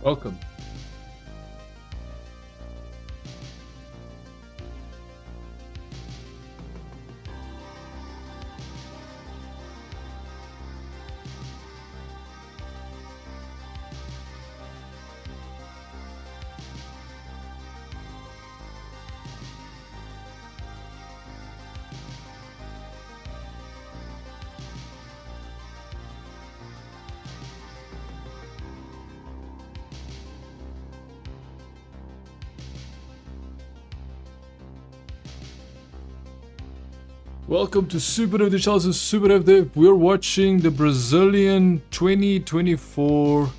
Welcome. Welcome to Superdude channel, Superdude. We're watching the Brazilian 2024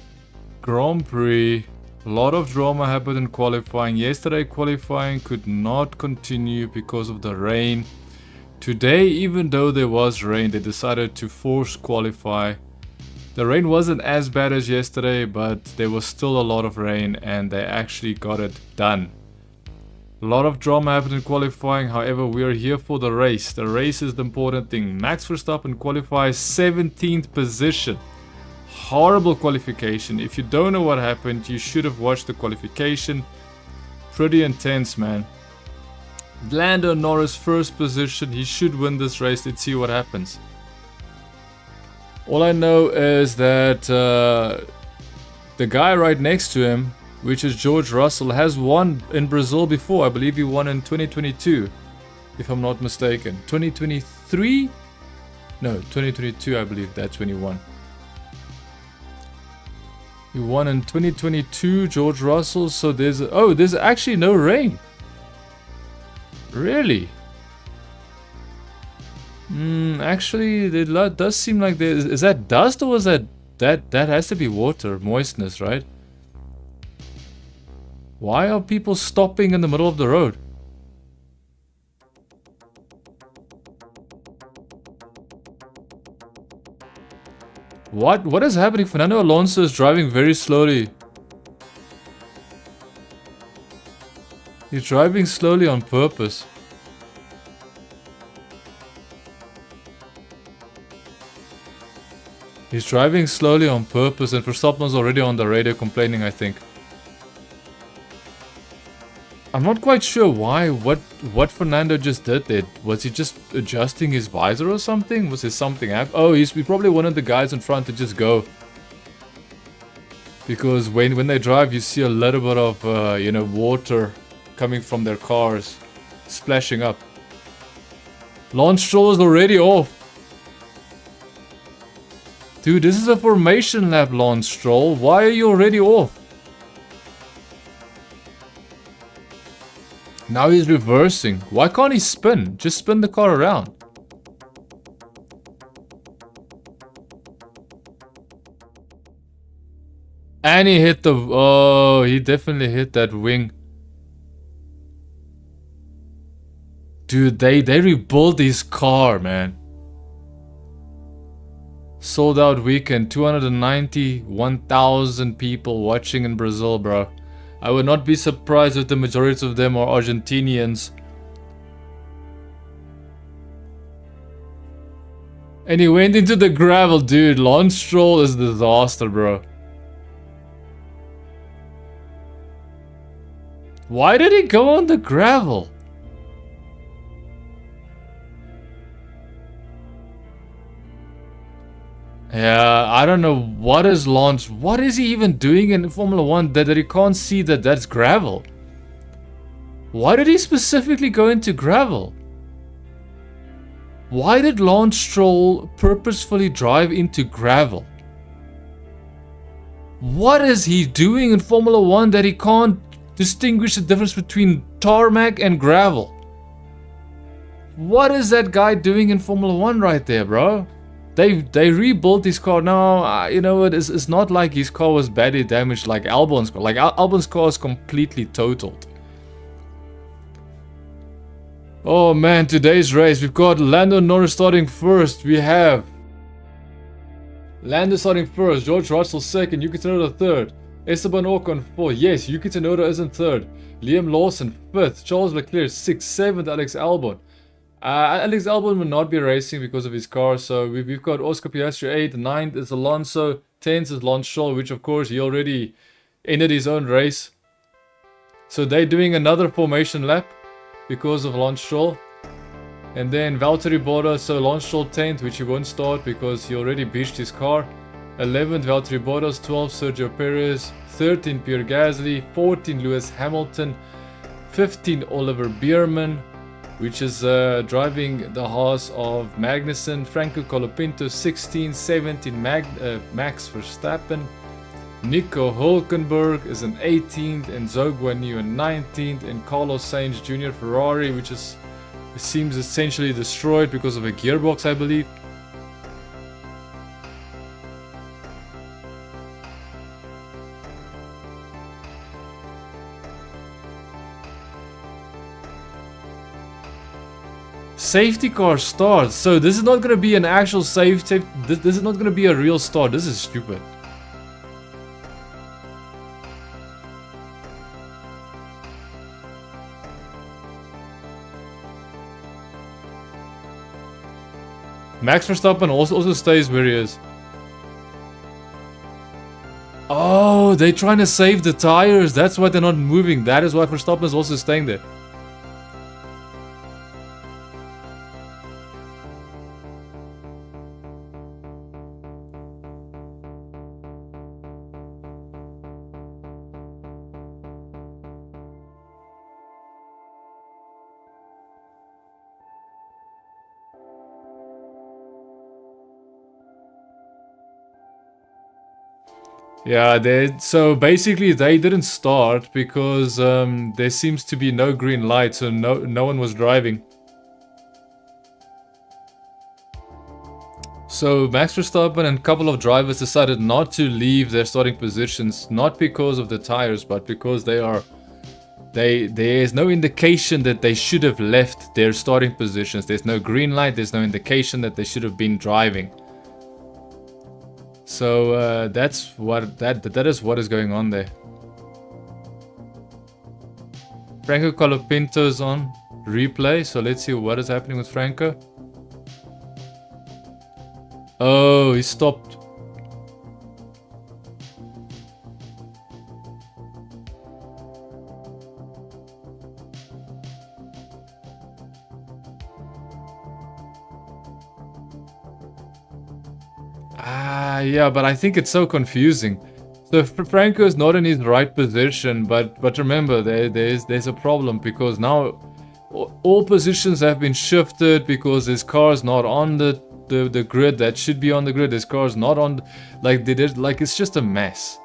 Grand Prix. A lot of drama happened in qualifying. Yesterday qualifying could not continue because of the rain. Today, even though there was rain, they decided to force qualify. The rain wasn't as bad as yesterday, but there was still a lot of rain and they actually got it done. A lot of drama happened in qualifying, however we are here for the race. The race is the important thing. Max Verstappen qualifies 17th position. Horrible qualification. If you don't know what happened, you should have watched the qualification. Pretty intense, man. Lando Norris first position. He should win this race. Let's see what happens. All I know is that the guy right next to him, which is George Russell, has won in Brazil before. I believe he won in 2022, if I'm not mistaken. 2023? No, 2022, I believe that's when he won. He won in 2022, George Russell, so there's actually no rain. Really? Actually, it does seem like there is that dust, or is that has to be water, moistness, right? Why are people stopping in the middle of the road? What is happening? Fernando Alonso is driving very slowly. He's driving slowly on purpose. He's driving slowly on purpose, and Verstappen's already on the radio complaining, I think. I'm not quite sure why, what Fernando just did there. Was he just adjusting his visor or something? Was there something happening? Oh, he probably wanted the guys in front to just go. Because when they drive, you see a little bit of, you know, water coming from their cars, splashing up. Lance Stroll is already off. Dude, this is a formation lap, Lance Stroll. Why are you already off? Now he's reversing. Why can't he spin? Just spin the car around. And he hit the... Oh, he definitely hit that wing. Dude, they rebuilt his car, man. Sold out weekend. 291,000 people watching in Brazil, bro. I would not be surprised if the majority of them are Argentinians. And he went into the gravel, dude. Lance Stroll is a disaster, bro. Why did he go on the gravel? Yeah, I don't know what is Lance. What is he even doing in Formula 1 that he can't see that that's gravel? Why did he specifically go into gravel? Why did Lance Stroll purposefully drive into gravel? What is he doing in Formula 1 that he can't distinguish the difference between tarmac and gravel? What is that guy doing in Formula 1 right there, bro? They rebuilt his car. Now, you know what, it's not like his car was badly damaged like Albon's car. Like, Albon's car is completely totaled. Oh man, today's race, we've got Lando Norris starting first. We have Lando starting first, George Russell second, Yuki Tsunoda third, Esteban Ocon fourth. Yes, Yuki Tsunoda isn't third. Liam Lawson fifth, Charles Leclerc sixth, seventh, Alex Albon. Alex Albon will not be racing because of his car, so we've got Oscar Piastri 8th, 9th is Alonso, 10th is Lance Stroll, which of course he already ended his own race. So they're doing another formation lap because of Lance Stroll. And then Valtteri Bottas, so Lance Stroll 10th, which he won't start because he already beached his car. 11th Valtteri Bottas, 12th Sergio Perez, 13th Pierre Gasly, 14th Lewis Hamilton, 15th Oliver Bierman, which is driving the Haas of Magnussen, Franco Colapinto 16th, 17th Max Verstappen, Nico Hulkenberg is an 18th, and Zhou Guanyu an 19th, and Carlos Sainz Jr. Ferrari, which is seems essentially destroyed because of a gearbox, I believe. Safety car starts. So this is not going to be an actual safety. This is not going to be a real start. This is stupid. Max Verstappen also stays where he is. Oh, they're trying to save the tires. That's why they're not moving. That is why Verstappen is also staying there. Yeah, so basically they didn't start because there seems to be no green light, so no one was driving. So Max Verstappen and a couple of drivers decided not to leave their starting positions, not because of the tires, but because there's no indication that they should have left their starting positions. There's no green light, there's no indication that they should have been driving. So that is what is going on there. Franco Colapinto's on replay, so let's see what is happening with Franco. Oh, he stopped. Yeah, but I think it's so confusing. So Franco is not in his right position, but remember, there's a problem because now all positions have been shifted because his car's not on the grid that should be on the grid. His car's not on, like it's just a mess.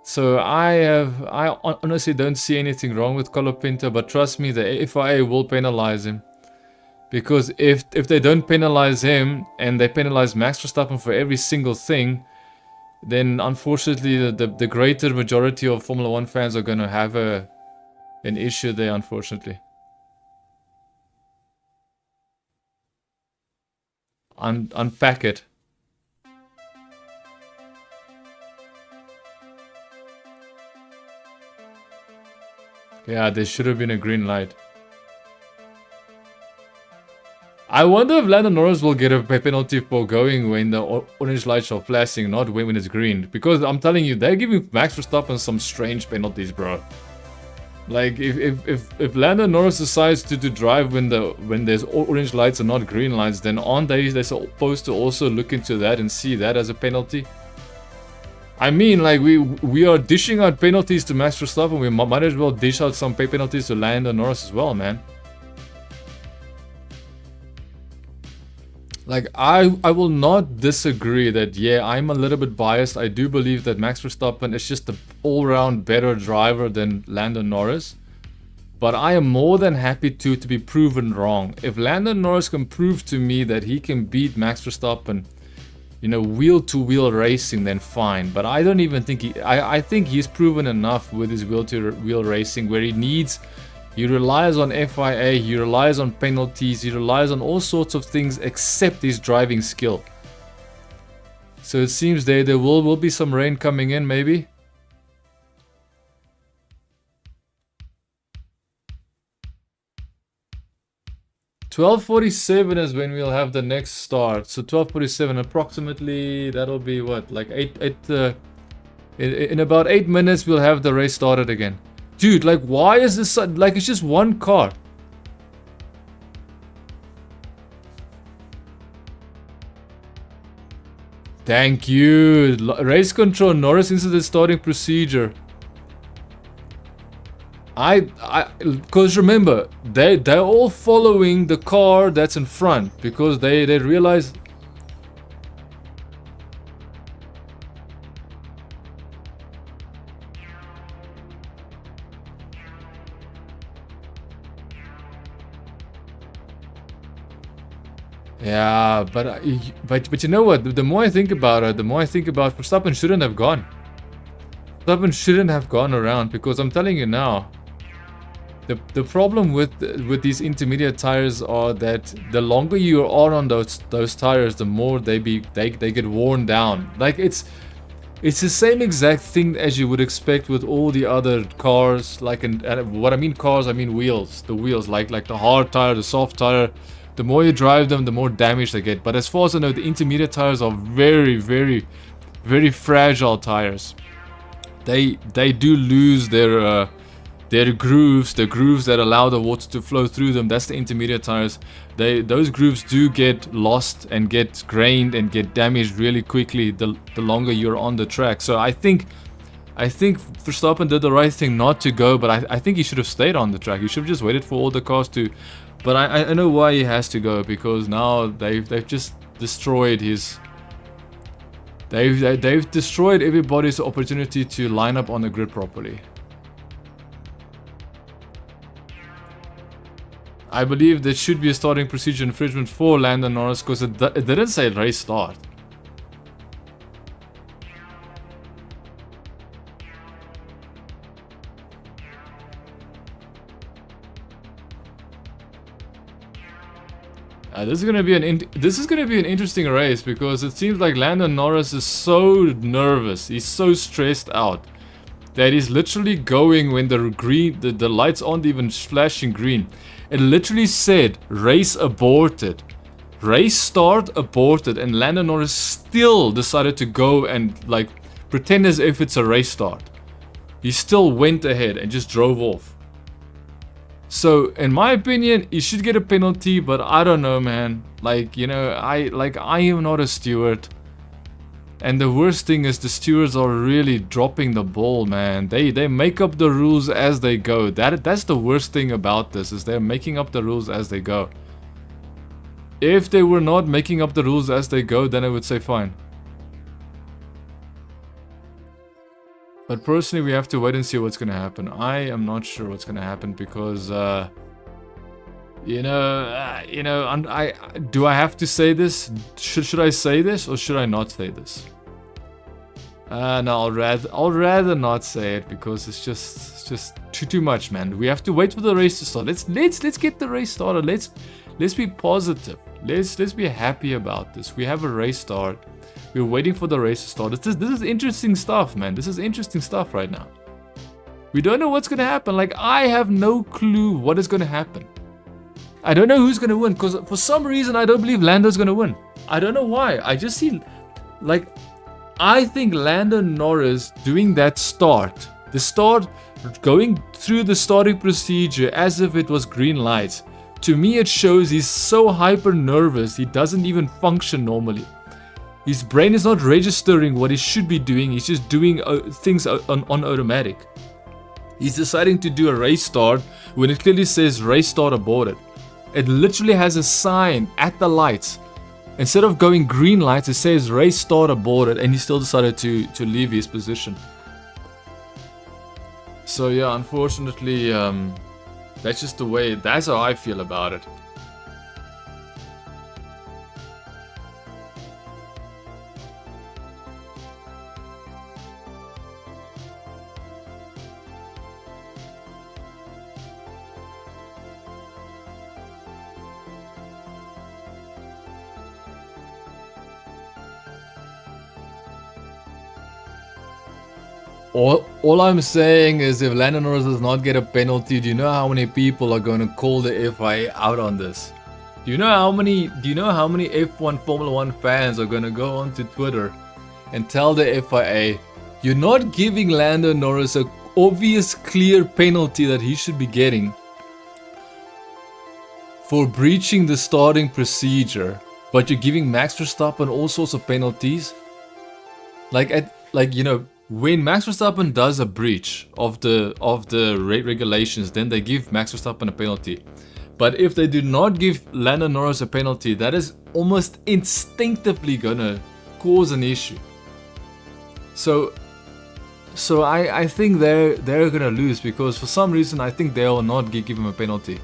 So I honestly don't see anything wrong with Colapinto, but trust me, the FIA will penalize him. Because if they don't penalize him and they penalize Max Verstappen for every single thing, then unfortunately the greater majority of Formula 1 fans are going to have an issue there, unfortunately. Unpack it. Yeah, there should have been a green light. I wonder if Lando Norris will get a penalty for going when the orange lights are flashing, not when it's green. Because I'm telling you, they're giving Max Verstappen some strange penalties, bro. Like, if Lando Norris decides to drive when there's orange lights and not green lights, then aren't they supposed to also look into that and see that as a penalty? I mean, like, we are dishing out penalties to Max Verstappen, we might as well dish out some penalties to Lando Norris as well, man. Like, I will not disagree that, yeah, I'm a little bit biased. I do believe that Max Verstappen is just an all-round better driver than Lando Norris. But I am more than happy to be proven wrong. If Lando Norris can prove to me that he can beat Max Verstappen, you know, wheel-to-wheel racing, then fine. But I don't even think I think he's proven enough with his wheel-to-wheel racing where he relies on FIA, he relies on penalties, he relies on all sorts of things except his driving skill. So it seems there will be some rain coming in, maybe. $12:47 is when we'll have the next start. So 12:47 approximately, that'll be what, like 8 In about 8 minutes, we'll have the race started again. Dude, like, why is this... Like, it's just one car. Thank you. Race control, Norris into the starting procedure. Because remember, they're all following the car that's in front because they realize. Yeah, but you know what? The more I think about it, the more I think about Verstappen shouldn't have gone. Verstappen shouldn't have gone around because I'm telling you now. The problem with these intermediate tires are that the longer you are on those tires, the more they get worn down. Like it's the same exact thing as you would expect with all the other cars. Like, and what I mean cars, I mean wheels. The wheels, like the hard tire, the soft tire. The more you drive them, the more damage they get. But as far as I know, the intermediate tires are very, very, very fragile tires. They do lose their grooves, the grooves that allow the water to flow through them. That's the intermediate tires. Those grooves do get lost and get grained and get damaged really quickly the longer you're on the track. So I think Verstappen did the right thing not to go, but I think he should have stayed on the track. He should have just waited for all the cars to. But I know why he has to go, because now they've just destroyed his. They've destroyed everybody's opportunity to line up on the grid properly. I believe there should be a starting procedure infringement for Lando Norris because it didn't say race start. This is gonna be an interesting race because it seems like Lando Norris is so nervous, he's so stressed out that he's literally going when the lights aren't even flashing green. It literally said race aborted, race start aborted, and Lando Norris still decided to go and like pretend as if it's a race start. He still went ahead and just drove off. So, in my opinion, he should get a penalty, but I don't know, man. Like, you know, I am not a steward. And the worst thing is the stewards are really dropping the ball, man. They make up the rules as they go. That's the worst thing about this, is they're making up the rules as they go. If they were not making up the rules as they go, then I would say fine. But personally, we have to wait and see what's gonna happen. I am not sure what's gonna happen because, do I have to say this? Should I say this or should I not say this? No, I'll rather not say it because it's just too much, man. We have to wait for the race to start. Let's get the race started. Let's be positive. Let's be happy about this. We have a race start. We're waiting for the race to start. This is interesting stuff, man. This is interesting stuff right now. We don't know what's gonna happen. Like, I have no clue what is gonna happen. I don't know who's gonna win, because for some reason I don't believe Lando's gonna win. I don't know why. I just see, like, I think Lando Norris doing that start, going through the starting procedure as if it was green lights. To me, it shows he's so hyper nervous, he doesn't even function normally. His brain is not registering what he should be doing. He's just doing things on automatic. He's deciding to do a race start when it clearly says race start aborted. It literally has a sign at the lights. Instead of going green lights, it says race start aborted, and he still decided to leave his position. So yeah, unfortunately, that's just the way, that's how I feel about it. All I'm saying is, if Lando Norris does not get a penalty, do you know how many people are going to call the FIA out on this? Do you know how many F1 Formula 1 fans are going to go onto Twitter and tell the FIA, You're not giving Lando Norris an obvious, clear penalty that he should be getting for breaching the starting procedure, but you're giving Max Verstappen all sorts of penalties. Like you know, when Max Verstappen does a breach of the regulations, then they give Max Verstappen a penalty. But if they do not give Lando Norris a penalty, that is almost instinctively gonna cause an issue. So I think they're gonna lose, because for some reason I think they will not give him a penalty.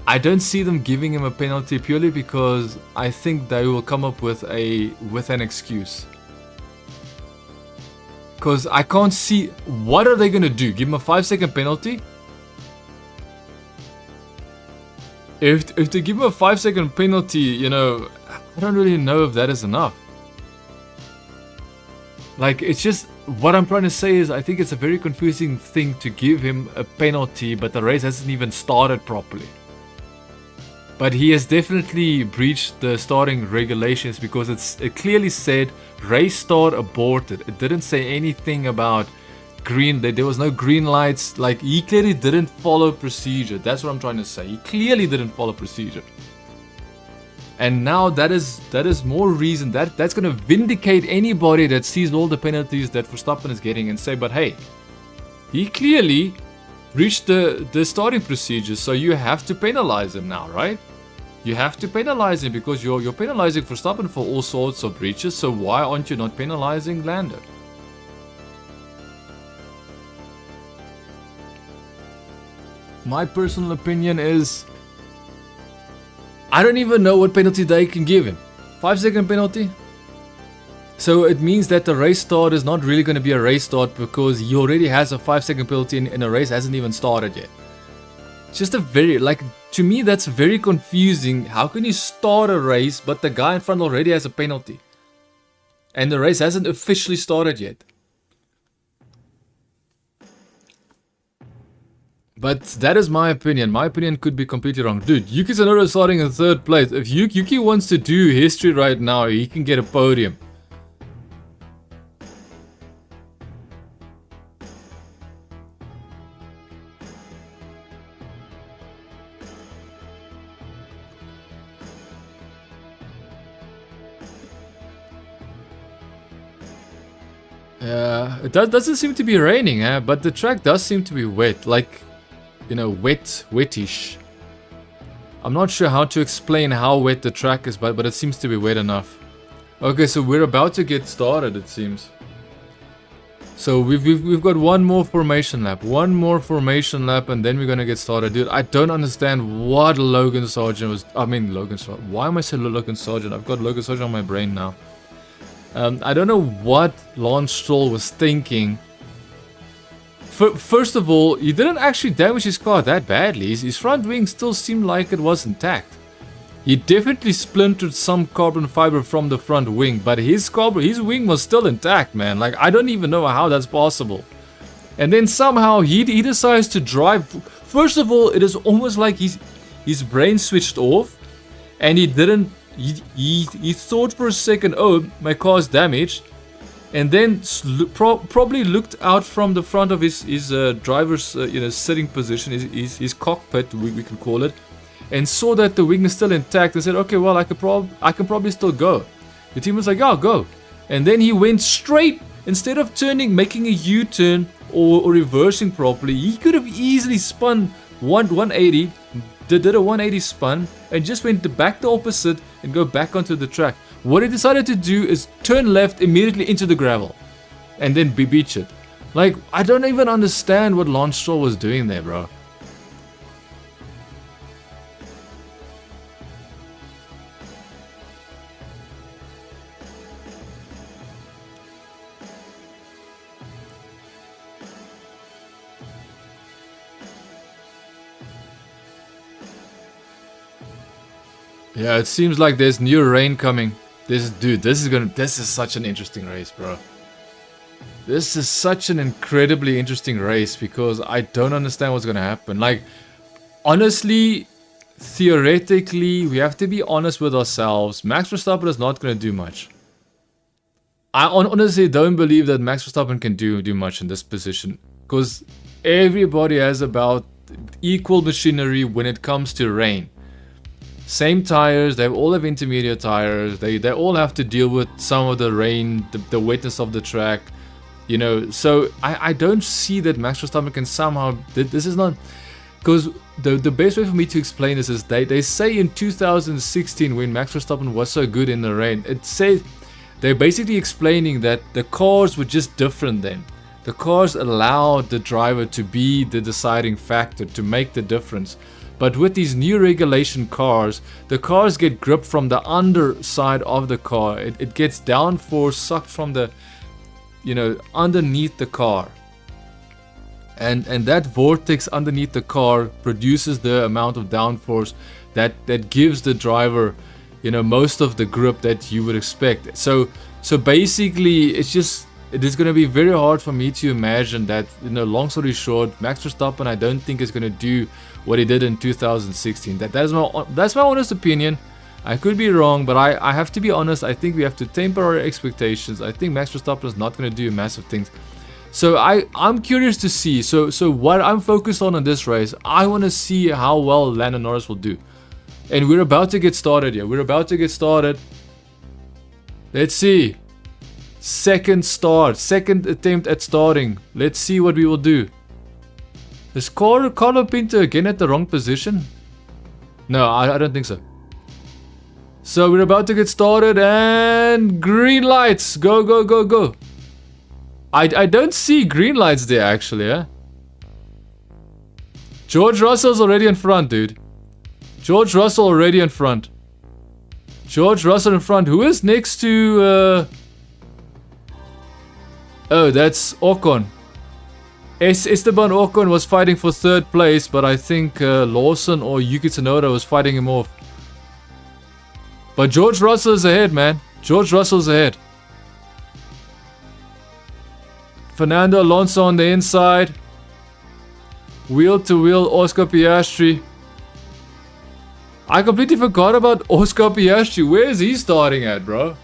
I don't see them giving him a penalty purely because I think they will come up with an excuse. Because I can't see, what are they gonna do? Give him a 5-second penalty? If they give him a 5-second penalty, you know, I don't really know if that is enough. Like, it's just, what I'm trying to say is, I think it's a very confusing thing to give him a penalty, but the race hasn't even started properly. But he has definitely breached the starting regulations, because it clearly said race start aborted. It didn't say anything about green. There was no green lights. Like, he clearly didn't follow procedure. That's what I'm trying to say. He clearly didn't follow procedure. And now that is more reason that's gonna vindicate anybody that sees all the penalties that Verstappen is getting and say, but hey, he clearly breached the starting procedure, so you have to penalize him now, right? You have to penalize him because you're penalizing Verstappen for all sorts of breaches, so why aren't you not penalizing Lando? My personal opinion is, I don't even know what penalty they can give him. 5-second penalty? So it means that the race start is not really going to be a race start, because he already has a 5-second penalty and the race hasn't even started yet. It's just a very, like, to me that's very confusing. How can you start a race but the guy in front already has a penalty? And the race hasn't officially started yet. But that is my opinion. My opinion could be completely wrong. Dude, Yuki Tsunoda is starting in 3rd place. If Yuki wants to do history right now, he can get a podium. It doesn't seem to be raining, but the track does seem to be wet, like, you know, wettish. I'm not sure how to explain how wet the track is, but it seems to be wet enough. Okay, so we're about to get started, it seems. So we've got one more formation lap, and then we're gonna get started. Dude, I don't understand what Logan Sargent was. I mean, Logan Sargent. Why am I saying Logan Sargent? I've got Logan Sargent on my brain now. I don't know what Lance Stroll was thinking. First of all, he didn't actually damage his car that badly. His front wing still seemed like it was intact. He definitely splintered some carbon fiber from the front wing, but his wing was still intact, man. Like, I don't even know how that's possible. And then somehow he decides to drive. First of all, it is almost like his brain switched off, and he didn't. He thought for a second, oh, my car's damaged, and then probably looked out from the front of his driver's sitting position, his cockpit, we can call it, and saw that the wing is still intact and said, okay, well, I can probably still go. The team was like, oh, go. And then he went straight, instead of making a U-turn or reversing properly. He could have easily spun 180, did a 180 spun, and just went back the opposite and go back onto the track. What he decided to do is turn left immediately into the gravel and then beach it. Like, I don't even understand what Lance Stroll was doing there, bro. Yeah, it seems like there's new rain coming. This is such an interesting race, bro. This is such an incredibly interesting race because I don't understand what's gonna happen. Like, honestly, theoretically, we have to be honest with ourselves. Max Verstappen is not gonna do much. I honestly don't believe that Max Verstappen can do much in this position, because everybody has about equal machinery when it comes to rain. Same tires, they all have intermediate tires, they all have to deal with some of the rain, the wetness of the track, you know. So I don't see that Max Verstappen can somehow, this is not, because the best way for me to explain this is they say in 2016 when Max Verstappen was so good in the rain, it says they're basically explaining that the cars were just different then. The cars allowed the driver to be the deciding factor, to make the difference. But with these new regulation cars, the cars get grip from the underside of the car. It gets downforce sucked from the, you know, underneath the car. And that vortex underneath the car produces the amount of downforce that gives the driver, you know, most of the grip that you would expect. So basically, it is going to be very hard for me to imagine that, you know, long story short, Max Verstappen, I don't think is going to do what he did in 2016. That's my honest opinion. I could be wrong, but I have to be honest. I think we have to temper our expectations. I think Max Verstappen is not going to do massive things. So I'm curious to see. So what I'm focused on in this race, I want to see how well Lando Norris will do. And we're about to get started here. We're about to get started. Let's see. Second attempt at starting. Let's see what we will do. Is Carlo Pinto again at the wrong position? No, I don't think so. So we're about to get started and green lights. Go, go, go, go. I don't see green lights there actually, eh? George Russell's already in front, dude. George Russell already in front. George Russell in front. Who is next to... Oh, that's Ocon. Esteban Ocon was fighting for third place, but I think Lawson or Yuki Tsunoda was fighting him off. But George Russell is ahead, man. George Russell's ahead. Fernando Alonso on the inside. Wheel to wheel, Oscar Piastri. I completely forgot about Oscar Piastri. Where is he starting at, bro?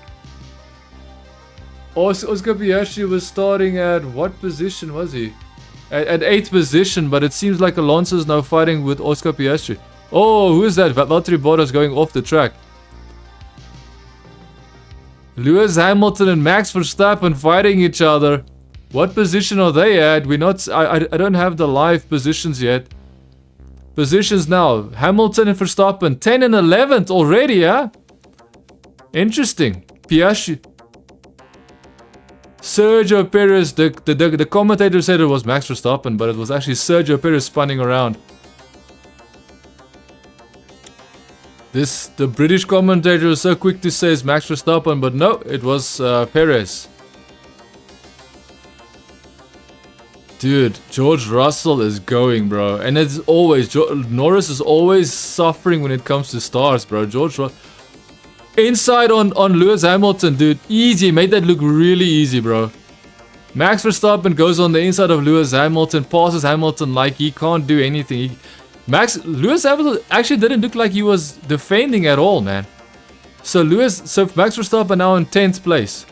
Oscar Piastri was starting at what position was he? At 8th position, but it seems like Alonso is now fighting with Oscar Piastri. Oh, who is that? Valtteri Bottas going off the track. Lewis Hamilton and Max Verstappen fighting each other. What position are they at? I don't have the live positions yet. Positions now. Hamilton and Verstappen. 10 and 11th already, yeah? Interesting. Piastri. Sergio Perez, the commentator said it was Max Verstappen, but it was actually Sergio Perez spinning around. The British commentator was so quick to say it's Max Verstappen, but no, it was Perez. Dude, George Russell is going, bro. And it's always, Norris is always suffering when it comes to stars, bro. George Russell. Inside on Lewis Hamilton, dude. Easy. Made that look really easy, bro. Max Verstappen goes on the inside of Lewis Hamilton. Passes Hamilton like he can't do anything. Lewis Hamilton actually didn't look like he was defending at all, man. So Max Verstappen now in 10th place.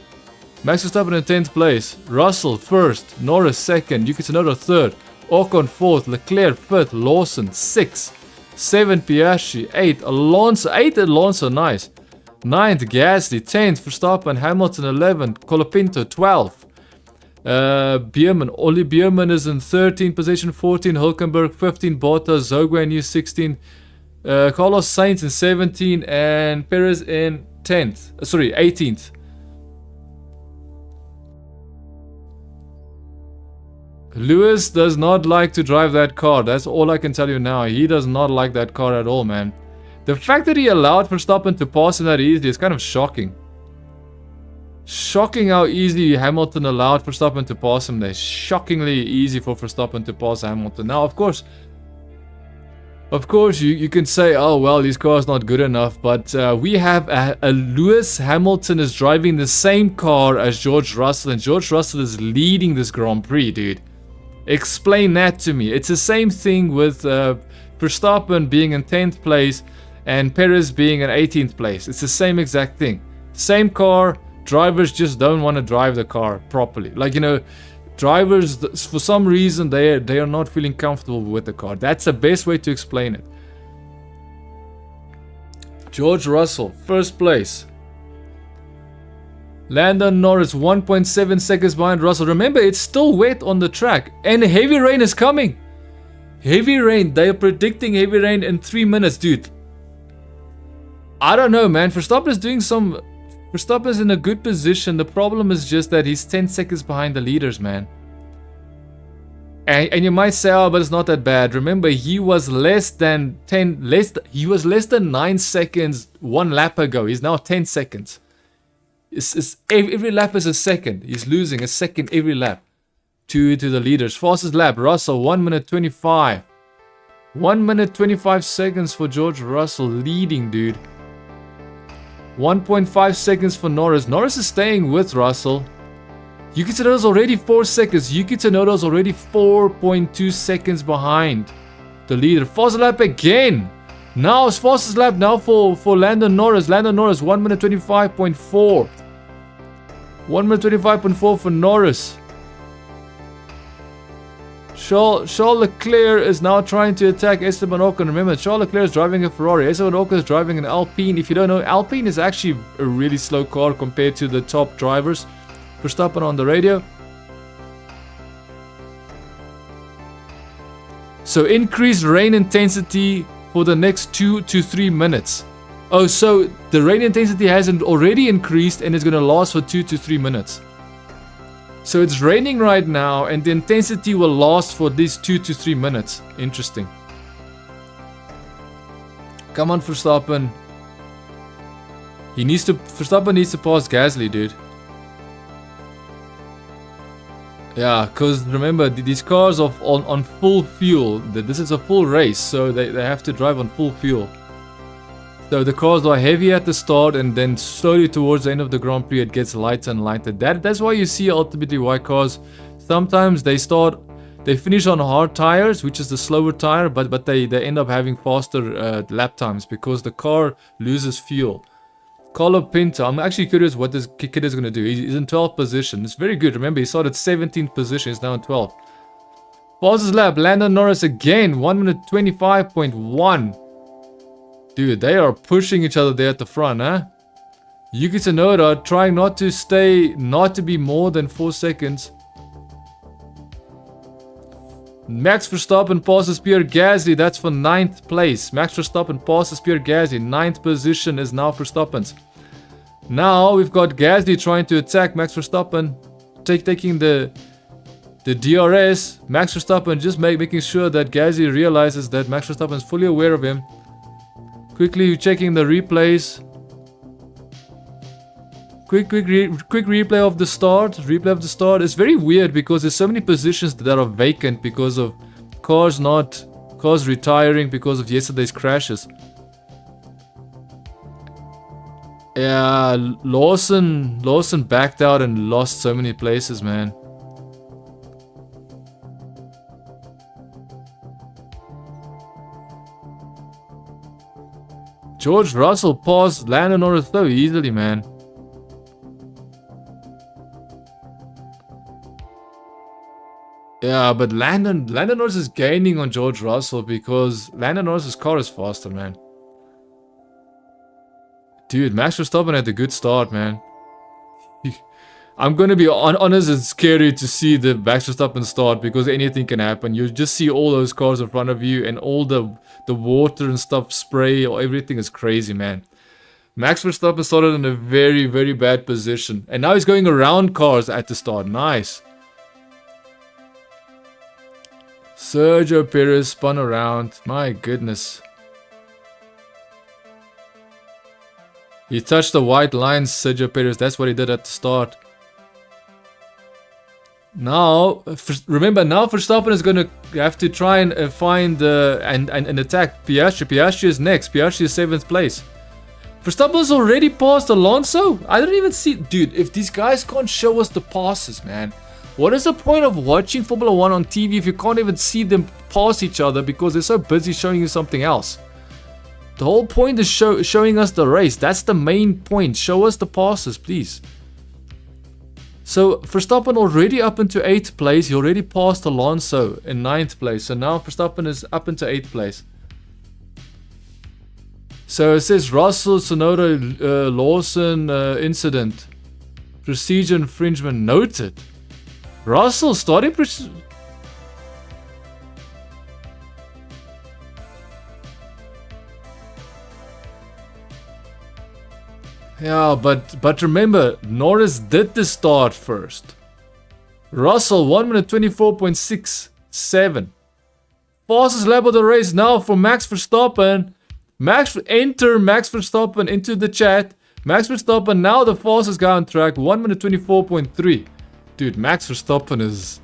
Max Verstappen in 10th place. Russell first. Norris second. Yuki Tsunoda third. Ocon fourth. Leclerc fifth. Lawson 6th. 7 Piastri. 8 Alonso. 8 Alonso. Nice. 9th Gasly. 10th Verstappen. Hamilton 11th. Colapinto 12th. Bierman. Oli Bierman is in 13th position. 14 Hülkenberg. 15 Bottas. Zhou New 16. Carlos Sainz in 17. And Perez in 10th. Sorry, 18th. Lewis does not like to drive that car. That's all I can tell you now. He does not like that car at all, man. The fact that he allowed Verstappen to pass him that easily is kind of shocking. Shocking how easy Hamilton allowed Verstappen to pass him there. Shockingly easy for Verstappen to pass Hamilton. Now, of course, you can say, oh, well, his car is not good enough. But we have a Lewis Hamilton is driving the same car as George Russell. And George Russell is leading this Grand Prix, dude. Explain that to me. It's the same thing with Verstappen being in 10th place and Perez being in 18th place. It's the same exact thing. Same car, drivers just don't want to drive the car properly. Like, you know, drivers, for some reason, they are not feeling comfortable with the car. That's the best way to explain it. George Russell, first place. Lando Norris, 1.7 seconds behind Russell. Remember, it's still wet on the track, and heavy rain is coming. Heavy rain. They are predicting heavy rain in 3 minutes, dude. I don't know, man. Verstappen's doing some... Verstappen's in a good position. The problem is just that he's 10 seconds behind the leaders, man. And you might say, oh, but it's not that bad. Remember, he was less than 9 seconds 1 lap ago. He's now 10 seconds. Every lap is a second. He's losing a second every lap to the leaders. Fastest lap, Russell, 1 minute 25. 1 minute 25 seconds for George Russell, leading, dude. 1.5 seconds for Norris. Norris is staying with Russell. Yuki Tsunoda's already 4 seconds. Yuki Tsunoda's already 4.2 seconds behind the leader. Fastest lap again. Now it's fastest lap now for Lando Norris. Lando Norris, 1 minute 25.4. 1 minute 25.4 for Norris. Charles Leclerc is now trying to attack Esteban Ocon. Remember, Charles Leclerc is driving a Ferrari. Esteban Ocon is driving an Alpine. If you don't know, Alpine is actually a really slow car compared to the top drivers. Verstappen on the radio. So increased rain intensity for the next 2 to 3 minutes. Oh, so the rain intensity hasn't already increased and it's going to last for 2 to 3 minutes. So it's raining right now and the intensity will last for these 2 to 3 minutes. Interesting. Come on, Verstappen. Verstappen needs to pass Gasly, dude. Yeah, because remember, these cars are on full fuel. This is a full race, so they have to drive on full fuel. So the cars are heavy at the start, and then slowly towards the end of the Grand Prix, it gets lighter and lighter. That's why you see ultimately why cars, sometimes they finish on hard tires, which is the slower tire, but they end up having faster lap times because the car loses fuel. Carlo Pinto, I'm actually curious what this kid is going to do. He's in 12th position. It's very good. Remember, he started 17th position. He's now in 12th. Fastest lap, Lando Norris again, 1 minute 25.1. Dude, they are pushing each other there at the front, huh? Yuki Tsunoda trying not to be more than 4 seconds. Max Verstappen passes Pierre Gasly, that's for 9th place. Max Verstappen passes Pierre Gasly, 9th position is now Verstappen's. Now we've got Gasly trying to attack Max Verstappen, taking the DRS. Max Verstappen just making sure that Gasly realizes that Max Verstappen is fully aware of him. Quickly checking the replays. Quick replay of the start. It's very weird because there's so many positions that are vacant because of cars retiring because of yesterday's crashes. Yeah, Lawson backed out and lost so many places, man. George Russell passed Lando Norris so easily, man. Yeah, but Lando Norris is gaining on George Russell because Lando Norris's car is faster, man. Dude, Max Verstappen had a good start, man. I'm gonna be honest, it's scary to see the Max Verstappen start because anything can happen. You just see all those cars in front of you and all the water and stuff spray or everything is crazy, man. Max Verstappen started in a very, very bad position. And now he's going around cars at the start. Nice. Sergio Perez spun around. My goodness. He touched the white lines, Sergio Perez. That's what he did at the start. Now, remember, now Verstappen is going to have to try and find and attack Piastri. Piastri is next. Piastri is 7th place. Verstappen's already passed Alonso? I don't even see... Dude, if these guys can't show us the passes, man. What is the point of watching Formula 1 on TV if you can't even see them pass each other because they're so busy showing you something else? The whole point is showing us the race. That's the main point. Show us the passes, please. So Verstappen already up into 8th place. He already passed Alonso in 9th place. So now Verstappen is up into 8th place. So it says Russell, Tsunoda, Lawson incident. Procedure infringement noted. Russell starting yeah, but remember, Norris did the start first. Russell 1 minute 24.67. Fastest lap of the race now for Max Verstappen. Enter Max Verstappen into the chat. Max Verstappen now the fastest guy on track, 1 minute 24.3. Dude, Max Verstappen is...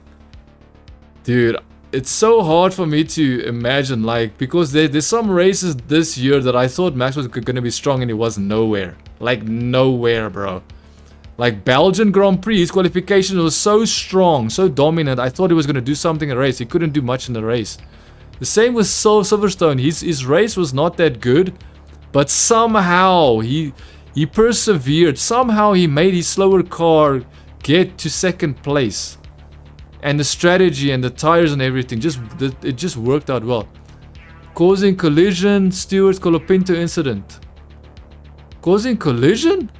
Dude, it's so hard for me to imagine, like, because there's some races this year that I thought Max was going to be strong and he was nowhere. Like, nowhere, bro. Like, Belgian Grand Prix, his qualification was so strong, so dominant. I thought he was going to do something in the race. He couldn't do much in the race. The same with Silverstone. His race was not that good, but somehow he persevered. Somehow he made his slower car get to 2nd place. And the strategy and the tires and everything, it just worked out well. Causing collision, Stewart Colapinto incident. Causing collision?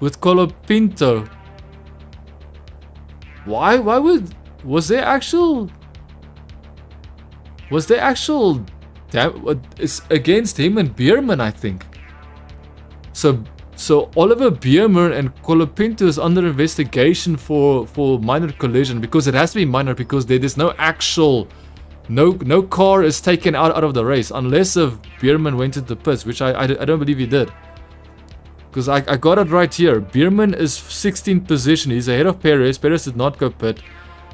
With Colapinto. Why would... Was there actual... It's against him and Bierman, I think. So Oliver Bierman and Colapinto is under investigation for minor collision, because it has to be minor, because there's no actual... No car is taken out of the race unless if Bierman went into the pits, which I don't believe he did. Because I got it right here. Bierman is 16th position. He's ahead of Perez. Perez did not go pit.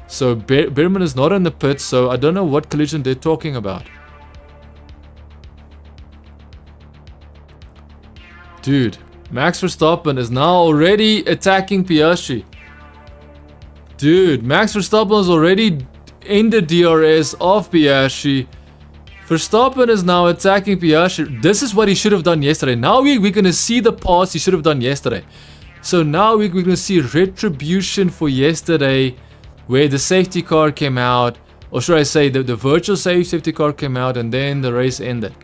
So Bierman is not in the pits, so I don't know what collision they're talking about. Dude, Max Verstappen is now already attacking Piastri. Dude, Max Verstappen is already in the DRS of Piastri. Verstappen is now attacking Piastri. This is what he should have done yesterday. Now we're going to see the pass he should have done yesterday. So now we're going to see retribution for yesterday, where the safety car came out. Or should I say the virtual safety car came out and then the race ended.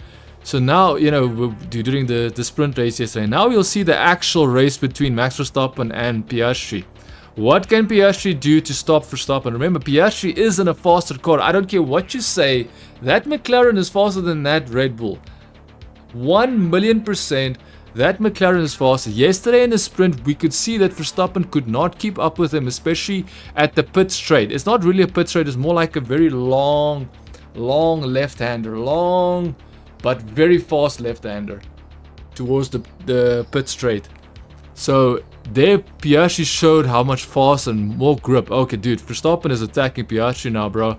So now, you know, during the sprint race yesterday, now we'll see the actual race between Max Verstappen and Piastri. What can Piastri do to stop Verstappen? Remember, Piastri is in a faster car. I don't care what you say. That McLaren is faster than that Red Bull. 1,000,000%. That McLaren is faster. Yesterday in the sprint, we could see that Verstappen could not keep up with him, especially at the pit straight. It's not really a pit straight. It's more like a very long left-hander. Long, but very fast left-hander towards the pit straight. So there Piastri showed how much faster and more grip. Okay, dude, Verstappen is attacking Piastri now, bro.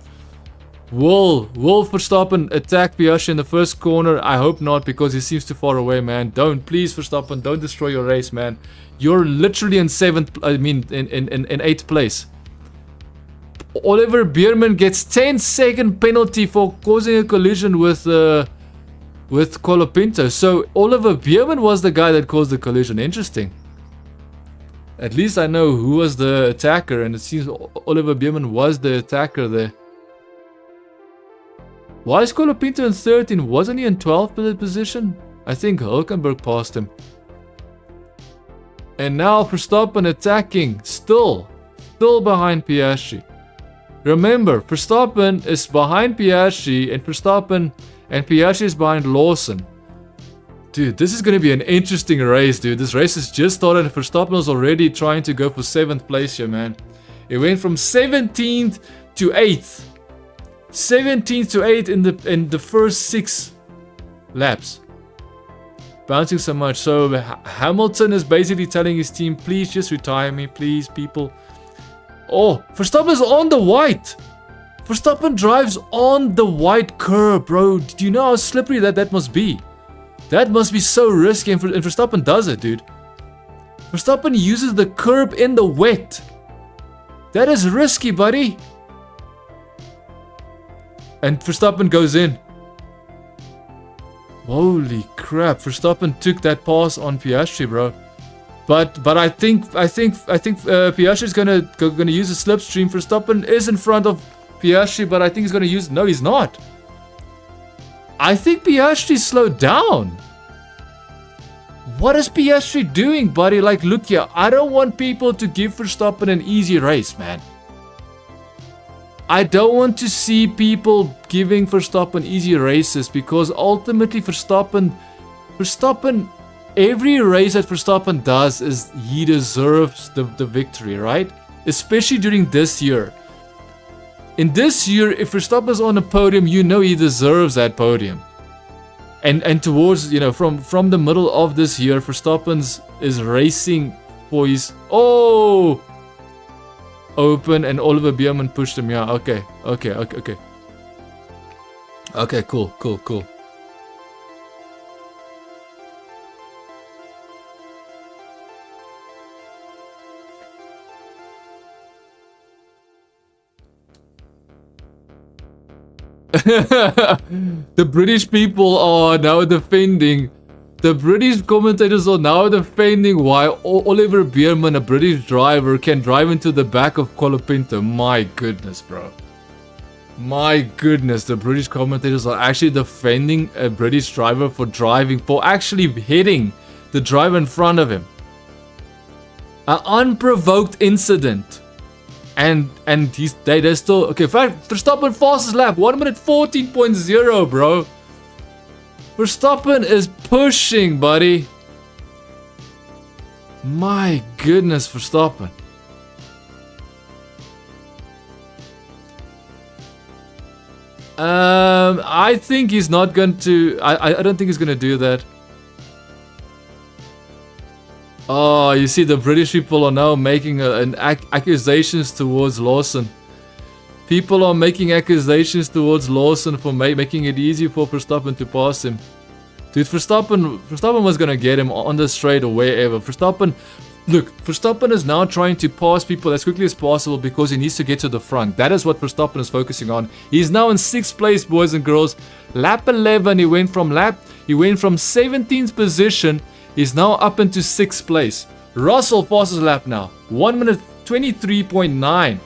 Will Verstappen attack Piastri in the first corner? I hope not, because he seems too far away, man. Don't, please, Verstappen, don't destroy your race, man. You're literally in 8th place. Oliver Bierman gets 10-second penalty for causing a collision with Colapinto. So Oliver Bierman was the guy that caused the collision. Interesting. At least I know who was the attacker, and it seems Oliver Bierman was the attacker there. Why is Colapinto in 13? Wasn't he in 12th position? I think Hülkenberg passed him. And now Verstappen attacking, still behind Piastri. Remember, Verstappen is behind Piastri, and Piastri is behind Lawson. Dude, this is going to be an interesting race, dude. This race has just started and Verstappen was already trying to go for 7th place here, man. It went from 17th to 8th. 17th to 8th in the first 6 laps. Bouncing so much. So Hamilton is basically telling his team, please just retire me, please, people. Oh, Verstappen is on the white. Verstappen drives on the white curb, bro. Do you know how slippery that must be? That must be so risky, and Verstappen does it, dude. Verstappen uses the curb in the wet. That is risky, buddy. And Verstappen goes in. Holy crap, Verstappen took that pass on Piastri, bro. But I think Piastri is gonna use a slipstream. Verstappen is in front of Piastri, but I think he's gonna use. No, he's not. I think Piastri slowed down. What is Piastri doing, buddy? Like, look here. I don't want people to give Verstappen an easy race, man. I don't want to see people giving Verstappen easy races, because ultimately Verstappen, every race that Verstappen does is he deserves the victory, right? Especially during this year. In this year, if Verstappen's on a podium, you know he deserves that podium. And towards, you know, from the middle of this year, Verstappen's is racing for his open, and Oliver Bierman pushed him. Yeah, okay. Okay, cool. The British people are now defending. The British commentators are now defending why Oliver Bierman, a British driver, can drive into the back of Colapinto. My goodness, bro. My goodness, the British commentators are actually defending a British driver for actually hitting the driver in front of him. An unprovoked incident. And they're still... Okay, Verstappen fastest lap, 1 minute 14.0, bro. Verstappen is pushing, buddy. My goodness, Verstappen. I think he's not going to... I don't think he's going to do that. Oh, you see, the British people are now making accusations towards Lawson. People are making accusations towards Lawson for making it easy for Verstappen to pass him. Dude, Verstappen was gonna get him on the straight or wherever. Verstappen is now trying to pass people as quickly as possible because he needs to get to the front. That is what Verstappen is focusing on. He's now in 6th place, boys and girls. Lap 11, he went from 17th position. He's now up into 6th place. Russell fastest lap now. 1 minute 23.9.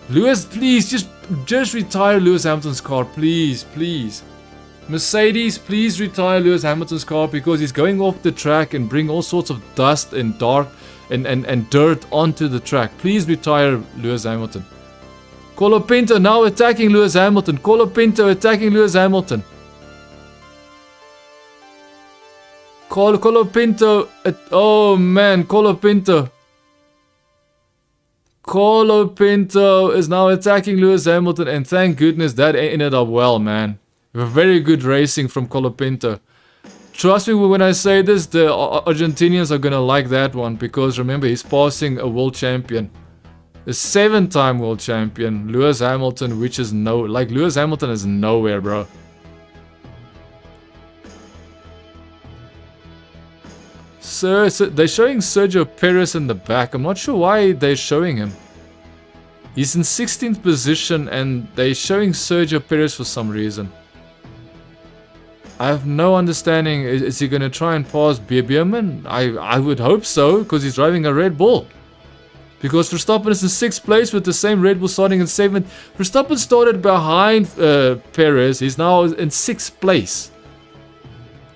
Lewis, please, just retire Lewis Hamilton's car. Please. Mercedes, please retire Lewis Hamilton's car, because he's going off the track and bring all sorts of dust and dark and dirt onto the track. Please retire Lewis Hamilton. Colapinto now attacking Lewis Hamilton. Colapinto. Oh man, Colapinto is now attacking Lewis Hamilton, and thank goodness that ended up well, man. Very good racing from Colapinto. Trust me when I say this, the Argentinians are gonna like that one, because remember, he's passing a world champion. A 7-time world champion, Lewis Hamilton, which is Lewis Hamilton is nowhere, bro. So they're showing Sergio Perez in the back. I'm not sure why they're showing him. He's in 16th position and they're showing Sergio Perez for some reason. I have no understanding. Is he going to try and pass Bierman? I would hope so, because he's driving a Red Bull. Because Verstappen is in 6th place with the same Red Bull starting in 7th. Verstappen started behind Perez. He's now in 6th place.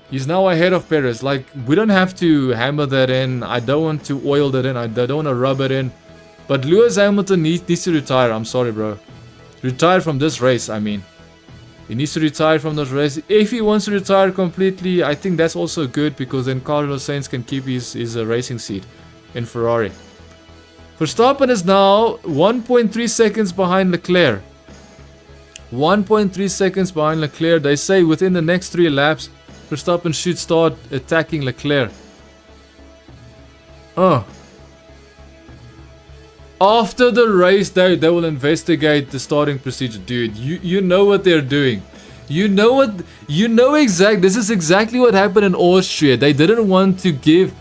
He's now ahead of Perez. Like, we don't have to hammer that in. I don't want to oil that in. I don't want to rub it in. But Lewis Hamilton needs to retire. I'm sorry, bro. Retire from this race, I mean. He needs to retire from this race. If he wants to retire completely, I think that's also good, because then Carlos Sainz can keep his racing seat in Ferrari. Verstappen is now 1.3 seconds behind Leclerc. 1.3 seconds behind Leclerc. They say within the next 3 laps, Verstappen should start attacking Leclerc. After the race, they will investigate the starting procedure. Dude, you know what they're doing. You know exactly. This is exactly what happened in Austria. They didn't want to give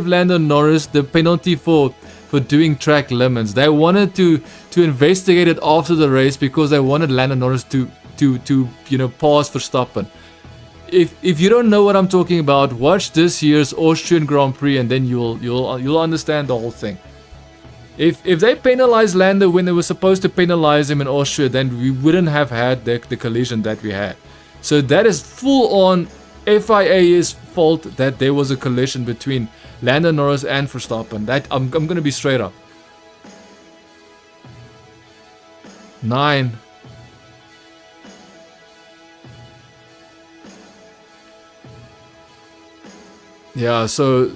Lando Norris the penalty for doing track limits. They wanted to investigate it after the race, because they wanted Lando Norris to pass Verstappen. if you don't know what I'm talking about, watch this year's Austrian Grand Prix and then you'll understand the whole thing. If they penalized Lando when they were supposed to penalize him in Austria, then we wouldn't have had the collision that we had. So that is full on FIA's fault that there was a collision between Lando Norris and Verstappen. That I'm gonna be straight up. 9. Yeah, so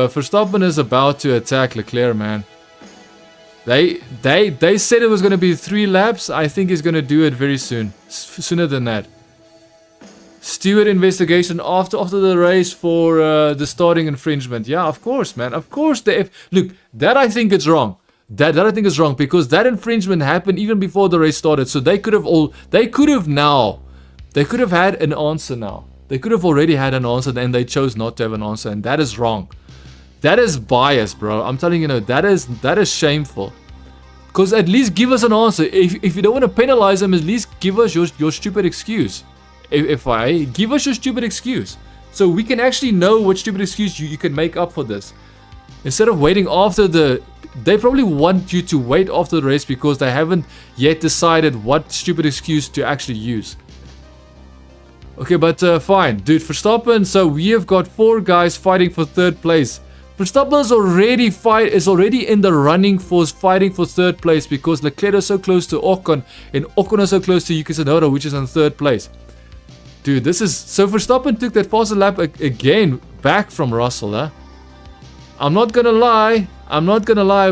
Verstappen is about to attack Leclerc, man. They said it was gonna be 3 laps. I think he's gonna do it very soon, sooner than that. Stewart investigation after the race for the starting infringement. Yeah, of course, man. Of course. Look, that I think is wrong. That I think is wrong because that infringement happened even before the race started. So they could have had an answer now. They could have already had an answer and they chose not to have an answer, and that is wrong. That is bias, bro. I'm telling you, that is shameful. Because at least give us an answer. If you don't want to penalize them, at least give us your stupid excuse. Give us your stupid excuse, so we can actually know what stupid excuse you can make up for this. Instead of waiting after they probably want you to wait after the race because they haven't yet decided what stupid excuse to actually use. Okay, but fine, dude, Verstappen. So we have got 4 guys fighting for 3rd place. Verstappen is already in the running for fighting for 3rd place because Leclerc is so close to Ocon and Ocon is so close to Yuki Tsunoda, which is in 3rd place. Dude, this is... So Verstappen took that faster lap again back from Russell, huh? I'm not gonna lie,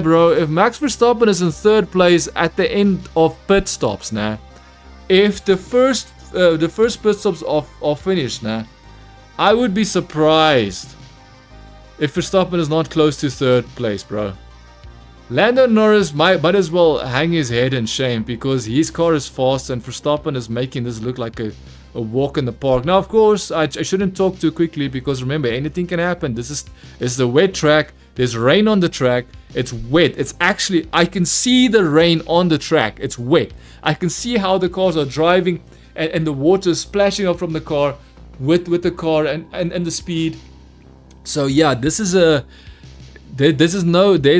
bro. If Max Verstappen is in 3rd place at the end of pit stops, nah. If the first pit stops are finished, nah, I would be surprised if Verstappen is not close to 3rd place, bro. Lando Norris might as well hang his head in shame because his car is fast and Verstappen is making this look like a walk in the park. Now, of course, I shouldn't talk too quickly because remember, anything can happen. It's the wet track. There's rain on the track. It's wet. It's actually, I can see the rain on the track. It's wet. I can see how the cars are driving and the water is splashing up from the car with the car and the speed. So yeah, there's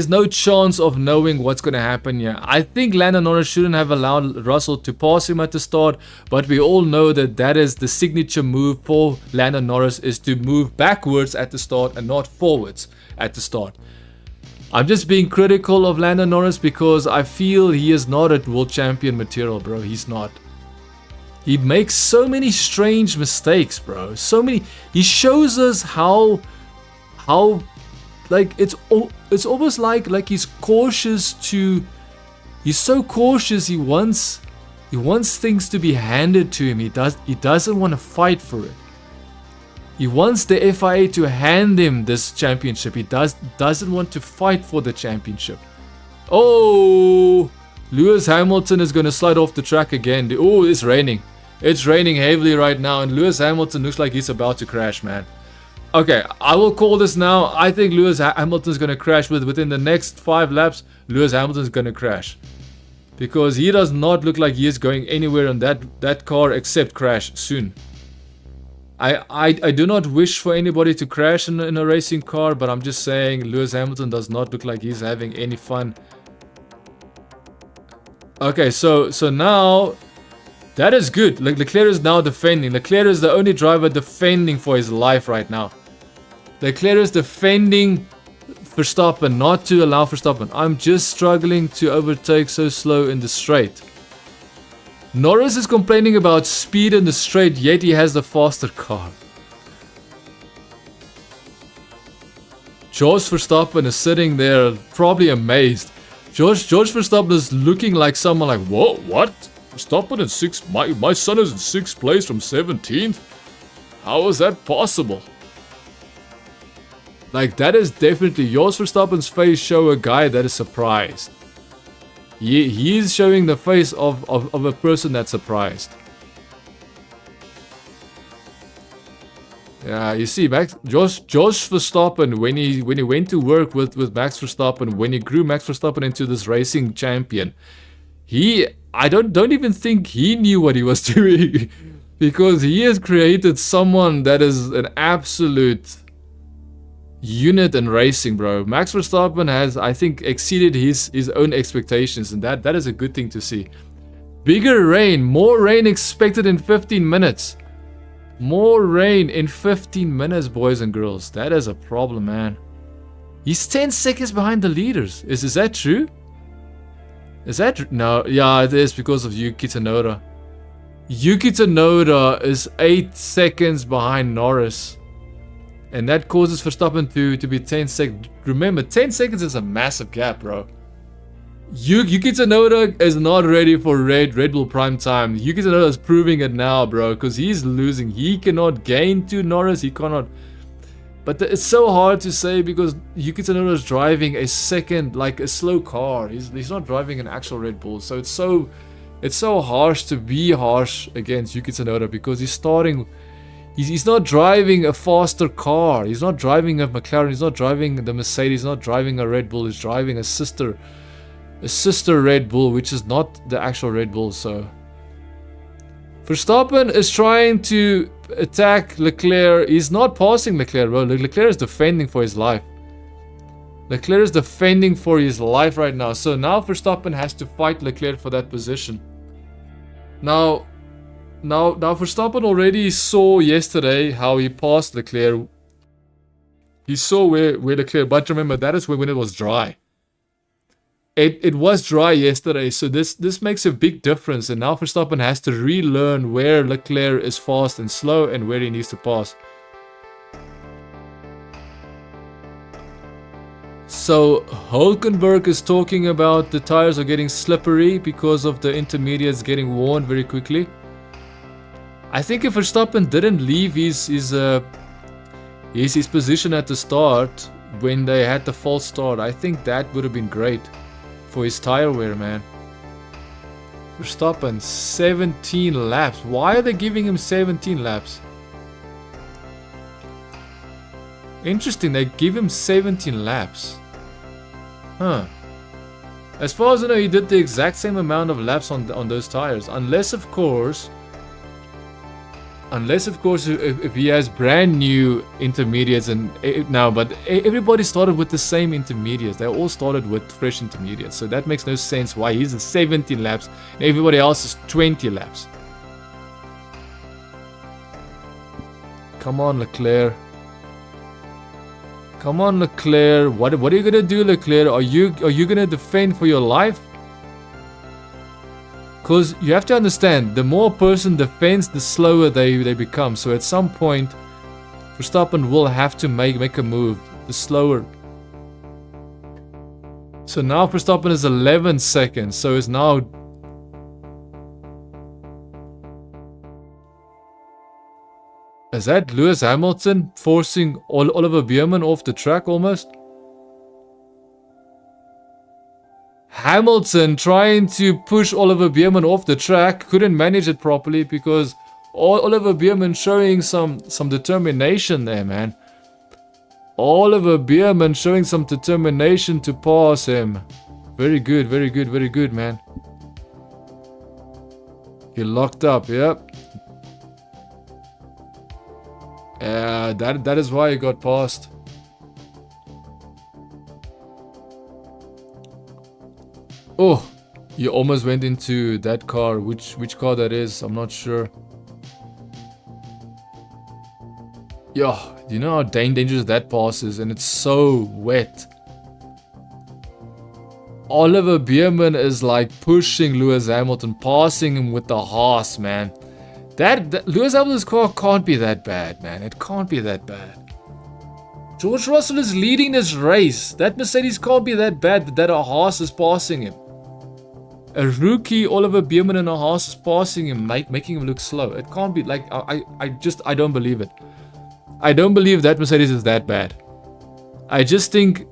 no chance of knowing what's going to happen here. I think Lando Norris shouldn't have allowed Russell to pass him at the start, but we all know that is the signature move for Lando Norris, is to move backwards at the start and not forwards at the start. I'm just being critical of Lando Norris because I feel he is not at world champion material, bro. He's not. He makes so many strange mistakes, bro. He shows us how like it's almost like he's cautious to. He's so cautious. He wants things to be handed to him. He doesn't want to fight for it. He wants the FIA to hand him this championship. He doesn't want to fight for the championship. Oh, Lewis Hamilton is going to slide off the track again. Oh, it's raining. It's raining heavily right now, and Lewis Hamilton looks like he's about to crash, man. Okay, I will call this now. I think Lewis Hamilton's going to crash within the next 5 laps. Lewis Hamilton's going to crash. Because he does not look like he is going anywhere on that car except crash soon. I do not wish for anybody to crash in a racing car, but I'm just saying Lewis Hamilton does not look like he's having any fun. Okay, so now that is good. Leclerc is now defending. Leclerc is the only driver defending for his life right now. Leclerc is defending Verstappen, not to allow Verstappen. I'm just struggling to overtake so slow in the straight. Norris is complaining about speed in the straight, yet he has the faster car. George Verstappen is sitting there probably amazed. George Verstappen is looking like someone like, whoa, what? Verstappen in 6th? My son is in 6th place from 17th? How is that possible? Like, that is definitely, Jos Verstappen's face show a guy that is surprised. He is showing the face of a person that's surprised. Yeah, you see, Jos Verstappen, when he went to work with Max Verstappen, when he grew Max Verstappen into this racing champion, I don't even think he knew what he was doing. Because he has created someone that is an absolute unit in racing, bro. Max Verstappen has, I think, exceeded his own expectations, and that is a good thing to see. Bigger rain, more rain expected in 15 minutes. More rain in 15 minutes, boys and girls. That is a problem, man. He's 10 seconds behind the leaders. Is that true? Is that... No, yeah, it is because of Yuki Tsunoda. Yuki Tsunoda is 8 seconds behind Norris. And that causes Verstappen to be 10 seconds. Remember, 10 seconds is a massive gap, bro. Yuki Tsunoda is not ready for Red Bull Prime Time. Yuki Tsunoda is proving it now, bro, because he's losing. He cannot gain to Norris. He cannot. But it's so hard to say because Yuki Tsunoda is driving a second, like a slow car. He's not driving an actual Red Bull. So it's so harsh to be harsh against Yuki Tsunoda because he's starting. He's not driving a faster car. He's not driving a McLaren. He's not driving the Mercedes. He's not driving a Red Bull. He's driving a sister Red Bull, which is not the actual Red Bull. So Verstappen is trying to attack Leclerc. He's not passing Leclerc, bro. Leclerc is defending for his life. Leclerc is defending for his life right now. So now Verstappen has to fight Leclerc for that position. Now Verstappen already saw yesterday how he passed Leclerc. He saw where Leclerc, but remember, that is when it was dry. It was dry yesterday, so this makes a big difference, and now Verstappen has to relearn where Leclerc is fast and slow and where he needs to pass. So Hulkenberg is talking about the tires are getting slippery because of the intermediates getting worn very quickly. I think if Verstappen didn't leave his position at the start when they had the false start, I think that would have been great for his tire wear, man. Verstappen, 17 laps. Why are they giving him 17 laps? Interesting, they give him 17 laps. Huh. As far as I know, he did the exact same amount of laps on those tires. Unless of course if he has brand new intermediates and but everybody started with the same intermediates. They all started with fresh intermediates, so that makes no sense why he's at 17 laps and everybody else is 20 laps. Come on, Leclerc. Come on, Leclerc. What are you gonna do, Leclerc? Are you gonna defend for your life? Because you have to understand, the more a person defends, the slower they become. So at some point, Verstappen will have to make a move. The slower. So now Verstappen is 11 seconds. So it's now... Is that Lewis Hamilton forcing Oliver Bierman off the track almost? Hamilton trying to push Oliver Bierman off the track, couldn't manage it properly because Oliver Bierman showing some determination there, man. Oliver Bierman showing some determination to pass him. Very good, very good, very good, man. He locked up, yep. That is why he got passed. Oh, you almost went into that car. Which car that is, I'm not sure. Yo, do you know how dangerous that pass is? And it's so wet. Oliver Bierman is like pushing Lewis Hamilton, passing him with the horse, man. That Lewis Hamilton's car can't be that bad, man. It can't be that bad. George Russell is leading this race. That Mercedes can't be that bad that a horse is passing him. A rookie Oliver Bierman in a horse is passing him, making him look slow. It can't be like, I don't believe it. I don't believe that Mercedes is that bad. I just think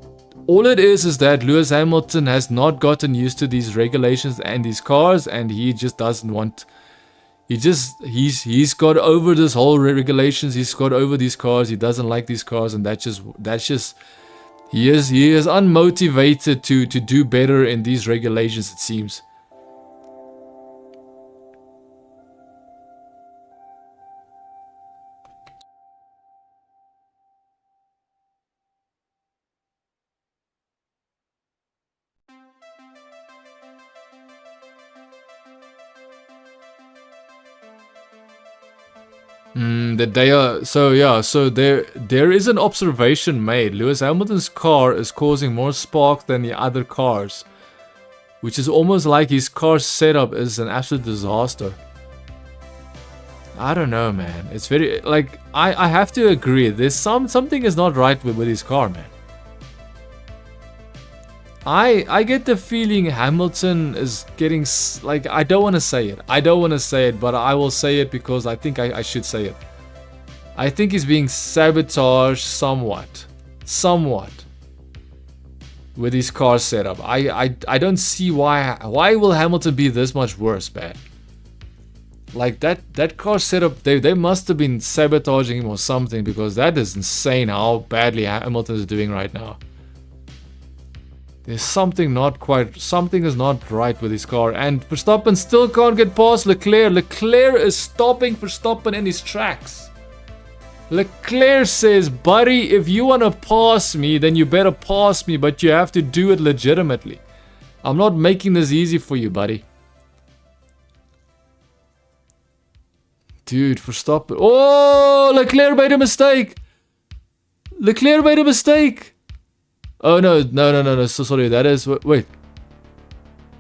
all it is that Lewis Hamilton has not gotten used to these regulations and these cars, and he just doesn't want. He's got over this whole regulations. He's got over these cars. He doesn't like these cars, and that's just. He is unmotivated to do better in these regulations, it seems. That they are so there is an observation made. Lewis Hamilton's car is causing more sparks than the other cars, which is almost like his car setup is an absolute disaster. I don't know, man. It's very like I have to agree. There's something is not right with his car, man. I get the feeling Hamilton is getting like, I don't want to say it, but I will say it because I think I should say it. I think he's being sabotaged somewhat with his car setup. I don't see why will Hamilton be this much worse, man. Like that car setup, they must have been sabotaging him or something, because that is insane how badly Hamilton is doing right now. There's something is not right with his car, and Verstappen still can't get past Leclerc. Leclerc is stopping Verstappen in his tracks. Leclerc says, buddy, if you want to pass me, then you better pass me, but you have to do it legitimately. I'm not making this easy for you, buddy. Dude, Verstappen. Oh, Leclerc made a mistake. Oh, no. So sorry. That is... Wait.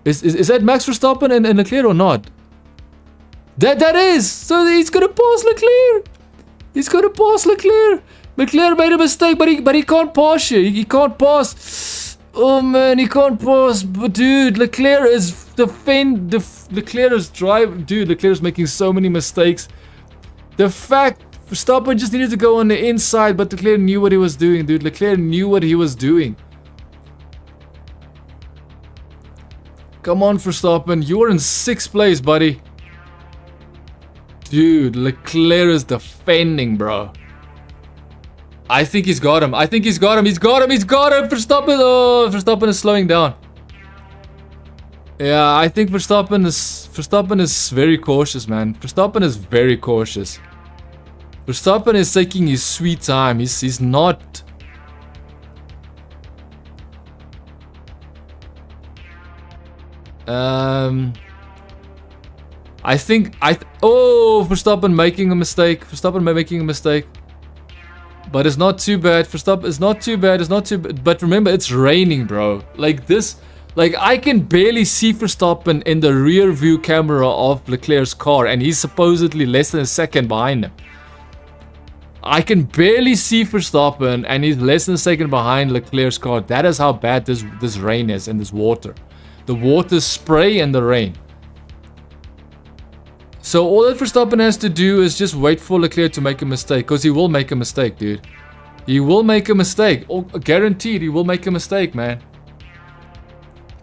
Is that Max Verstappen and Leclerc or not? That is! So he's gonna pass Leclerc. Leclerc made a mistake, but he can't pass you. He can't pass. Oh, man, he can't pass. But, dude, Leclerc is... Leclerc is driving... Dude, Leclerc is making so many mistakes. The fact... Verstappen just needed to go on the inside, but Leclerc knew what he was doing, dude. Leclerc knew what he was doing. Come on, Verstappen. You are in 6th place, buddy. Dude, Leclerc is defending, bro. I think he's got him. He's got him. Verstappen. Oh, Verstappen is slowing down. Yeah, I think Verstappen is very cautious, man. Verstappen is very cautious. Verstappen is taking his sweet time. He's not... Verstappen making a mistake. But it's not too bad. It's not too bad. But remember, it's raining, bro. Like this... Like, I can barely see Verstappen in the rear view camera of Leclerc's car, and he's supposedly less than a second behind him. I can barely see Verstappen, and he's less than a second behind Leclerc's car. That is how bad this rain is, and this water. The water spray and the rain. So all that Verstappen has to do is just wait for Leclerc to make a mistake, because he will make a mistake, dude. He will make a mistake. Oh, guaranteed, he will make a mistake, man.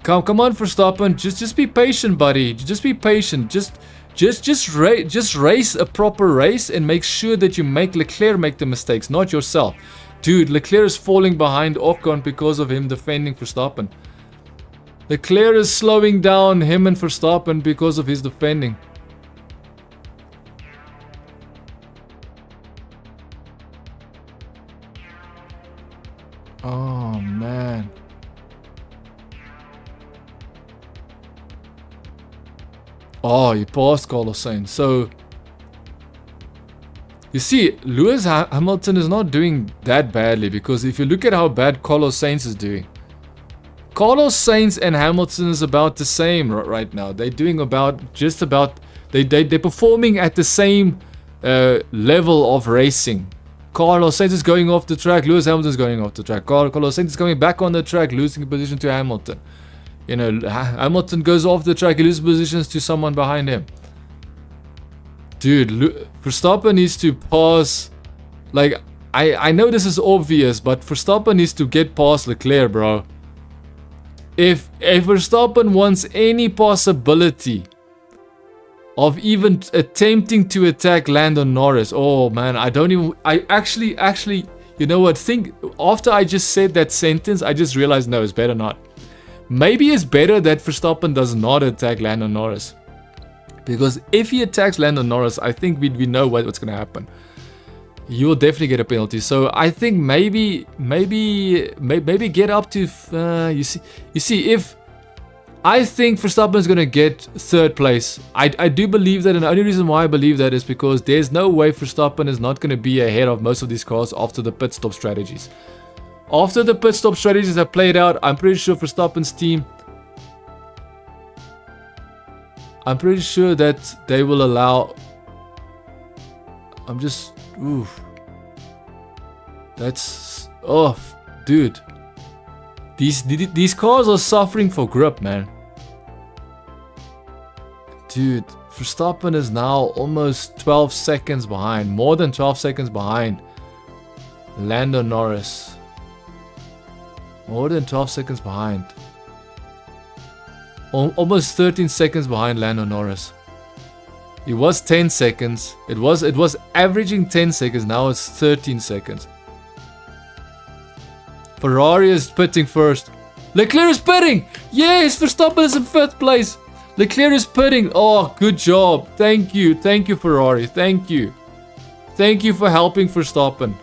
Come on, Verstappen. Just be patient, buddy. Just be patient. Just race a proper race and make sure that you make Leclerc make the mistakes, not yourself. Dude, Leclerc is falling behind Ocon because of him defending Verstappen. Leclerc is slowing down him and Verstappen because of his defending. Oh, man. Oh, he passed Carlos Sainz. So, you see, Lewis Hamilton is not doing that badly, because if you look at how bad Carlos Sainz is doing, Carlos Sainz and Hamilton is about the same right now. They're doing they're performing at the same level of racing. Carlos Sainz is going off the track. Lewis Hamilton is going off the track. Carlos Sainz is coming back on the track, losing position to Hamilton. You know, Hamilton goes off the track, he loses positions to someone behind him. Dude, Verstappen needs to pass. Like, I know this is obvious, but Verstappen needs to get past Leclerc, bro. If Verstappen wants any possibility of even attempting to attack Lando Norris, oh man, I actually, you know what, after I just said that sentence, I just realized, no, it's better not. Maybe it's better that Verstappen does not attack Lando Norris. Because if he attacks Lando Norris, I think we know what's going to happen. You will definitely get a penalty. So I think maybe get up to... you see, if... I think Verstappen is going to get third place. I do believe that, and the only reason why I believe that is because there's no way Verstappen is not going to be ahead of most of these cars after the pit stop strategies. After the pit stop strategies have played out, I'm pretty sure Verstappen's team... I'm pretty sure that they will allow... I'm just... Oof. That's... Oh, dude. These cars are suffering for grip, man. Dude, Verstappen is now almost 12 seconds behind. More than 12 seconds behind Lando Norris. More than 12 seconds behind. Almost 13 seconds behind Lando Norris. It was 10 seconds. It was averaging 10 seconds. Now it's 13 seconds. Ferrari is pitting first. Leclerc is pitting! Yes, Verstappen is in 5th place. Leclerc is pitting. Oh, good job. Thank you. Thank you, Ferrari. Thank you. Thank you for helping Verstappen.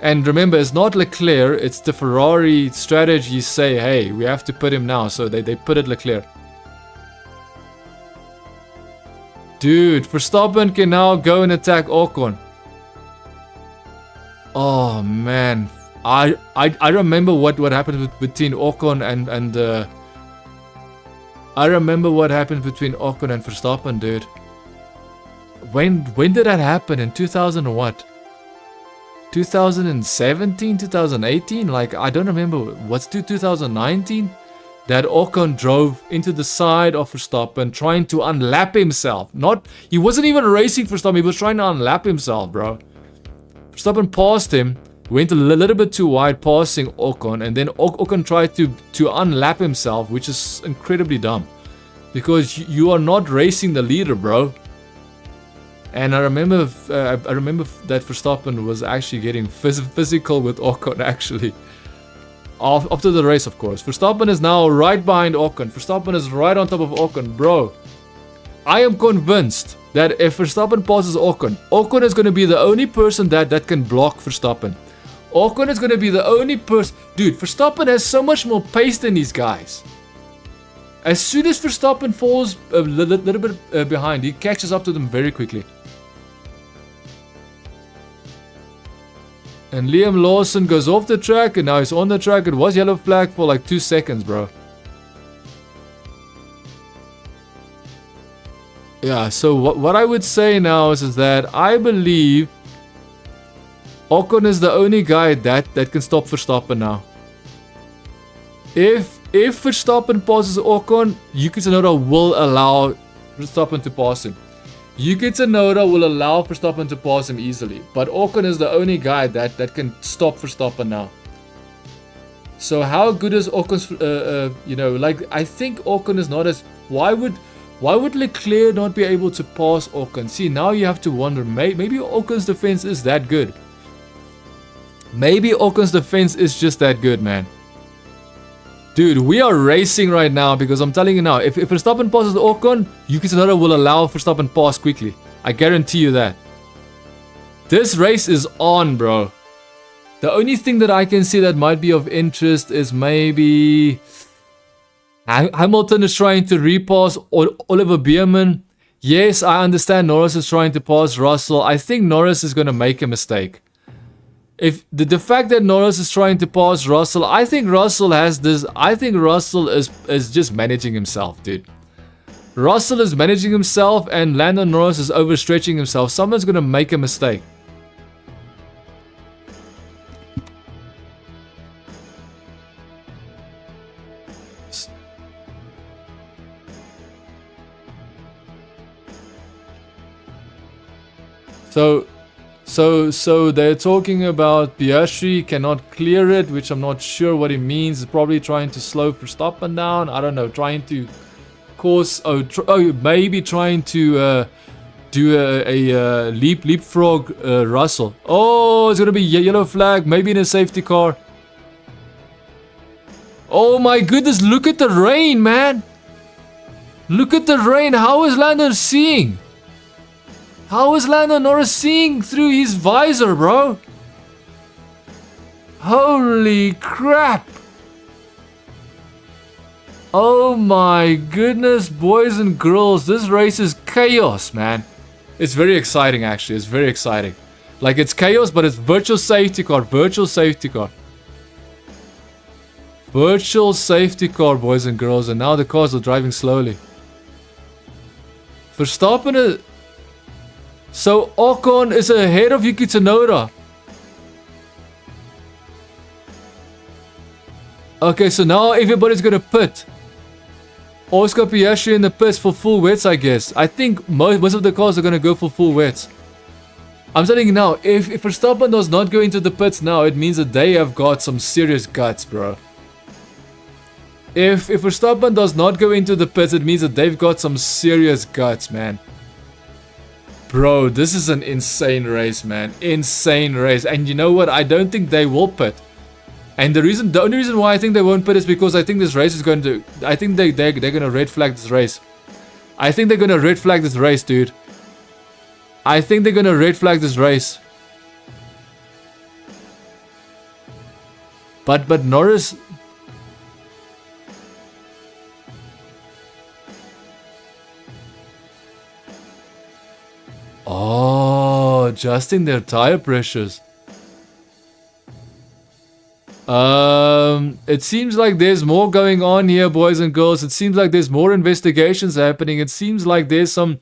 And remember, it's not Leclerc. It's the Ferrari strategy say, hey, we have to put him now. So they pitted Leclerc. Dude, Verstappen can now go and attack Ocon. Oh, man. I remember what happened between Ocon and I remember what happened between Ocon and Verstappen, dude. When did that happen? In 2000 or what? 2017, 2018? Like, I don't remember. What's 2019? That Ocon drove into the side of Verstappen trying to unlap himself. He wasn't even racing Verstappen, he was trying to unlap himself, bro. Verstappen passed him. Went a little bit too wide, passing Ocon, and then Ocon tried to unlap himself, which is incredibly dumb. Because you are not racing the leader, bro. And I remember that Verstappen was actually getting physical with Ocon, actually. After the race, of course. Verstappen is now right behind Ocon. Verstappen is right on top of Ocon, bro. I am convinced that if Verstappen passes Ocon, Ocon is going to be the only person that can block Verstappen. Ocon is going to be the only person... Dude, Verstappen has so much more pace than these guys. As soon as Verstappen falls a little bit behind, he catches up to them very quickly. And Liam Lawson goes off the track, and now he's on the track. It was yellow flag for like 2 seconds, bro. Yeah, so what I would say now is that I believe Ocon is the only guy that can stop Verstappen now. If Verstappen passes Ocon, Yuki Tsunoda will allow Verstappen to pass him. Yuki Tsunoda will allow Verstappen to pass him easily. But Ocon is the only guy that can stop Verstappen now. So how good is Ocon's, I think Ocon is not as... Why would Leclerc not be able to pass Ocon? See, now you have to wonder, maybe Ocon's defense is that good. Maybe Ocon's defense is just that good, man. Dude, we are racing right now because I'm telling you now, if Verstappen passes Ocon, Yuki Tsunoda will allow Verstappen pass quickly. I guarantee you that. This race is on, bro. The only thing that I can see that might be of interest is maybe... Hamilton is trying to repass Oliver Bierman. Yes, I understand Norris is trying to pass Russell. I think Norris is going to make a mistake. If the fact that Norris is trying to pass Russell, I think Russell has this. I think Russell is just managing himself, dude. Russell is managing himself, and Lando Norris is overstretching himself. Someone's gonna make a mistake. So they're talking about Piastri cannot clear it, which I'm not sure what it means. It's probably trying to slow Verstappen down. I don't know, trying to cause... maybe trying to do a leapfrog Russell. Oh, it's gonna be yellow flag, maybe in a safety car. Oh my goodness, look at the rain, man. Look at the rain. How is Lando seeing? How is Lando Norris seeing through his visor, bro? Holy crap. Oh Oh my goodness, boys and girls, this race is chaos, man. It's very exciting, actually. It's very exciting. Like, it's chaos, but it's virtual safety car. Virtual safety car. Virtual safety car, boys and girls. And now the cars are driving slowly. Verstappen is... So, Ocon is ahead of Yuki Tsunoda. Okay, so now everybody's gonna pit. Oscar Piastri in the pits for full wets, I guess. I think most of the cars are gonna go for full wets. I'm telling you now, if Verstappen does not go into the pits now, it means that they have got some serious guts, bro. If Verstappen does not go into the pits, it means that they've got some serious guts, man. Bro, this is an insane race, man. Insane race. And you know what? I don't think they will pit. And the only reason why I think they won't pit is because I think this race is going to... I think they're going to red flag this race. I think they're going to red flag this race, dude. I think they're going to red flag this race. But Norris... Oh, adjusting their tire pressures. It seems like there's more going on here, boys and girls. It seems like there's more investigations happening. It seems like there's some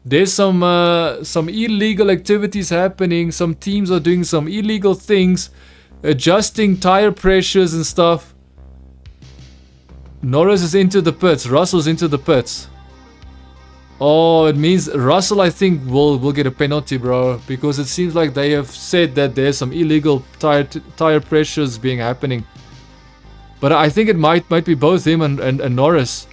illegal activities happening. Some teams are doing some illegal things, adjusting tire pressures and stuff. Norris is into the pits. Russell's into the pits. Oh, it means Russell, I think, will get a penalty, bro. Because it seems like they have said that there's some illegal tire pressures being happening. But I think it might be both him and Norris.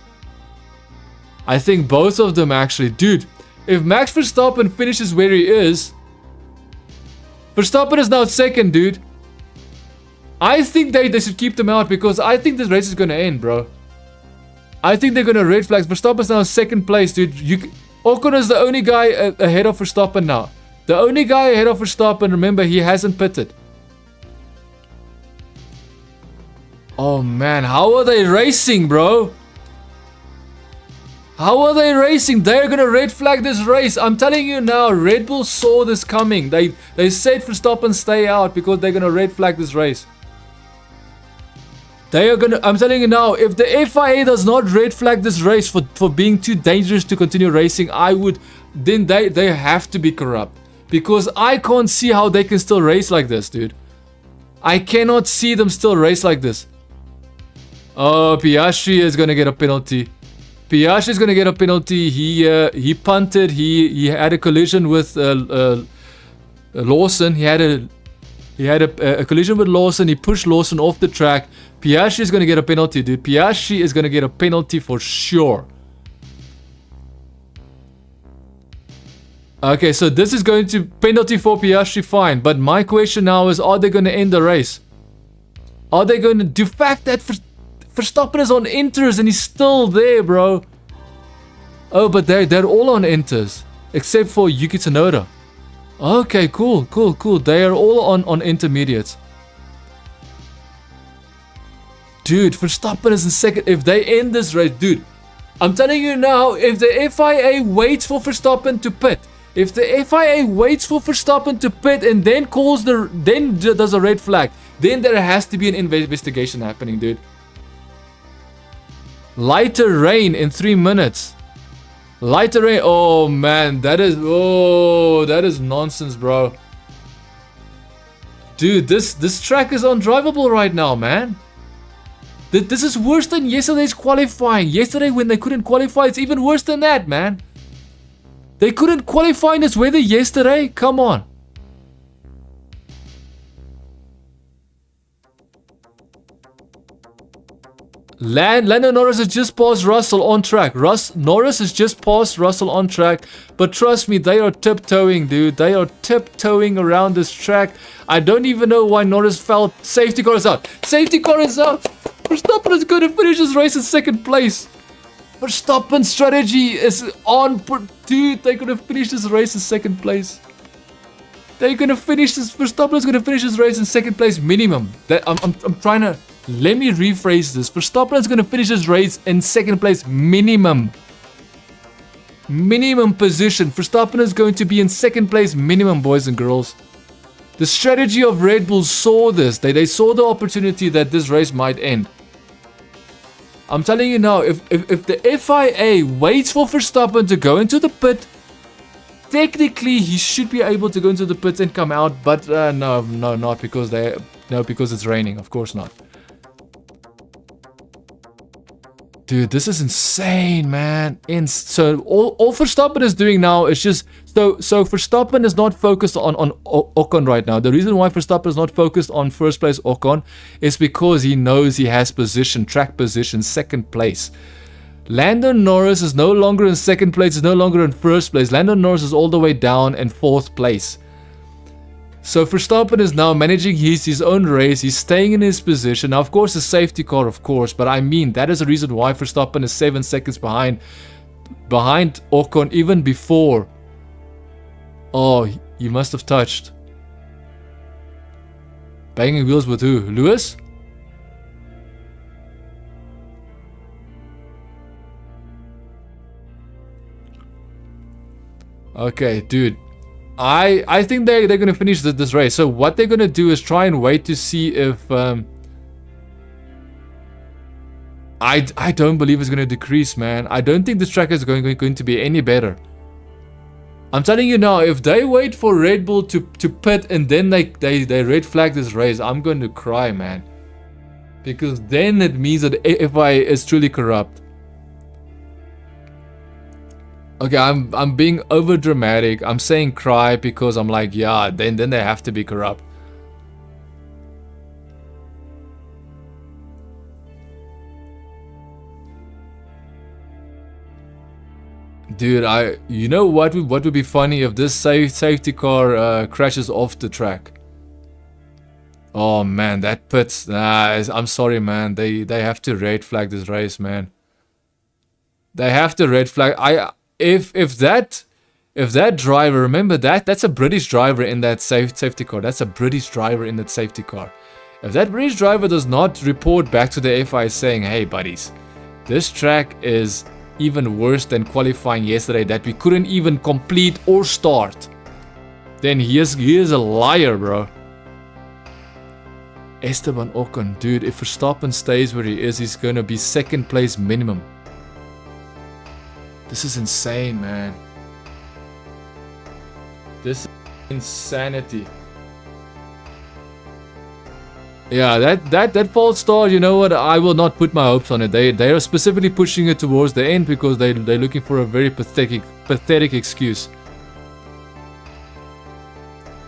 I think both of them, actually. Dude, if Max Verstappen finishes where he is... Verstappen is now second, dude. I think they should keep them out because I think this race is going to end, bro. I think they're going to red flags. Verstappen's now second place, dude. Ocon is the only guy ahead of Verstappen now. The only guy ahead of Verstappen, remember, he hasn't pitted. Oh, man. How are they racing, bro? How are they racing? They're going to red flag this race. I'm telling you now, Red Bull saw this coming. They said Verstappen stay out because they're going to red flag this race. They are gonna... I'm telling you now, if the FIA does not red flag this race for being too dangerous to continue racing, then they have to be corrupt. Because I can't see how they can still race like this, dude. I cannot see them still race like this. Oh, Piastri is gonna get a penalty. Piastri is gonna get a penalty. He punted. He had a collision with Lawson. He had a collision with Lawson. He pushed Lawson off the track. Piastri is going to get a penalty, dude. Piastri is going to get a penalty for sure. Okay, so this is going to penalty for Piastri, fine. But my question now is, are they going to end the race? Are they going to... The fact that Verstappen is on inters and he's still there, bro. Oh, but they're all on inters. Except for Yuki Tsunoda. Okay, cool. They are all on intermediates. Dude, Verstappen is in second. If they end this race, dude, I'm telling you now, if the FIA waits for Verstappen to pit, if the FIA waits for Verstappen to pit and then does a red flag, then there has to be an investigation happening, dude. Lighter rain in 3 minutes. Lighter rain. Oh man, that is nonsense, bro. Dude, this track is undrivable right now, man. This is worse than yesterday's qualifying. Yesterday when they couldn't qualify, it's even worse than that, man. They couldn't qualify in this weather yesterday? Come on. Lando Norris has just passed Russell on track. Norris has just passed Russell on track. But trust me, they are tiptoeing, dude. They are tiptoeing around this track. I don't even know why Norris fell. Safety car is out. Safety car is out. Verstappen is going to finish this race in second place. Verstappen's strategy is on. Dude, they're going to finish this race in second place. They're going to finish this. Verstappen is going to finish this race in second place minimum. I'm trying to... Let me rephrase this. Verstappen is going to finish his race in second place minimum. Minimum position. Verstappen is going to be in second place minimum, boys and girls. The strategy of Red Bull saw this. They saw the opportunity that this race might end. I'm telling you now, if the FIA waits for Verstappen to go into the pit, technically he should be able to go into the pit and come out, but no, not because because it's raining. Of course not. Dude, this is insane, man. So all Verstappen is doing now is just so Verstappen is not focused on Ocon right now. The reason why Verstappen is not focused on first place Ocon is because he knows he has position, track position, second place. Lando Norris is no longer in second place, is no longer in first place. Lando Norris is all the way down in fourth place. So Verstappen is now managing his own race. He's staying in his position. Now, of course, a safety car, of course. But I mean, that is the reason why Verstappen is 7 seconds behind Ocon even before. Oh, he must have touched. Banging wheels with who? Lewis? Okay, dude. I think they're going to finish this race. So what they're going to do is try and wait to see if... I don't believe it's going to decrease, man. I don't think this track is going to be any better. I'm telling you now, if they wait for Red Bull to pit and then they red flag this race, I'm going to cry, man. Because then it means that FIA is truly corrupt. Okay, I'm being over dramatic. I'm saying cry because I'm like, yeah, then they have to be corrupt. Dude, you know what would be funny if this safety car crashes off the track? Oh man, that pits. Nah, I'm sorry, man. They have to red flag this race, man. They have to red flag. If that driver, remember that's a British driver in that safety car. That's a British driver in that safety car. If that British driver does not report back to the FIA saying, hey buddies, this track is even worse than qualifying yesterday that we couldn't even complete or start, then he is a liar, bro. Esteban Ocon, dude, if Verstappen stays where he is, he's gonna be second place minimum. This is insane, man. This is insanity. Yeah, that false start, you know what? I will not put my hopes on it. They are specifically pushing it towards the end because they're looking for a very pathetic excuse.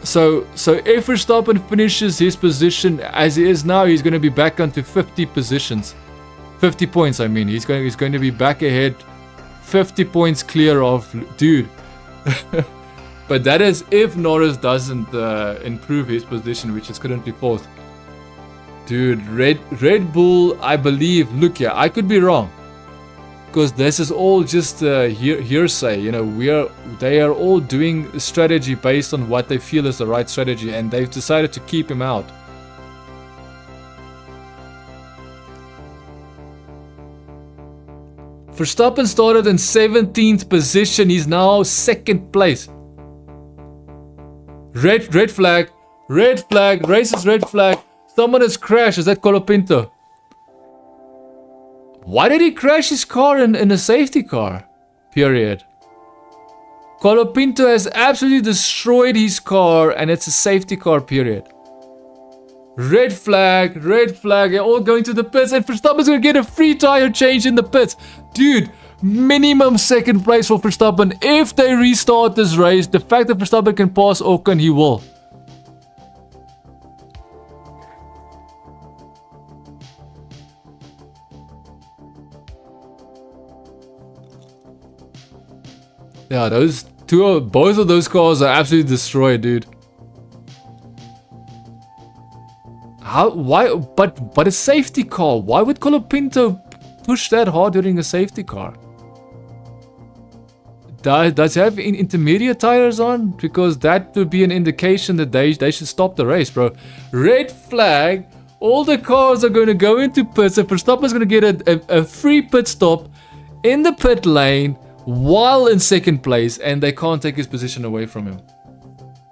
So if Verstappen finishes his position as he is now, he's going to be back onto 50 positions. 50 points, I mean. He's going to be back ahead 50 points clear of dude. But that is if Norris doesn't improve his position, which is currently 4th. Dude, Red Bull, I believe, look here, I could be wrong. Because this is all just hearsay, you know, they are all doing strategy based on what they feel is the right strategy, and they've decided to keep him out. Verstappen started in 17th position, he's now 2nd place. Red flag, racist red flag. Someone has crashed. Is that Colapinto? Why did he crash his car in a safety car? Period. Colapinto has absolutely destroyed his car and it's a safety car, period. Red flag, they're all going to the pits and Verstappen's gonna get a free tire change in the pits. Dude, minimum 2nd place for Verstappen. If they restart this race, the fact that Verstappen can pass Ocon, he will. Yeah, both of those cars are absolutely destroyed, dude. Why? But a safety car. Why would Colapinto push that hard during a safety car? Does he have intermediate tires on? Because that would be an indication that they should stop the race, bro. Red flag All the cars are going to go into pits, and Verstappen's going to get a free pit stop in the pit lane while in second place, and they can't take his position away from him.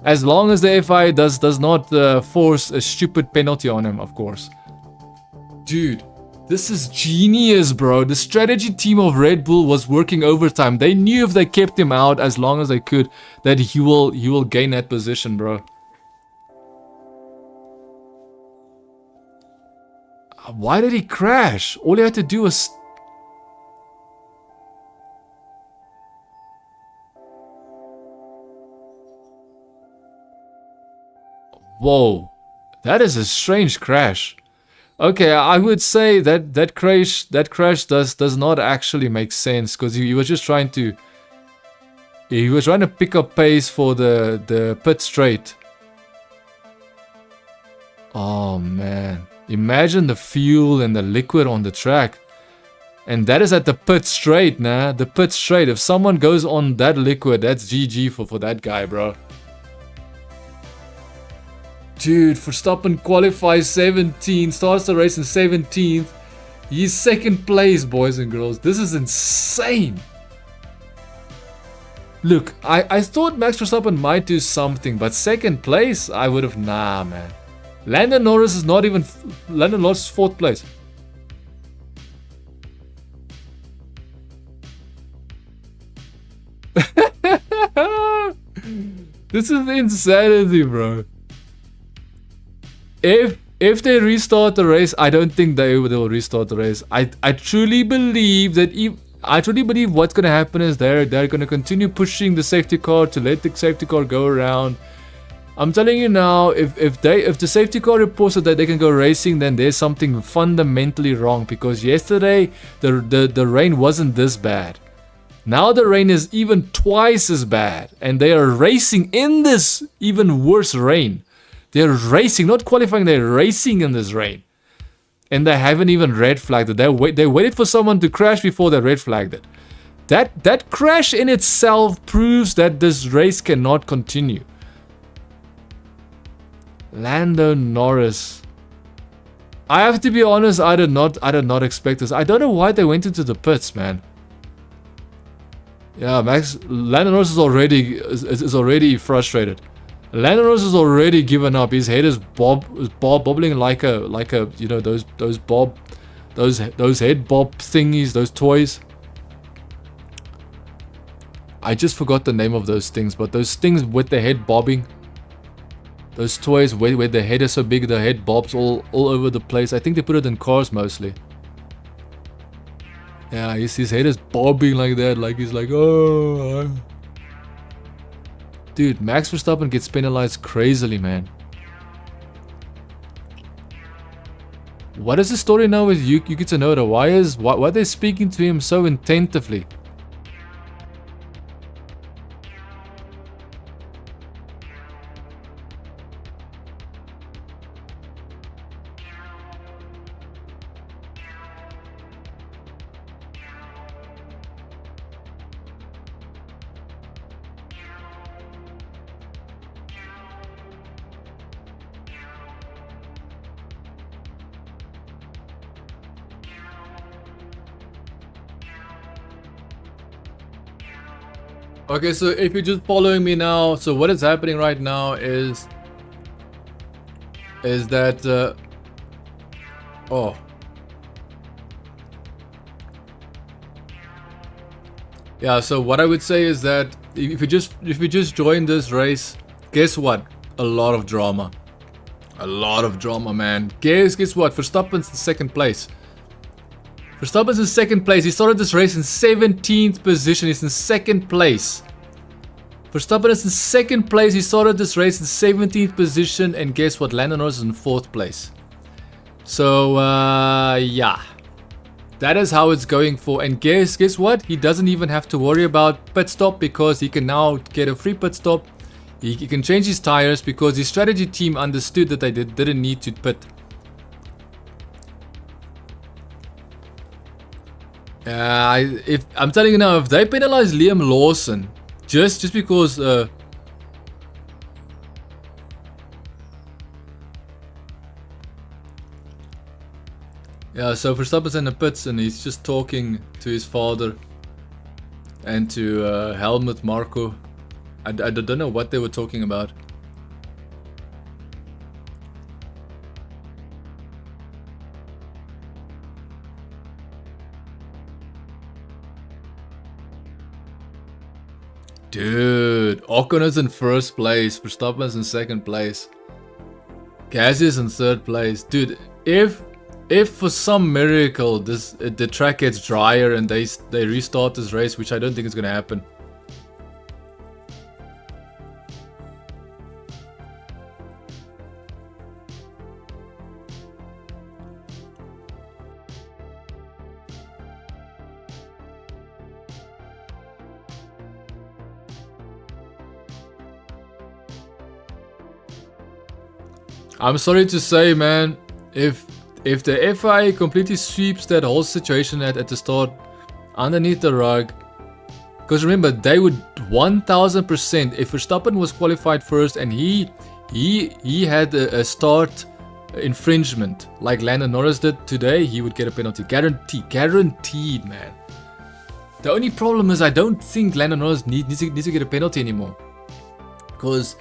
As long as the FI does not force a stupid penalty on him, of course. Dude, this is genius, bro. The strategy team of Red Bull was working overtime. They knew if they kept him out as long as they could, that he will gain that position, bro. Why did he crash? All he had to do was... Whoa, that is a strange crash. Okay, I would say that crash does not actually make sense, because he was just trying to pick up pace for the pit straight. Oh man, imagine the fuel and the liquid on the track, and that is at the pit straight, nah. The pit straight. If someone goes on that liquid, that's GG for that guy, bro. Dude, Verstappen qualifies 17, starts the race in 17th. He's second place, boys and girls. This is insane. Look, I thought Max Verstappen might do something, but second place, I would have... Nah, man. Lando Norris is not even... Lando Norris is 4th place. This is insanity, bro. If they restart the race, I don't think they will restart the race. I truly believe that what's gonna happen is they're gonna continue pushing the safety car to let the safety car go around. I'm telling you now, if the safety car reports that they can go racing, then there's something fundamentally wrong, because yesterday the rain wasn't this bad. Now the rain is even twice as bad, and they are racing in this even worse rain. They're racing, not qualifying, they're racing in this rain. And they haven't even red flagged it. They waited for someone to crash before they red flagged it. That crash in itself proves that this race cannot continue. Lando Norris. I have to be honest, I did not expect this. I don't know why they went into the pits, man. Yeah, Lando Norris is already frustrated. Lando Norris has already given up. His head is bobbling like a you know, those head bob thingies, those toys. I just forgot the name of those things, but those things with the head bobbing. Those toys where the head is so big, the head bobs all over the place. I think they put it in cars mostly. Yeah, his head is bobbing like that, like he's like, oh. Dude, Max Verstappen gets penalized crazily, man. What is the story now with Yuki Tsunoda? Why are they speaking to him so attentively? Okay, so if you're just following me now, so what is happening right now is that oh, yeah. So what I would say is that if you just join this race, guess what? A lot of drama, man. Guess what? Verstappen's in second place. Verstappen's in second place. He started this race in 17th position. He's in second place. Verstappen is in second place. He started this race in 17th position. And guess what? Lando Norris is in 4th place. So, yeah. That is how it's going for. And guess what? He doesn't even have to worry about pit stop, because he can now get a free pit stop. He can change his tires because his strategy team understood that they didn't need to pit. I'm telling you now, if they penalize Liam Lawson just because Yeah, so Verstappen's in the pits and he's just talking to his father and to Helmut Marko. I don't know what they were talking about. Dude, Ocon is in first place, Verstappen is in second place, Gasly is in third place. Dude, if for some miracle the track gets drier and they restart this race, which I don't think is gonna happen. I'm sorry to say, man, if the FIA completely sweeps that whole situation at the start underneath the rug, because remember, they would 1000%, if Verstappen was qualified first and he had a start infringement like Lando Norris did today, he would get a penalty. Guaranteed, man. The only problem is I don't think Lando Norris needs to get a penalty anymore, because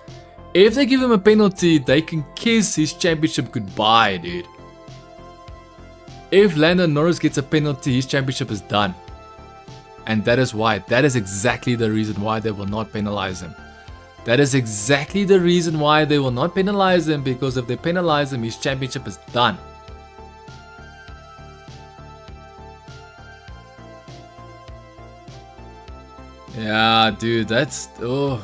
if they give him a penalty, they can kiss his championship goodbye, dude. If Lando Norris gets a penalty, his championship is done. And that is exactly the reason why they will not penalize him. That is exactly the reason why they will not penalize him, because if they penalize him, his championship is done. Yeah, dude, that's... oh.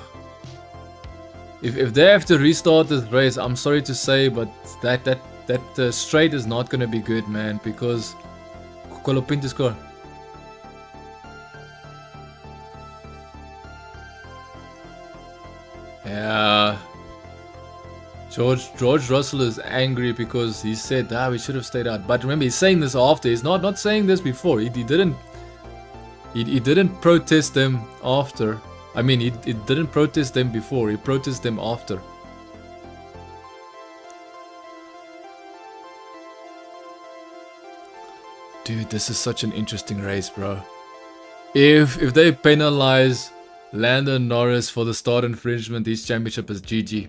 If they have to restart this race, I'm sorry to say, but that straight is not gonna be good, man, because Colapinto score. Yeah, George Russell is angry because he said, we should have stayed out. But remember, he's saying this after. He's not saying this before. He didn't protest them after. I mean, he didn't protest them before, he protested them after. Dude, this is such an interesting race, bro. If they penalize Lando Norris for the start infringement, his championship is GG.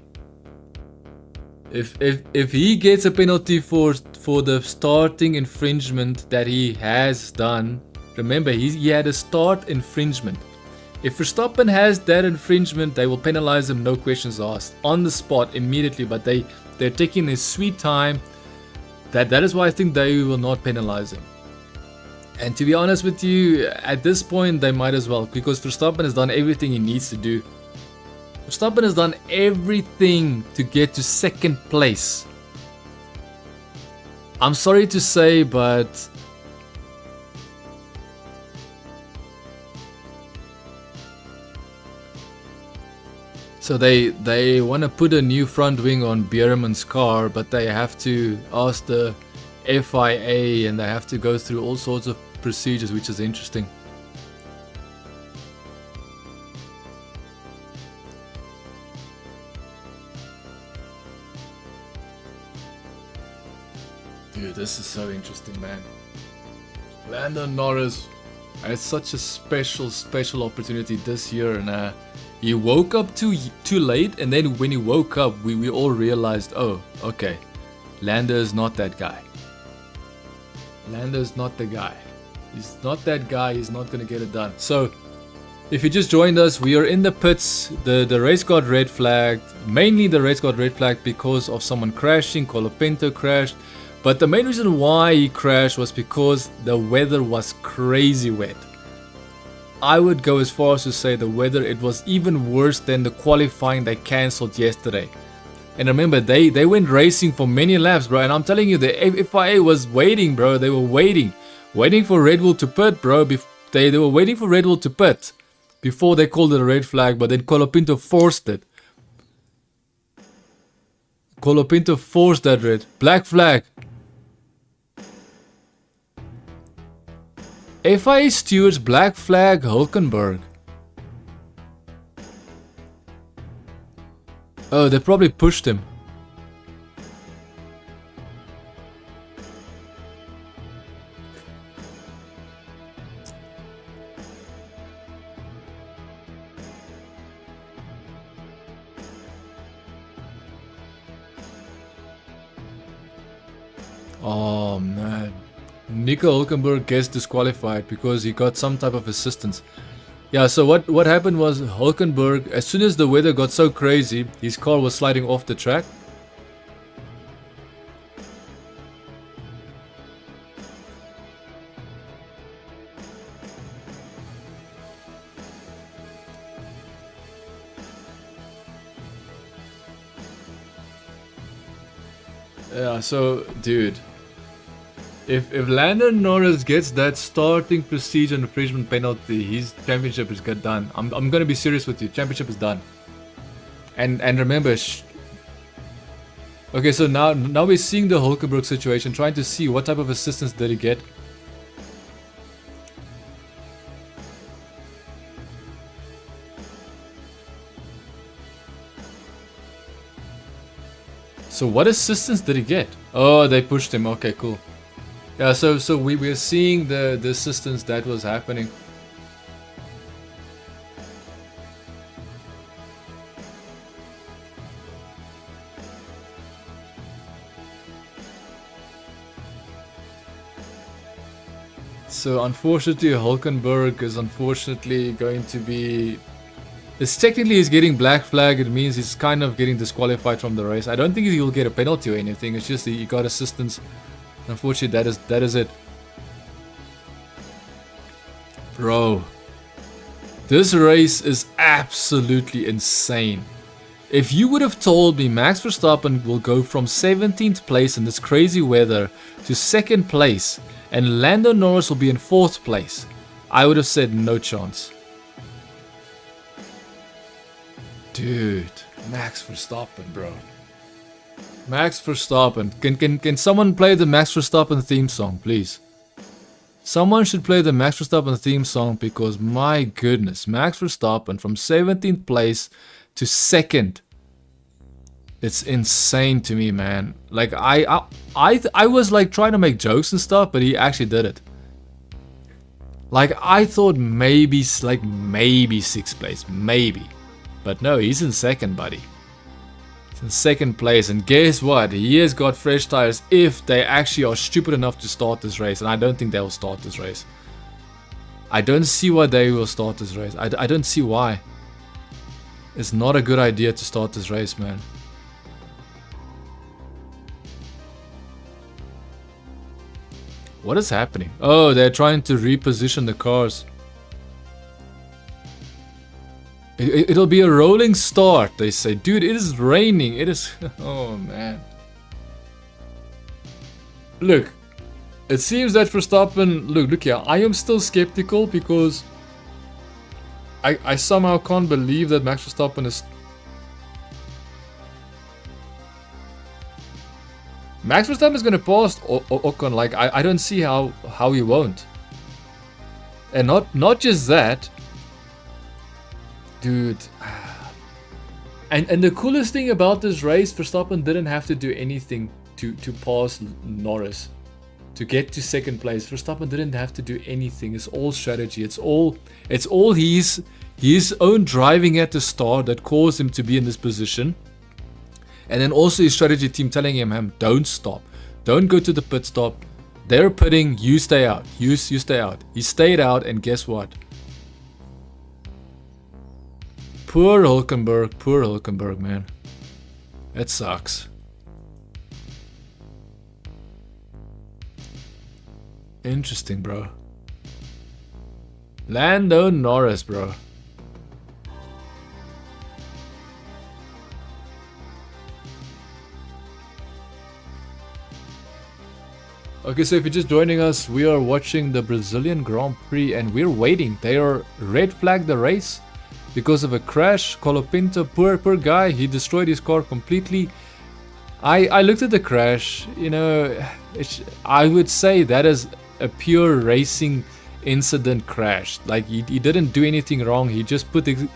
If he gets a penalty for the starting infringement that he has done, remember, he had a start infringement. If Verstappen has that infringement, they will penalize him, no questions asked, on the spot, immediately. But they're taking their sweet time. That is why I think they will not penalize him. And to be honest with you, at this point, they might as well, because Verstappen has done everything he needs to do. Verstappen has done everything to get to second place. I'm sorry to say, but... so they want to put a new front wing on Bierman's car, but they have to ask the FIA and they have to go through all sorts of procedures, which is interesting. Dude, this is so interesting, man. Lando Norris had such a special opportunity this year, and he woke up too late, and then when he woke up, we all realized, oh, okay, Lando is not that guy. Lando is not the guy. He's not that guy, he's not gonna get it done. So, if you just joined us, we are in the pits. The race got red flagged. Mainly the race got red flagged because of someone crashing. Colapinto crashed. But the main reason why he crashed was because the weather was crazy wet. I would go as far as to say the weather, it was even worse than the qualifying they cancelled yesterday. And remember, they went racing for many laps, bro. And I'm telling you, the FIA was waiting, bro. They were waiting for Red Bull to pit, bro. They were waiting for Red Bull to pit before they called it a red flag, but then Colapinto forced it. Colapinto forced that red. Black flag. FIA stewards black flag Hulkenberg. Oh, they probably pushed him. Oh man. Nico Hulkenberg gets disqualified because he got some type of assistance. Yeah, so what happened was Hulkenberg, as soon as the weather got so crazy, his car was sliding off the track. Yeah, so dude, if Lando Norris gets that starting procedure and infringement penalty, his championship is done. I'm gonna be serious with you. Championship is done. And remember, okay, so now we're seeing the Hulkenberg situation, trying to see what type of assistance did he get. So what assistance did he get? Oh, they pushed him. Okay, cool. Yeah, so we're seeing the assistance that was happening. So unfortunately, Hulkenberg is unfortunately going to be... It's technically he's getting black flag. It means he's kind of getting disqualified from the race. I don't think he'll get a penalty or anything. It's just he got assistance. Unfortunately, that is it. Bro, this race is absolutely insane. If you would have told me Max Verstappen will go from 17th place in this crazy weather to 2nd place and Lando Norris will be in 4th place, I would have said no chance. Dude, Max Verstappen, bro. Max Verstappen. Can someone play the Max Verstappen theme song, please? Someone should play the Max Verstappen theme song because my goodness, Max Verstappen from 17th place to 2nd. It's insane to me, man. Like I was like trying to make jokes and stuff, but he actually did it. Like I thought maybe 6th place, maybe. But no, he's in 2nd, buddy. He's in 2nd place, and guess what? He has got fresh tires if they actually are stupid enough to start this race, and I don't think they will start this race. I don't see why they will start this race. I don't see why. It's not a good idea to start this race, man. What is happening? Oh, they're trying to reposition the cars. It'll be a rolling start, they say. Dude, it is raining. It is... Oh, man. Look. It seems that Verstappen... Look here. I am still skeptical because... I somehow can't believe that Max Verstappen is... Max Verstappen is going to pass Ocon. Like, I don't see how he won't. And not just that... Dude, and the coolest thing about this race, Verstappen didn't have to do anything to pass Norris, to get to 2nd place. Verstappen didn't have to do anything. It's all strategy. It's all his own driving at the start that caused him to be in this position, and then also his strategy team telling him, don't stop, don't go to the pit stop. They're pitting, you stay out, you stay out. He stayed out, and guess what? Poor Hulkenberg, man. That sucks. Interesting, bro. Lando Norris, bro. Okay, so if you're just joining us, we are watching the Brazilian Grand Prix and we're waiting. They are red flagged the race because of a crash. Colapinto, poor guy, he destroyed his car completely. I looked at the crash, you know, I would say that is a pure racing incident crash. Like he didn't do anything wrong. He just put the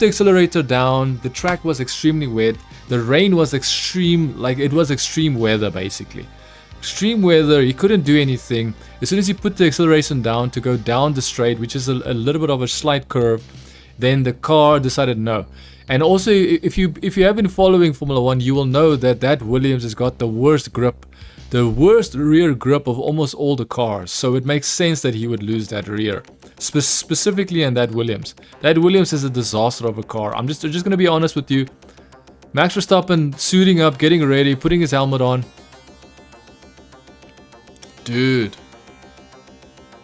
accelerator down. The track was extremely wet. The rain was extreme, like it was extreme weather basically. Extreme weather, he couldn't do anything. As soon as he put the acceleration down to go down the straight, which is a little bit of a slight curve, then the car decided no. And also, if you have been following Formula 1, you will know that Williams has got the worst grip the worst rear grip of almost all the cars, so it makes sense that he would lose that rear. Specifically in that Williams. That Williams is a disaster of a car. I'm just gonna be honest with you. Max Verstappen suiting up, getting ready, putting his helmet on. Dude.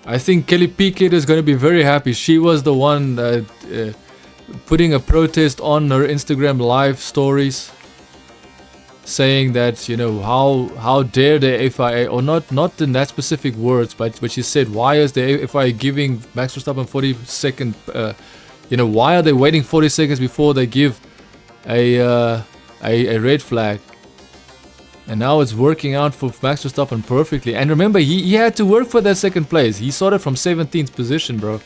I think Kelly Piquet is gonna be very happy. She was the one putting a protest on her Instagram live stories, saying that, you know, how dare the FIA, or not in that specific words, but she said, why is the FIA giving Max Verstappen 40-second, you know, why are they waiting 40 seconds before they give a red flag? And now it's working out for Max Verstappen perfectly. And remember, he had to work for that second place. He started from 17th position, bro.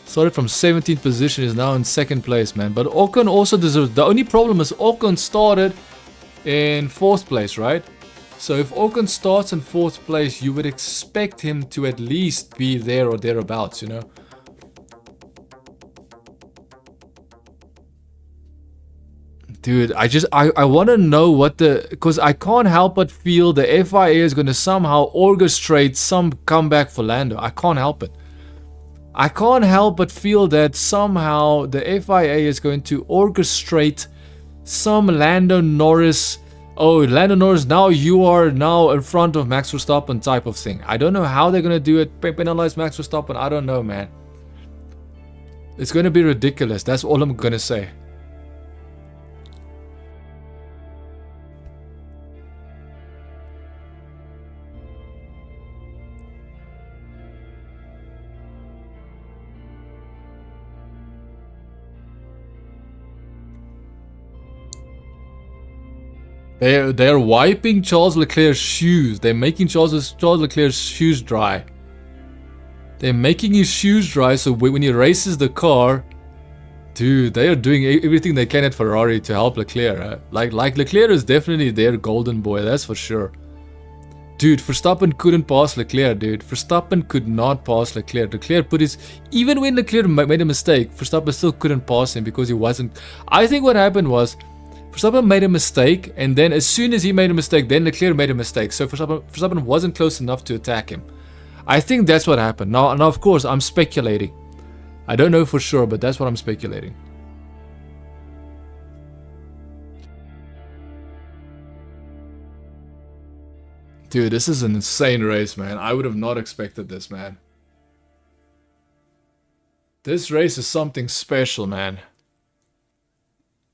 Started from 17th position, is now in second place, man. But Ocon also deserves. The only problem is Ocon started in 4th place, right? So if Ocon starts in 4th place, you would expect him to at least be there or thereabouts, you know? Dude, I want to know what because I can't help but feel the FIA is going to somehow orchestrate some comeback for Lando. I can't help it. I can't help but feel that somehow the FIA is going to orchestrate some Lando Norris, oh, Lando Norris, now you are now in front of Max Verstappen type of thing. I don't know how they're going to do it, penalize Max Verstappen, I don't know, man. It's going to be ridiculous, that's all I'm going to say. They're wiping Charles Leclerc's shoes. They're making Charles Leclerc's shoes dry. They're making his shoes dry so when he races the car, dude, they are doing everything they can at Ferrari to help Leclerc. Huh? Like Leclerc is definitely their golden boy, that's for sure. Dude, Verstappen couldn't pass Leclerc, dude. Verstappen could not pass Leclerc. Leclerc put his... Even when Leclerc made a mistake, Verstappen still couldn't pass him because he wasn't... I think what happened was, Verstappen made a mistake, and then as soon as he made a mistake, then Leclerc made a mistake. So Verstappen wasn't close enough to attack him. I think that's what happened. Now, of course, I'm speculating. I don't know for sure, but that's what I'm speculating. Dude, this is an insane race, man. I would have not expected this, man. This race is something special, man.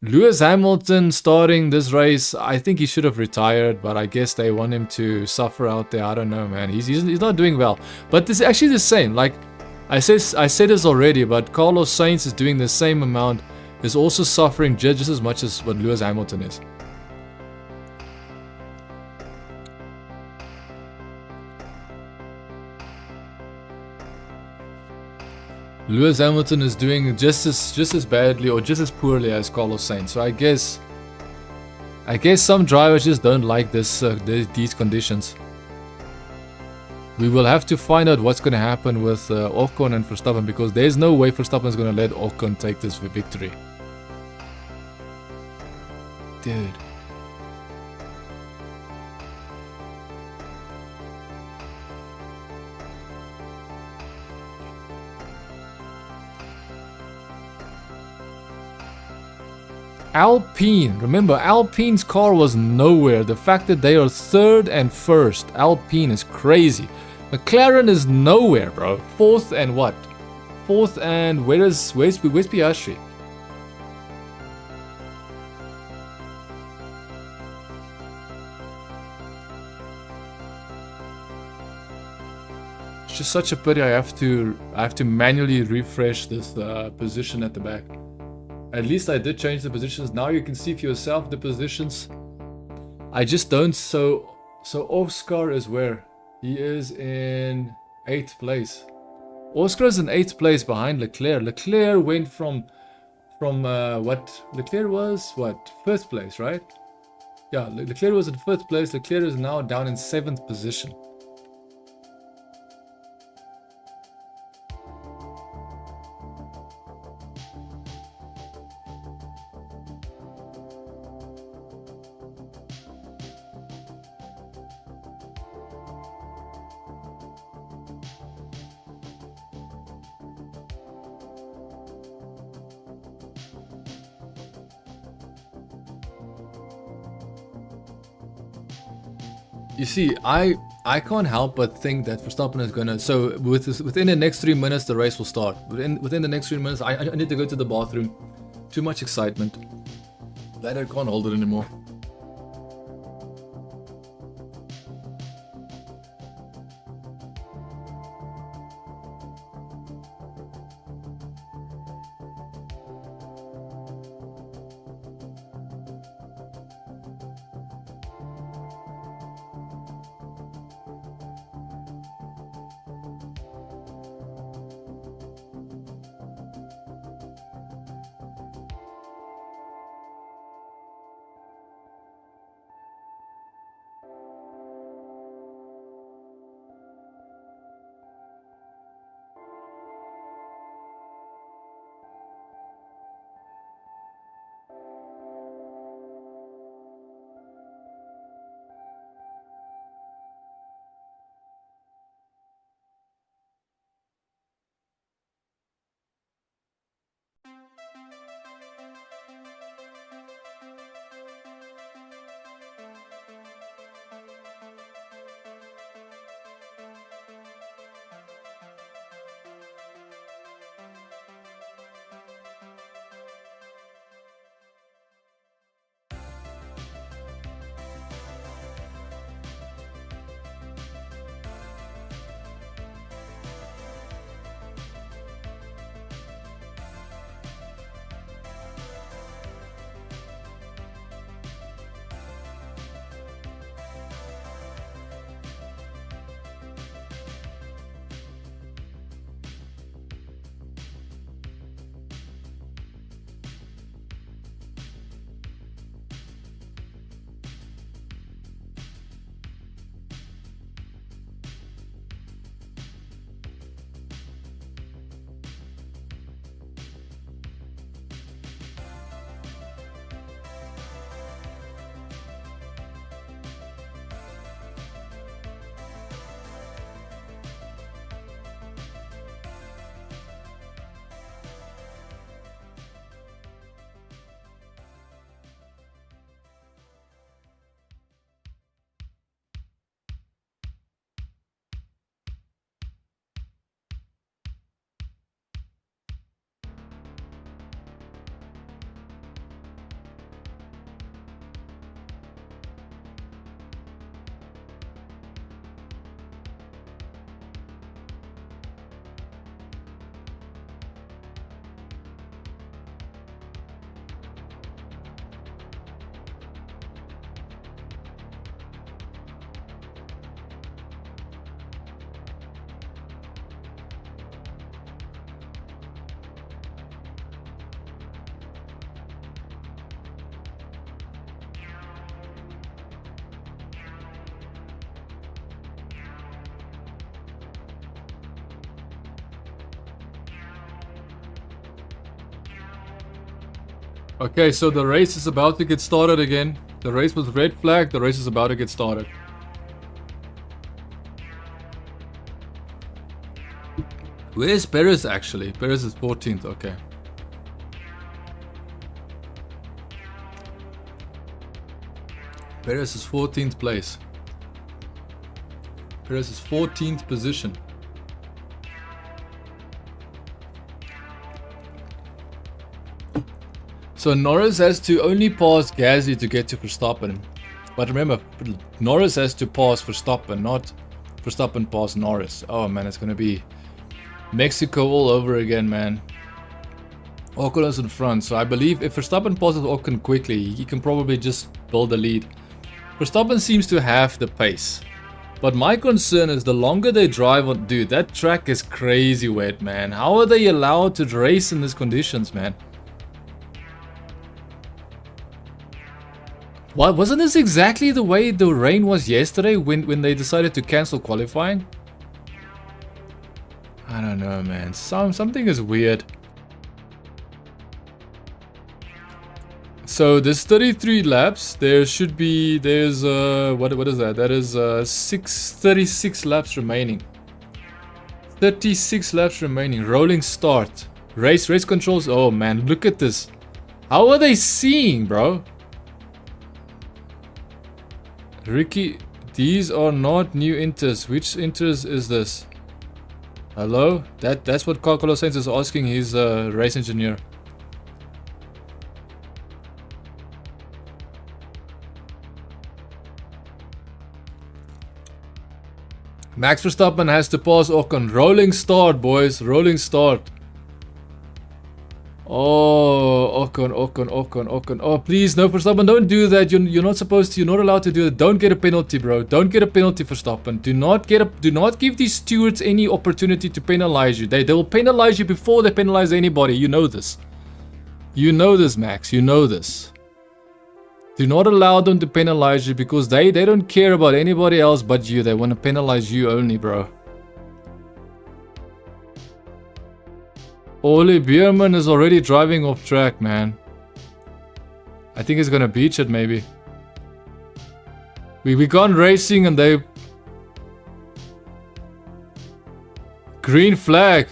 Lewis Hamilton starting this race, I think he should have retired, but I guess they want him to suffer out there. I don't know, man. He's not doing well. But this is actually the same. Like, I said this already, but Carlos Sainz is doing the same amount. Is also suffering just as much as what Lewis Hamilton is. Lewis Hamilton is doing just as badly or just as poorly as Carlos Sainz. So I guess some drivers just don't like these conditions. We will have to find out what's going to happen with Ocon and Verstappen, because there's no way Verstappen is going to let Ocon take this victory. Dude. Alpine, remember Alpine's car was nowhere. The fact that they are 3rd and 1st, Alpine is crazy. McLaren is nowhere, bro. 4th and what? 4th and where's Piastri? It's just such a pity. I have to manually refresh this position at the back. At least I did change the positions. Now you can see for yourself the positions. I just don't. So Oscar is where? He is in 8th place. Oscar is in 8th place behind Leclerc. Leclerc went from what? Leclerc was what? 5th place, right? Yeah, Leclerc was in 5th place. Leclerc is now down in 7th position. You see, I can't help but think that Verstappen is gonna. So within the next 3 minutes, the race will start. Within the next 3 minutes, I need to go to the bathroom. Too much excitement. Glad I can't hold it anymore. Okay, so the race is about to get started again. The race was red flag, the race is about to get started. Where's Perez actually? Perez is 14th, okay. Perez is 14th place. Perez is 14th position. So Norris has to only pass Gasly to get to Verstappen. But remember, Norris has to pass Verstappen, not Verstappen pass Norris. Oh man, it's gonna be Mexico all over again, man. Ocon is in front, so I believe if Verstappen passes Ocon quickly, he can probably just build a lead. Verstappen seems to have the pace. But my concern is the longer they drive on... Dude, that track is crazy wet, man. How are they allowed to race in these conditions, man? What, wasn't this exactly the way the rain was yesterday when they decided to cancel qualifying? I don't know, man. Something is weird. So there's 33 laps. There should be, there's what is that? That is 36 laps remaining. 36 laps remaining. Rolling start. Race controls. Oh man, look at this. How are they seeing, bro? Ricky, These are not new inters. Which inters is this? Hello? That's what Carlos Sainz is asking his race engineer. Max Verstappen has to pass Ocon. Rolling start, boys. Rolling start. Oh, Ocon. Oh, please, no, Verstappen, don't do that. You're not supposed to. You're not allowed to do it. Don't get a penalty, bro. Don't get a penalty, Verstappen. Do not give these stewards any opportunity to penalize you. They will penalize you before they penalize anybody. You know this. You know this, Max. You know this. Do not allow them to penalize you because they don't care about anybody else but you. They want to penalize you only, bro. Ole Bierman is already driving off track, man. I think he's gonna beach it, maybe. We gone racing and they... Green flag.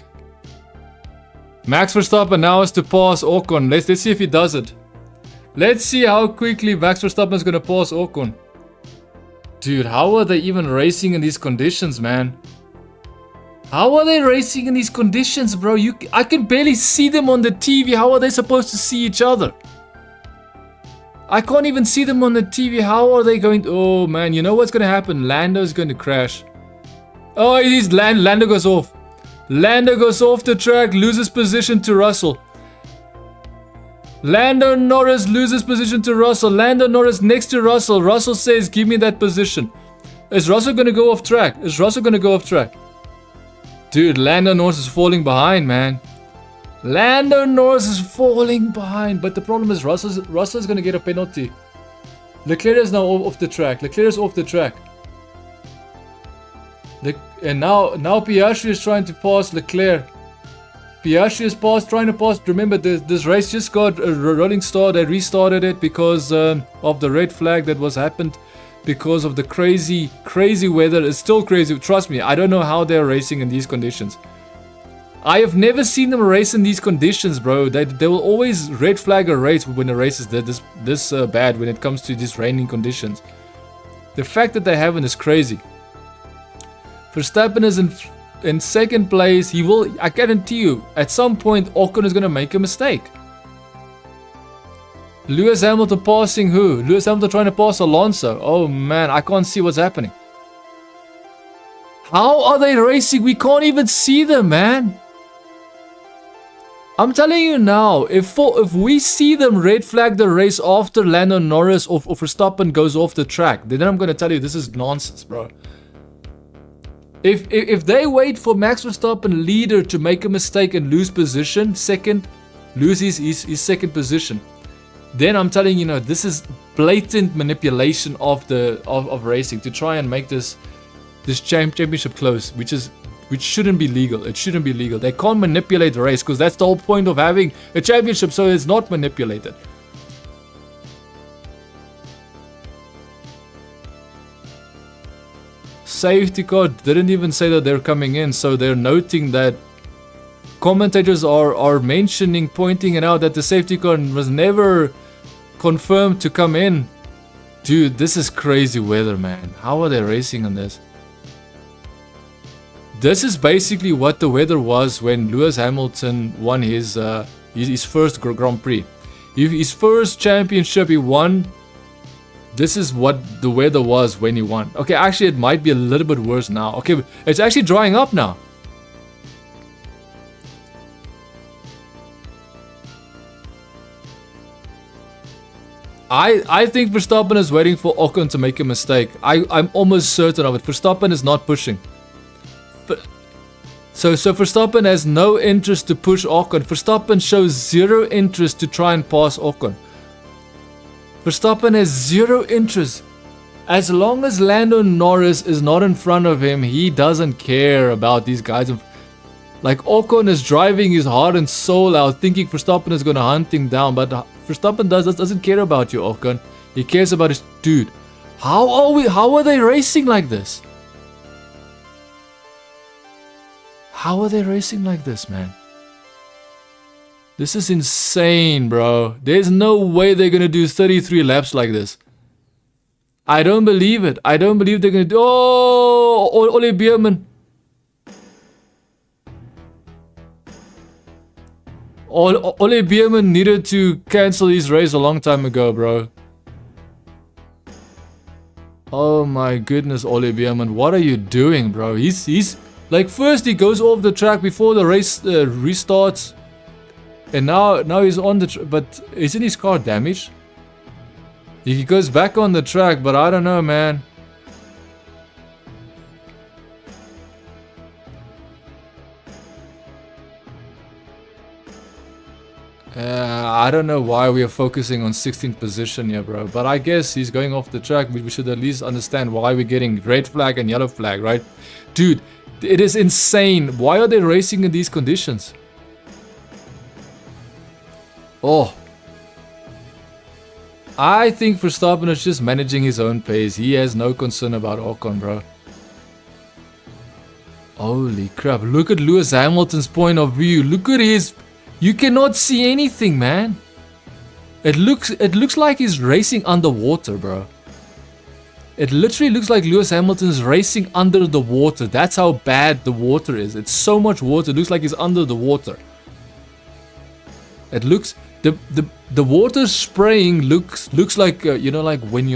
Max Verstappen now has to pass Ocon. Let's see if he does it. Let's see how quickly Max Verstappen is gonna pass Ocon. Dude, how are they even racing in these conditions, man? How are they racing in these conditions, bro? I can barely see them on the TV. How are they supposed to see each other? I can't even see them on the TV. How are they going to... Oh, man. You know what's going to happen? Lando's going to crash. Oh, Lando goes off. Lando goes off the track. Loses position to Russell. Lando Norris loses position to Russell. Lando Norris next to Russell. Russell says, give me that position. Is Russell going to go off track? Is Russell going to go off track? Dude, Lando Norris is falling behind, man. Lando Norris is falling behind. But the problem is Russell's going to get a penalty. Leclerc is now off the track. Leclerc is off the track. And now Piastri is trying to pass Leclerc. Piastri is trying to pass. Remember, this race just got a rolling start. They restarted it because of the red flag that was happened. Because of the crazy weather. It's still crazy. Trust me, I don't know how they're racing in these conditions. I have never seen them race in these conditions, bro. They will always red flag a race when the race is this bad when it comes to these raining conditions. The fact that they haven't is crazy. Verstappen is in second place. He will, I guarantee you, at some point Ocon is going to make a mistake. Lewis Hamilton passing who? Lewis Hamilton trying to pass Alonso. Oh man, I can't see what's happening. How are they racing? We can't even see them, man. I'm telling you now, if we see them red flag the race after Lando Norris or Verstappen goes off the track, then I'm going to tell you this is nonsense, bro. If they wait for Max Verstappen leader to make a mistake and lose position, lose his second position, then I'm telling you, this is blatant manipulation of racing to try and make this championship close, which shouldn't be legal. It shouldn't be legal. They can't manipulate the race because that's the whole point of having a championship, so it's not manipulated. Safety car didn't even say that they're coming in, so they're noting that commentators are pointing it out that the safety car was never confirmed to come in. Dude, this is crazy weather, man. How are they racing on this? This is basically what the weather was when Lewis Hamilton won his first Grand Prix. His first championship he won. This is what the weather was when he won. Okay, actually it might be a little bit worse now. Okay, it's actually drying up now. I think Verstappen is waiting for Ocon to make a mistake. I'm almost certain of it. Verstappen is not pushing. So Verstappen has no interest to push Ocon. Verstappen shows zero interest to try and pass Ocon. Verstappen has zero interest. As long as Lando Norris is not in front of him, he doesn't care about these guys. Like, Ocon is driving his heart and soul out, thinking Verstappen is going to hunt him down. But Verstappen doesn't care about you, Ocon. He cares about his dude. How are they racing like this? How are they racing like this, man? This is insane, bro. There's no way they're going to do 33 laps like this. I don't believe it. I don't believe they're gonna do. Oh, Ole Bierman. Ole Bierman needed to cancel his race a long time ago, bro. Oh my goodness, Ole Bierman, what are you doing, bro? He's like, first he goes off the track before the race restarts, and now he's on the but isn't his car damaged? He goes back on the track, but I don't know, man. I don't know why we are focusing on 16th position here, bro. But I guess he's going off the track. We should at least understand why we're getting red flag and yellow flag, right? Dude, it is insane. Why are they racing in these conditions? Oh. I think Verstappen is just managing his own pace. He has no concern about Ocon, bro. Holy crap. Look at Lewis Hamilton's point of view. Look at his... You cannot see anything, man. It looks like he's racing underwater, bro. It literally looks like Lewis Hamilton's racing under the water. That's how bad the water is. It's so much water. It looks like he's under the water. It looks the water spraying looks like you know, like when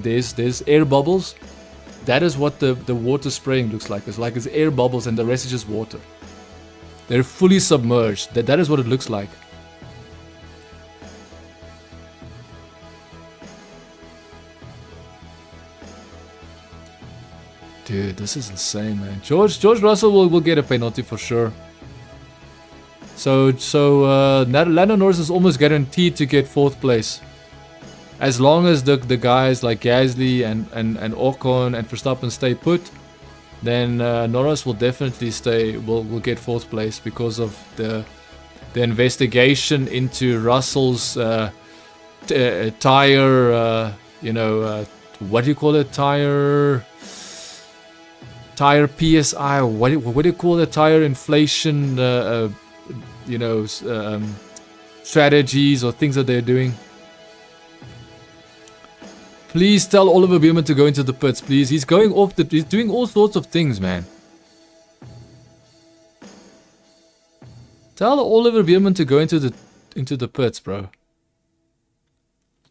there's air bubbles. That is what the water spraying looks like. It's like it's air bubbles and the rest is just water. They're fully submerged. That is what it looks like. Dude, this is insane, man. George Russell will get a penalty for sure. So Lando Norris is almost guaranteed to get 4th place. As long as the guys like Gasly and Ocon and Verstappen stay put, then Norris will definitely will get 4th place because of the investigation into Russell's tire, what do you call it, tire PSI, what do you call it, tire inflation, strategies or things that they're doing. Please tell Oliver Bierman to go into the pits, please. He's going off he's doing all sorts of things, man. Tell Oliver Bierman to go into the pits, bro.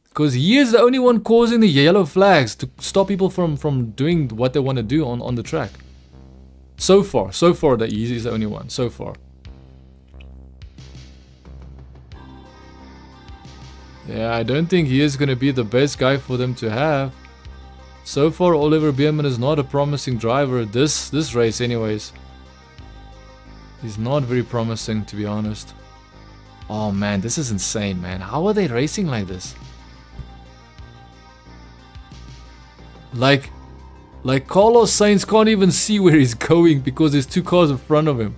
Because he is the only one causing the yellow flags to stop people from doing what they want to do on the track. So far that he's the only one. So far. Yeah, I don't think he is going to be the best guy for them to have. So far, Oliver Bierman is not a promising driver this race anyways. He's not very promising, to be honest. Oh man, this is insane, man. How are they racing like this? Like Carlos Sainz can't even see where he's going because there's 2 cars in front of him.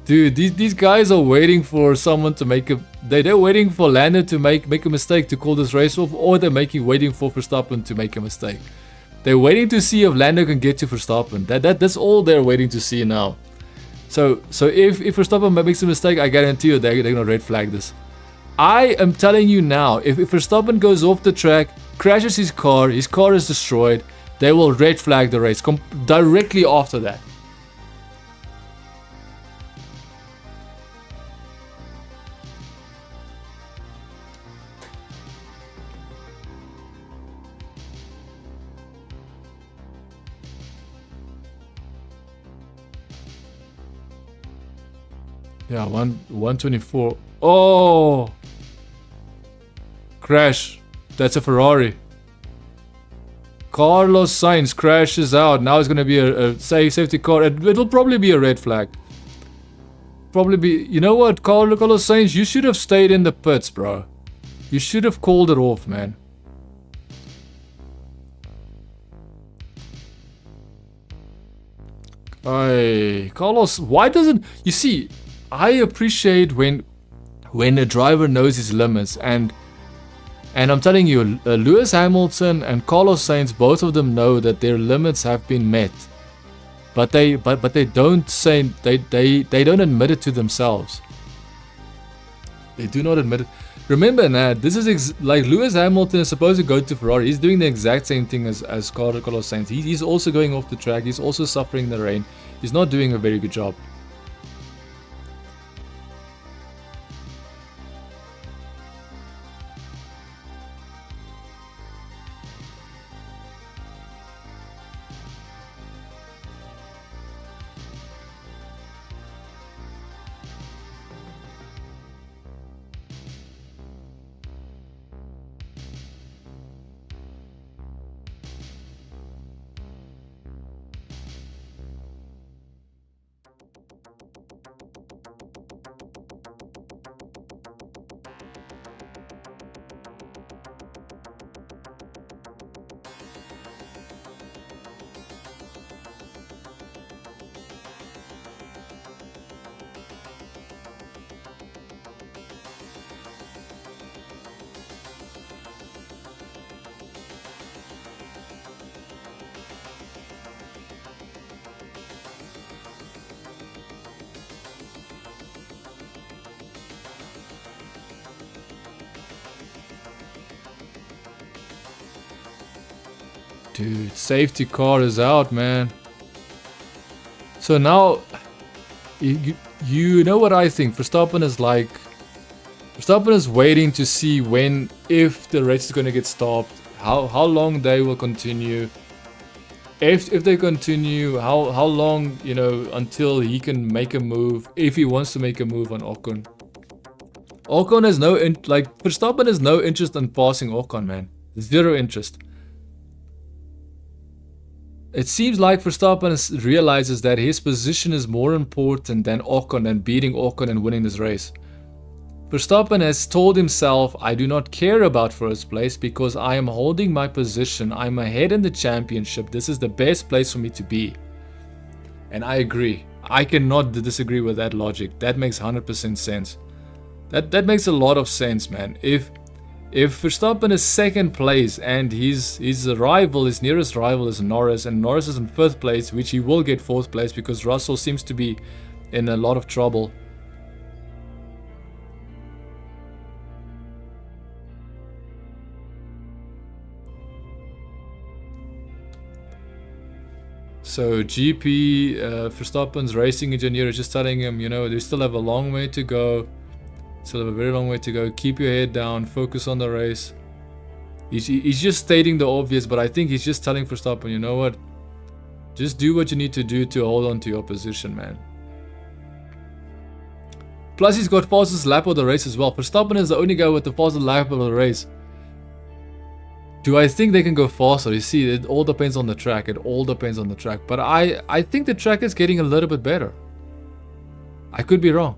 Dude, these guys are waiting for someone to make a... They're waiting for Lando to make a mistake to call this race off, or they're waiting for Verstappen to make a mistake. They're waiting to see if Lando can get to Verstappen. That's all they're waiting to see now. So if Verstappen makes a mistake, I guarantee you they're gonna red flag this. I am telling you now, if Verstappen goes off the track, crashes his car is destroyed, they will red flag the race directly after that. Yeah, 124. Oh! Crash. That's a Ferrari. Carlos Sainz crashes out. Now it's going to be a safety car. It'll probably be a red flag. Probably be... You know what, Carlos Sainz? You should have stayed in the pits, bro. You should have called it off, man. Hey, Carlos, why doesn't... You see... I appreciate when a driver knows his limits, and I'm telling you, Lewis Hamilton and Carlos Sainz, both of them know that their limits have been met, but they don't say they don't admit it to themselves. They do not admit it. Remember, Nat, this is like Lewis Hamilton is supposed to go to Ferrari. He's doing the exact same thing as Carlos Sainz. He's also going off the track. He's also suffering the rain. He's not doing a very good job. Dude, safety car is out, man. So now, you know what I think? Verstappen is waiting to see if the race is going to get stopped, how long they will continue. If they continue, how long, you know, until he can make a move, if he wants to make a move on Ocon. Ocon has Verstappen has no interest in passing Ocon, man. Zero interest. It seems like Verstappen realizes that his position is more important than Ocon and beating Ocon and winning this race. Verstappen has told himself, I do not care about first place because I am holding my position. I'm ahead in the championship. This is the best place for me to be. And I agree. I cannot disagree with that logic. That makes 100% sense. That makes a lot of sense, man. If Verstappen is second place and his rival, his nearest rival is Norris, and Norris is in 5th place, which he will get 4th place because Russell seems to be in a lot of trouble. So GP, Verstappen's racing engineer is just telling him, you know, they still have a long way to go. Still have a very long way to go. Keep your head down. Focus on the race. He's just stating the obvious, but I think he's just telling Verstappen, you know what? Just do what you need to do to hold on to your position, man. Plus, he's got fastest lap of the race as well. Verstappen is the only guy with the fastest lap of the race. Do I think they can go faster? You see, it all depends on the track. It all depends on the track. But I think the track is getting a little bit better. I could be wrong.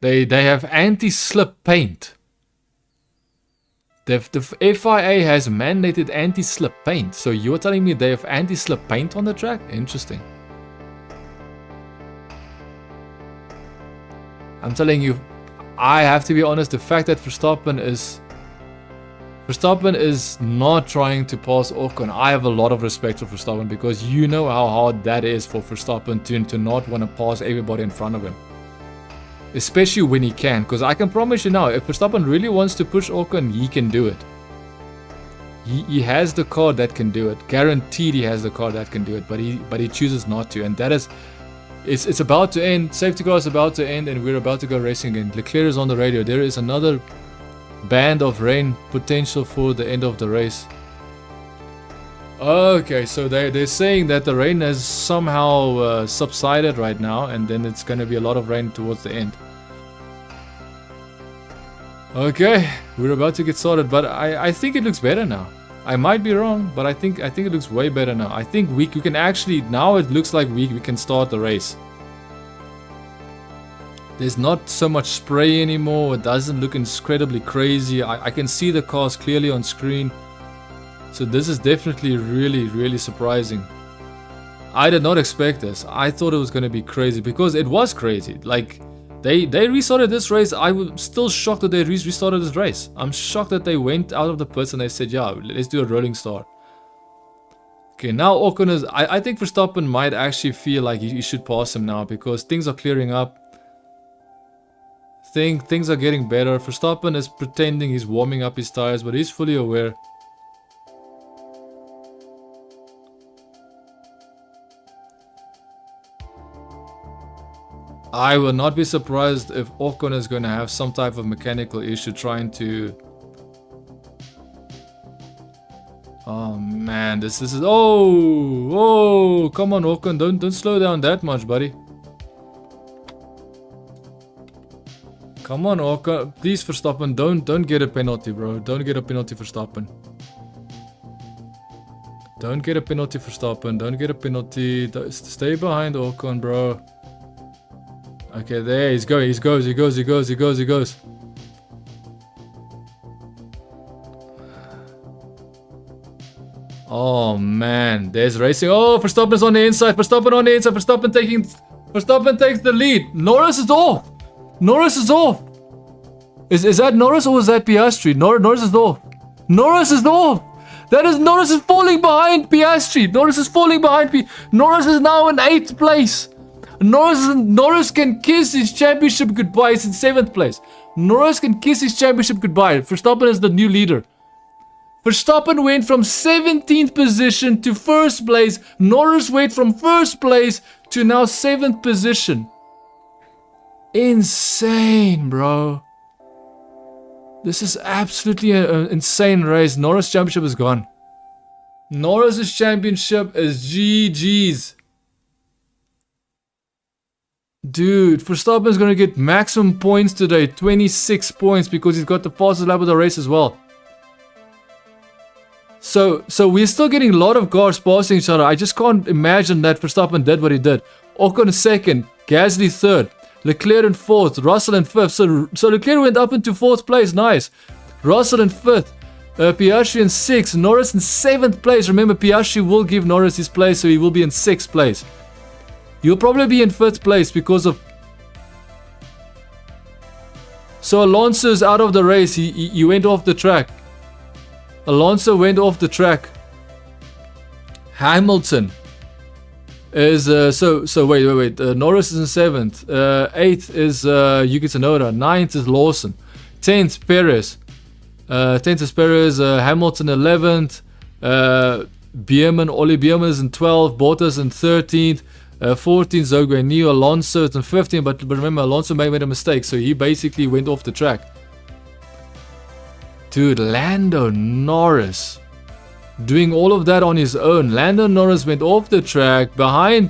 They have anti-slip paint. The FIA has mandated anti-slip paint. So you're telling me they have anti-slip paint on the track? Interesting. I'm telling you, I have to be honest, the fact that Verstappen is not trying to pass Ocon, I have a lot of respect for Verstappen because you know how hard that is for Verstappen to not want to pass everybody in front of him. Especially when he can, because I can promise you now, if Verstappen really wants to push Ocon, he can do it. He has the car that can do it. Guaranteed he has the car that can do it, but he chooses not to, and that is, it's about to end. Safety car is about to end, and we're about to go racing again. Leclerc is on the radio. There is another band of rain potential for the end of the race. Okay, so they're saying that the rain has somehow subsided right now, and then it's going to be a lot of rain towards the end. Okay, we're about to get started, but I think it looks better now. I might be wrong, but I think it looks way better now. I think we can actually, now it looks like we can start the race. There's not so much spray anymore. It doesn't look incredibly crazy. I can see the cars clearly on screen. So this is definitely really surprising. I did not expect this. I thought it was going to be crazy because it was crazy. Like, they restarted this race. I was still shocked that they restarted this race. I'm shocked that they went out of the pits and they said, yeah, let's do a rolling start. Okay, now Ocon is... I think Verstappen might actually feel like you should pass him now because things are clearing up. Things are getting better. Verstappen is pretending he's warming up his tires, but he's fully aware. I will not be surprised if Ocon is going to have some type of mechanical issue trying to... Oh man, this is... Oh, come on Ocon, don't slow down that much, buddy. Come on Ocon, please Verstappen, don't get a penalty, bro. Don't get a penalty, Verstappen. Don't get a penalty, Verstappen. Don't get a penalty. Stay behind Ocon, bro. Okay, there he's going. He goes. Oh man, there's racing. Oh, Verstappen's on the inside. Verstappen takes the lead. Norris is off. Is that Norris or was that Piastri? Norris is off. That is Norris is falling behind Piastri. Norris is now in 8th place. Norris can kiss his championship goodbye. It's in 7th place. Norris can kiss his championship goodbye. Verstappen is the new leader. Verstappen went from 17th position to 1st place. Norris went from 1st place to now 7th position. Insane, bro. This is absolutely an insane race. Norris' championship is gone. Norris' championship is GG's. Dude, Verstappen is going to get maximum points today. 26 points because he's got the fastest lap of the race as well. So we're still getting a lot of cars passing each other. I just can't imagine that Verstappen did what he did. Ocon 2nd, Gasly 3rd, Leclerc in 4th, Russell in 5th. So Leclerc went up into 4th place, nice. Russell in 5th, Piastri in 6th, Norris in 7th place. Remember, Piastri will give Norris his place, so he will be in 6th place. You'll probably be in 5th place because of... So Alonso's out of the race. He went off the track. Alonso went off the track. Hamilton is... So wait. Norris is in 7th. 8th is Yuki Tsunoda. 9th is Lawson. 10th, Perez. 10th is Perez. Hamilton 11th. Oli Bierman is in 12th. Bottas in 13th. 14th, Zhou Guanyu. Alonso is in 15th. But remember, Alonso made a mistake. So he basically went off the track. Dude, Lando Norris doing all of that on his own. Lando Norris went off the track,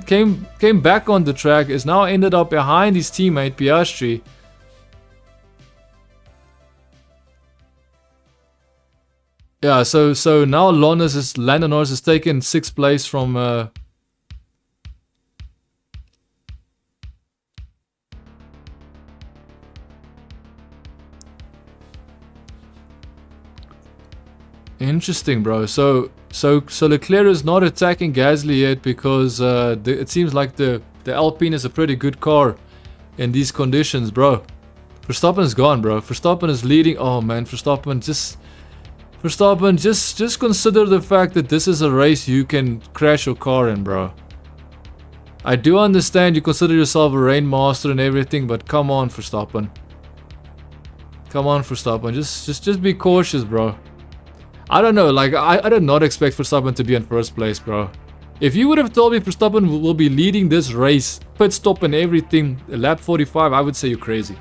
came back on the track, is now ended up behind his teammate Piastri. Yeah, so now Lando Norris has taken 6th place from Interesting, bro. So Leclerc is not attacking Gasly yet because it seems like the Alpine is a pretty good car in these conditions, bro. Verstappen is gone, bro. Verstappen is leading. Oh man, Verstappen just consider the fact that this is a race you can crash your car in, bro. I do understand you consider yourself a rain master and everything, but come on, Verstappen. Just be cautious, bro. I don't know, like, I did not expect Verstappen to be in 1st place, bro. If you would have told me Verstappen will be leading this race, pit stop and everything, lap 45, I would say you're crazy.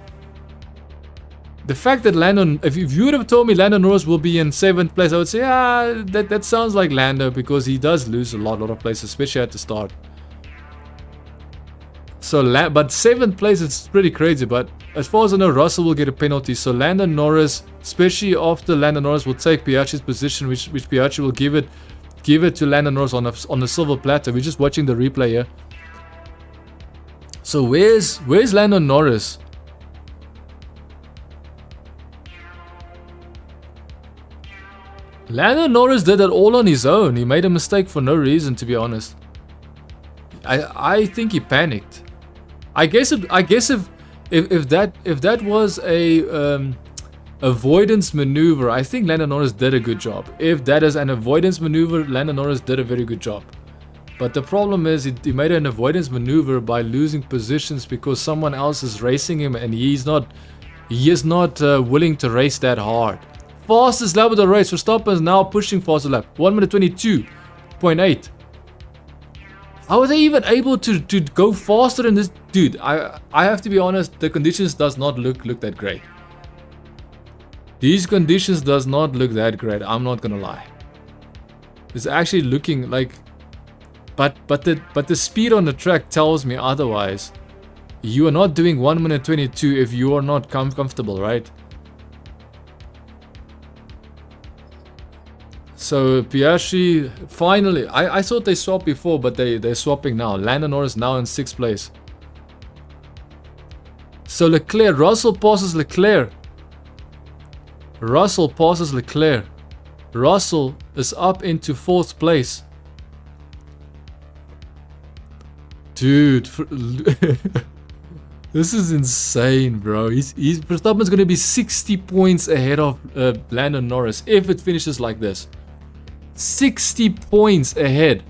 The fact that if you would have told me Lando Norris will be in 7th place, I would say, that sounds like Lando, because he does lose a lot of places, especially at the start. So, but 7th place, it's pretty crazy, but as far as I know, Russell will get a penalty. So Lando Norris, especially after Lando Norris will take Piastri's position, which Piastri will give it to Lando Norris on the silver platter. We're just watching the replay here. So where's Lando Norris? Lando Norris did it all on his own. He made a mistake for no reason, to be honest. I think he panicked. I guess if that was a avoidance maneuver, I think Lando Norris did a good job. If that is an avoidance maneuver, Lando Norris did a very good job. But the problem is he made an avoidance maneuver by losing positions because someone else is racing him and he is not willing to race that hard. Fastest lap of the race. Verstappen is now pushing faster lap. 1 minute 22.8. How are they even able to go faster in this? Dude, I have to be honest, the conditions does not look that great. These conditions does not look that great, I'm not gonna lie. It's actually looking like... But the speed on the track tells me otherwise. You are not doing 1 minute 22 if you are not comfortable, right? So Piastri finally, I thought they swapped before, but they're swapping now. Lando Norris now in 6th place. So Leclerc, Russell passes Leclerc. Russell passes Leclerc. Russell is up into 4th place. Dude, this is insane, bro. Verstappen's gonna be 60 points ahead of Lando Norris if it finishes like this. 60 points ahead.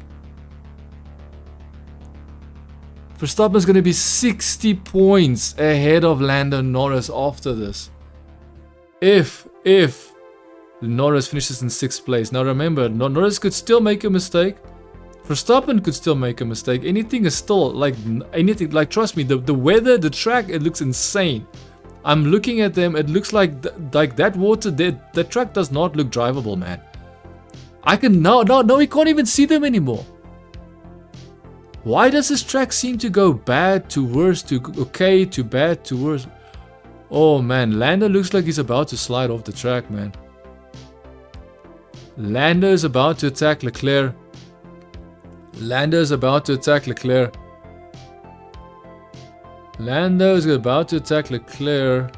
Verstappen's gonna be 60 points ahead of Lando Norris after this. If Norris finishes in 6th place. Now remember, Norris could still make a mistake. Verstappen could still make a mistake. Anything is still like anything. Like trust me, the weather, the track, it looks insane. I'm looking at them. It looks like that water. The track does not look drivable, man. I can no, we can't even see them anymore. Why does this track seem to go bad to worse to okay to bad to worse? Oh man, Lando looks like he's about to slide off the track, man. Lando is about to attack Leclerc. Lando is about to attack Leclerc. Lando is about to attack Leclerc.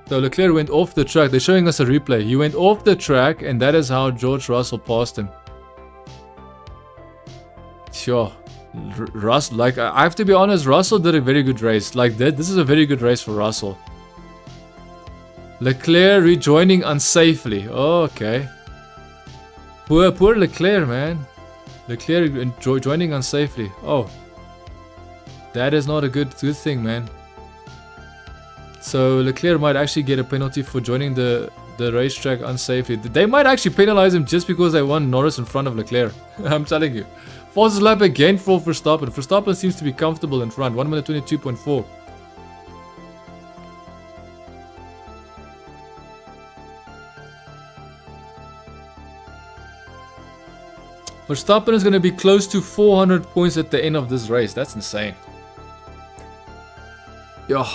So Leclerc went off the track. They're showing us a replay. He went off the track and that is how George Russell passed him. Sure. Russell, like I have to be honest, Russell did a very good race. Like this is a very good race for Russell. Leclerc rejoining unsafely. Oh, okay. Poor Leclerc, man. Leclerc joining unsafely. Oh, that is not a good thing, man. So Leclerc might actually get a penalty for joining the racetrack unsafely. They might actually penalize him just because they won Norris in front of Leclerc. I'm telling you. Fastest lap again for Verstappen. Verstappen seems to be comfortable in front. 1 minute 22.4. Verstappen is going to be close to 400 points at the end of this race. That's insane. Yeah.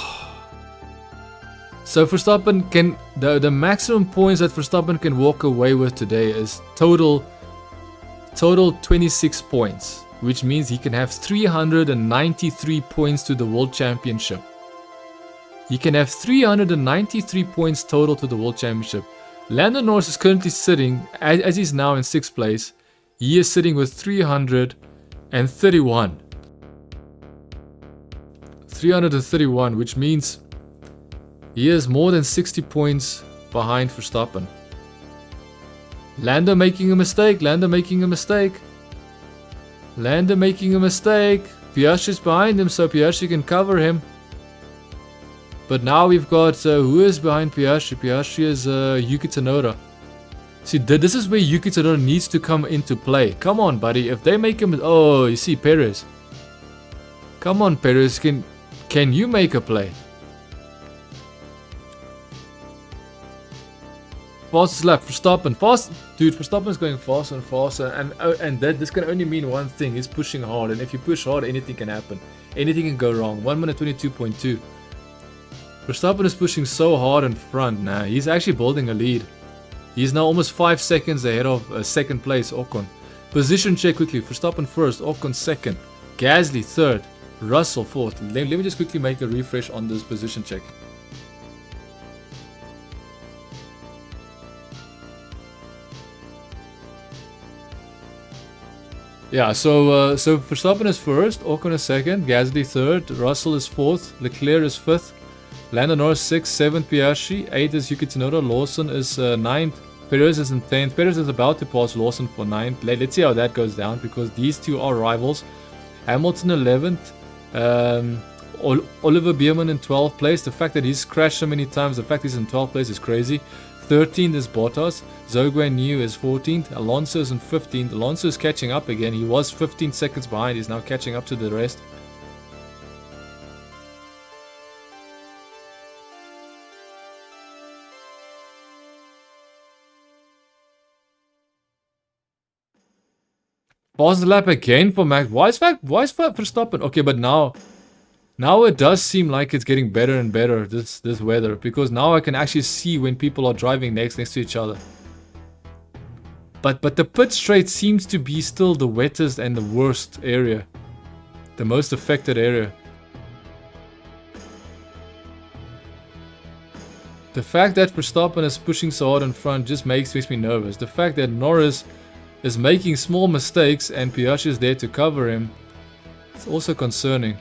So Verstappen can... The maximum points that Verstappen can walk away with today is total 26 points, which means he can have 393 points to the World Championship. He can have 393 points total to the World Championship. Lando Norris is currently sitting, as he's now in 6th place, he is sitting with 331. 331, which means he is more than 60 points behind Verstappen. Lando making a mistake. Lando making a mistake. Lando making a mistake. Piastri's behind him, so Piastri can cover him. But now we've got who is behind Piastri? Piastri is Yuki Tsunoda. See, this is where Yuki Tsunoda needs to come into play. Come on, buddy. If they make him, oh, you see Perez. Come on, Perez. Can you make a play? Fastest lap, Verstappen. Dude, Verstappen is going faster and faster, and this can only mean one thing: he's pushing hard. And if you push hard, anything can happen. Anything can go wrong. 1 minute 22.2. Verstappen is pushing so hard in front now. He's actually building a lead. He's now almost 5 seconds ahead of 2nd place Ocon. Position check quickly. Verstappen first, Ocon 2nd, Gasly 3rd, Russell 4th. Let me just quickly make a refresh on this position check. Yeah, so Verstappen is first, Ocon is second, Gasly third, Russell is fourth, Leclerc is fifth, Lando Norris 6th, 7th Piastri, 8th is Yuki Tsunoda, Lawson is 9th, Perez is in 10th, Perez is about to pass Lawson for 9th. Let's see how that goes down, because these two are rivals. Hamilton 11th, Oliver Bierman in 12th place. The fact that he's crashed so many times, the fact he's in 12th place is crazy. 13th is Bottas, Zhou Guanyu is 14th, Alonso is in 15th, Alonso is catching up again, he was 15 seconds behind, he's now catching up to the rest. Pause the lap again for Max. Why is Verstappen? Okay, but now it does seem like it's getting better and better, this weather, because now I can actually see when people are driving next to each other. But the pit straight seems to be still the wettest and the worst area, the most affected area. The fact that Verstappen is pushing so hard in front just makes me nervous. The fact that Norris is making small mistakes and Piastri is there to cover him, it's also concerning.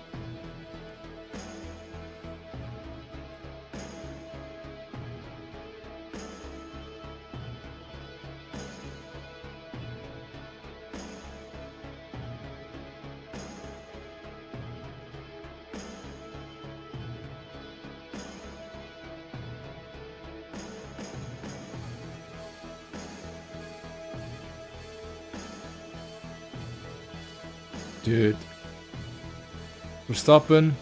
Dude, Verstappen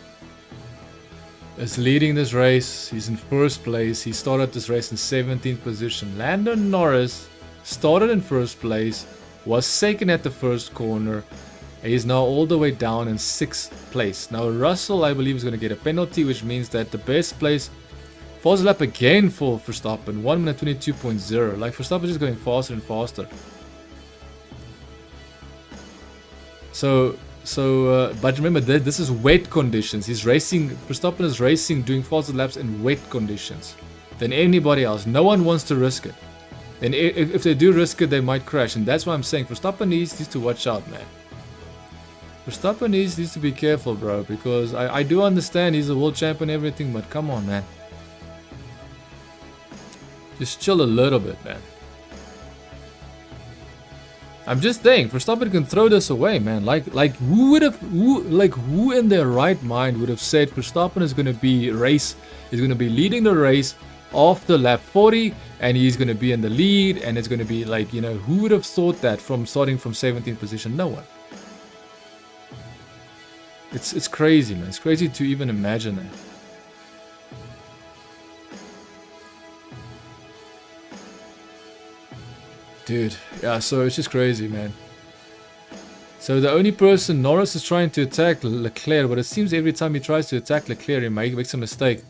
is leading this race. He's in first place. He started this race in 17th position. Lando Norris started in first place, was second at the first corner. He's now all the way down in 6th place. Now Russell, I believe, is going to get a penalty, which means that the best place falls lap again for Verstappen. 1 minute 22.0. Like, Verstappen is just going faster and faster. But remember that this is wet conditions. Verstappen is racing, doing faster laps in wet conditions than anybody else. No one wants to risk it. And if they do risk it, they might crash. And that's why I'm saying Verstappen needs to watch out, man. Verstappen needs to be careful, bro. Because I do understand he's a world champion and everything, but come on, man. Just chill a little bit, man. I'm just saying, Verstappen can throw this away, man. Like who in their right mind would have said Verstappen is going to be leading the race after lap 40, and he's going to be in the lead, and it's going to be like, you know, who would have thought that from starting from 17th position? No one. It's crazy, man. It's crazy to even imagine that. Dude, yeah, so it's just crazy, man. So the only person, Norris is trying to attack Leclerc, but it seems every time he tries to attack Leclerc, he makes a mistake.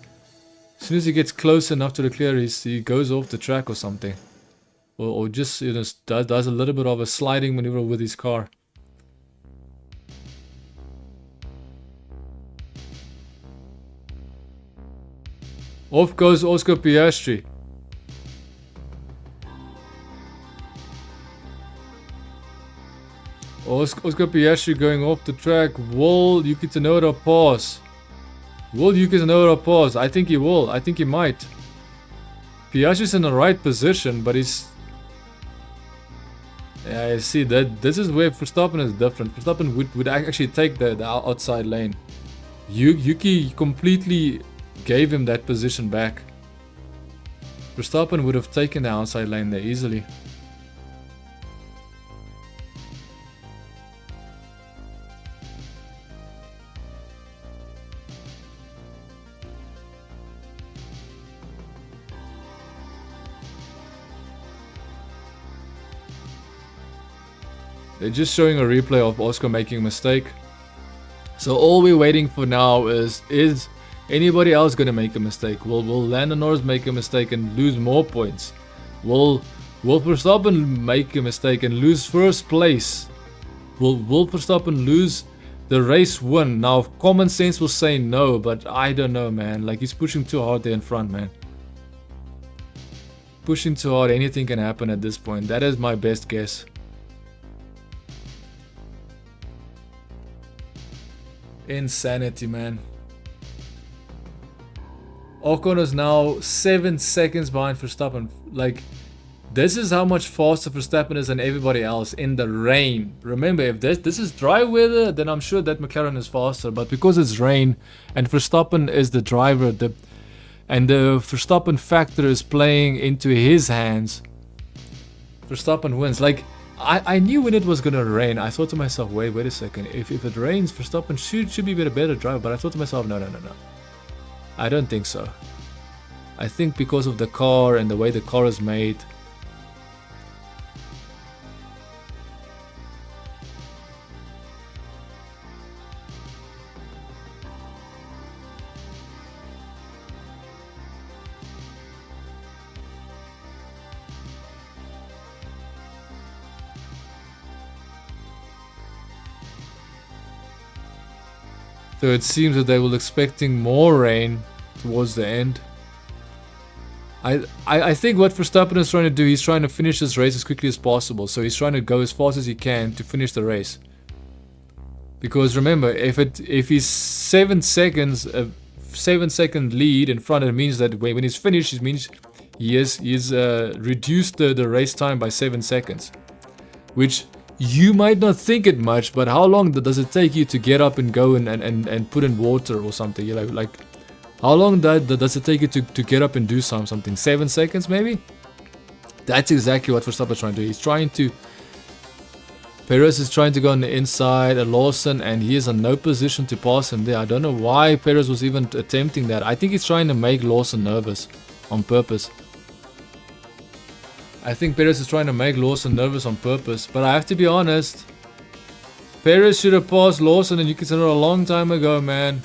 As soon as he gets close enough to Leclerc, he goes off the track or something. Or just, you know, does a little bit of a sliding maneuver with his car. Off goes Oscar Piastri. Oscar Piastri going off the track. Will Yuki Tsunoda pass? Will Yuki Tsunoda pass? I think he will. I think he might. Piastri's in the right position, but he's... Yeah, I see that. This is where Verstappen is different. Verstappen would actually take the outside lane. Yuki completely gave him that position back. Verstappen would have taken the outside lane there easily. They're just showing a replay of Oscar making a mistake. So all we're waiting for now is anybody else going to make a mistake? Will Lando Norris make a mistake and lose more points? Will Verstappen make a mistake and lose first place? Will Verstappen lose the race win. Now, common sense will say no, but I don't know, man. Like, he's pushing too hard there in front, man. Pushing too hard, anything can happen at this point. That is my best guess. Insanity, man. Ocon is now 7 seconds behind Verstappen. Like, this is how much faster Verstappen is than everybody else in the rain. Remember, if this is dry weather, then I'm sure that McLaren is faster. But because it's rain and Verstappen is the driver, and the Verstappen factor is playing into his hands, Verstappen wins. Like, I knew when it was gonna rain. I thought to myself, wait a second. If it rains, Verstappen should be a better driver. But I thought to myself, no. I don't think so. I think because of the car and the way the car is made. So it seems that they were expecting more rain towards the end. I think what Verstappen is trying to do, he's trying to finish this race as quickly as possible. So he's trying to go as fast as he can to finish the race. Because remember, if he's 7 seconds, a 7-second lead in front, it means that when he's finished, it means he's reduced the race time by 7 seconds. Which you might not think it much, but how long does it take you to get up and go and put in water or something? You're like how long does it take you to get up and do something? 7 seconds maybe? That's exactly what Verstappen is trying to do. He's trying to... Perez is trying to go on the inside at Lawson, and he is in no position to pass him there. I don't know why Perez was even attempting that. I think he's trying to make Lawson nervous on purpose. I think Perez is trying to make Lawson nervous on purpose, but I have to be honest. Perez should have passed Lawson, and you can say it a long time ago, man.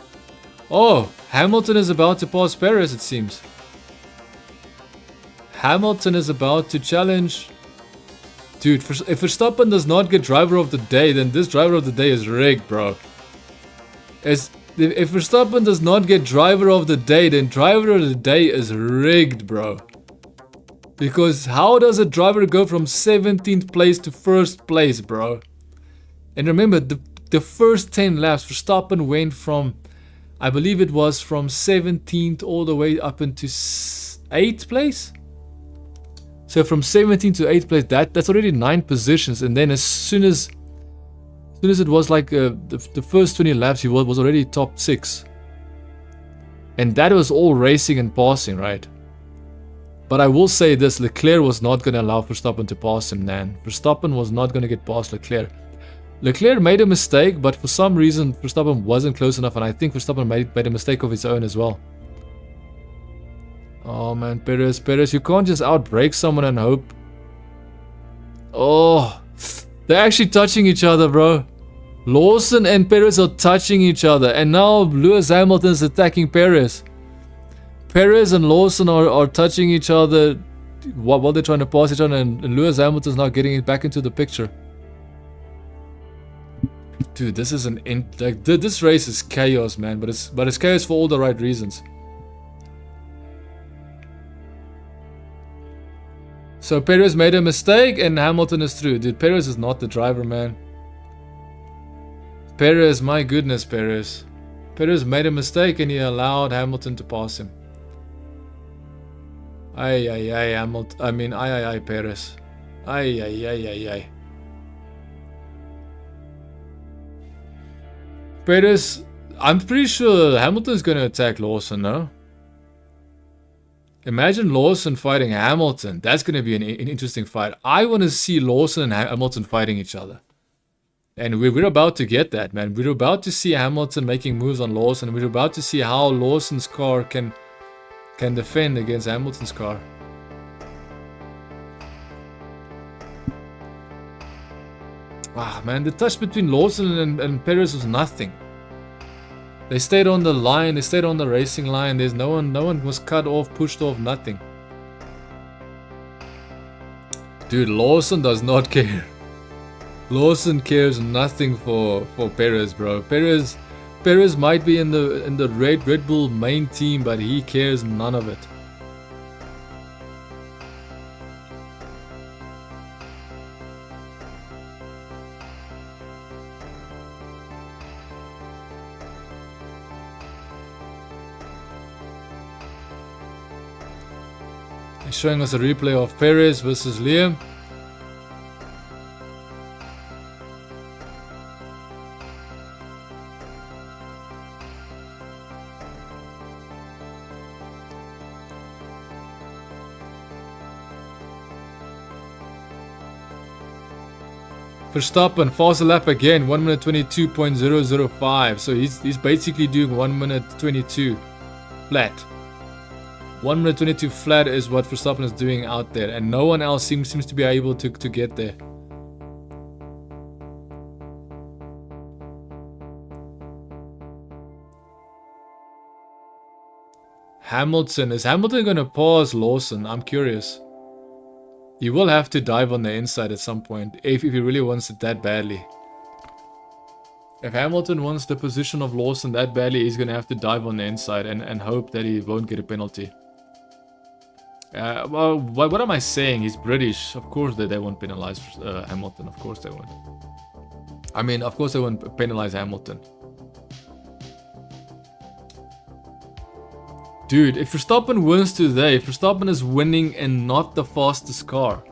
Oh, Hamilton is about to pass Perez, it seems. Hamilton is about to challenge. Dude, if Verstappen does not get driver of the day, then this driver of the day is rigged, bro. If Verstappen does not get driver of the day, then driver of the day is rigged, bro. Because how does a driver go from 17th place to 1st place, bro? And remember, the first 10 laps, Verstappen went from, I believe it was from 17th all the way up into 8th place? So from 17th to 8th place, that's already 9 positions. And then as soon as it was like the first 20 laps, he was already top 6. And that was all racing and passing, right? But I will say this, Leclerc was not going to allow Verstappen to pass him, man. Verstappen was not going to get past Leclerc. Leclerc made a mistake, but for some reason Verstappen wasn't close enough, and I think Verstappen made a mistake of his own as well. Oh man, Perez, you can't just outbrake someone and hope. Oh, they're actually touching each other, bro. Lawson and Perez are touching each other, and now Lewis Hamilton is attacking Perez. Perez and Lawson are touching each other while they're trying to pass each other, and Lewis Hamilton's now getting it back into the picture. Dude, this is this race is chaos, man. But it's chaos for all the right reasons. So Perez made a mistake and Hamilton is through. Dude, Perez is not the driver, man. Perez, my goodness, Perez. Perez made a mistake and he allowed Hamilton to pass him. Hamilton. I mean, Perez. Perez, I'm pretty sure Hamilton's going to attack Lawson, no? Imagine Lawson fighting Hamilton. That's going to be an interesting fight. I want to see Lawson and Hamilton fighting each other. And we're about to get that, man. We're about to see Hamilton making moves on Lawson. We're about to see how Lawson's car can defend against Hamilton's car. Ah, man, the touch between Lawson and Perez was nothing. They stayed on the line, they stayed on the racing line. There's no one was cut off, pushed off, nothing. Dude, Lawson does not care. Lawson cares nothing for Perez, bro. Perez might be in the Red Bull main team, but he cares none of it. He's showing us a replay of Perez versus Liam. Verstappen, faster lap again, 1 minute 22.005. So he's basically doing 1 minute 22 flat. 1 minute 22 flat is what Verstappen is doing out there, and no one else seems to be able to get there. Hamilton, is Hamilton going to pause Lawson? I'm curious. He will have to dive on the inside at some point if he really wants it that badly. If Hamilton wants the position of Lawson that badly, he's going to have to dive on the inside and hope that he won't get a penalty. Well, what am I saying? He's British. Of course they won't penalize Hamilton. Of course they won't. I mean, of course they won't penalize Hamilton. Dude, if Verstappen wins today, Verstappen is winning and not the fastest car.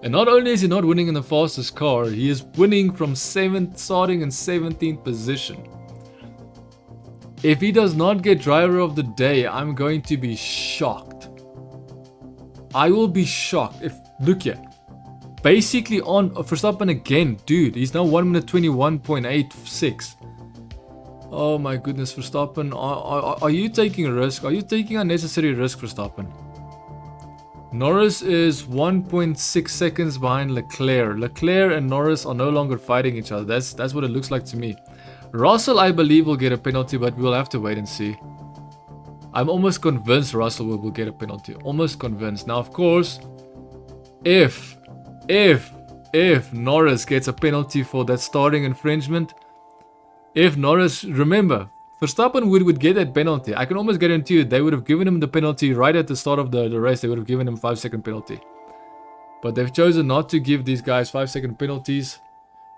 And not only is he not winning in the fastest car, he is winning from starting in 17th position. If he does not get driver of the day, I'm going to be shocked. I will be shocked. Look here. Basically on Verstappen again, dude, he's now 1 minute 21.86. Oh my goodness, Verstappen, are you taking a risk? Are you taking unnecessary risk, Verstappen? Norris is 1.6 seconds behind Leclerc. Leclerc and Norris are no longer fighting each other. That's what it looks like to me. Russell, I believe, will get a penalty, but we'll have to wait and see. I'm almost convinced Russell will get a penalty. Almost convinced. Now, of course, if Norris gets a penalty for that starting infringement, if Norris, remember, Verstappen would get that penalty. I can almost guarantee you they would have given him the penalty right at the start of the race. They would have given him a 5-second penalty. But they've chosen not to give these guys 5-second penalties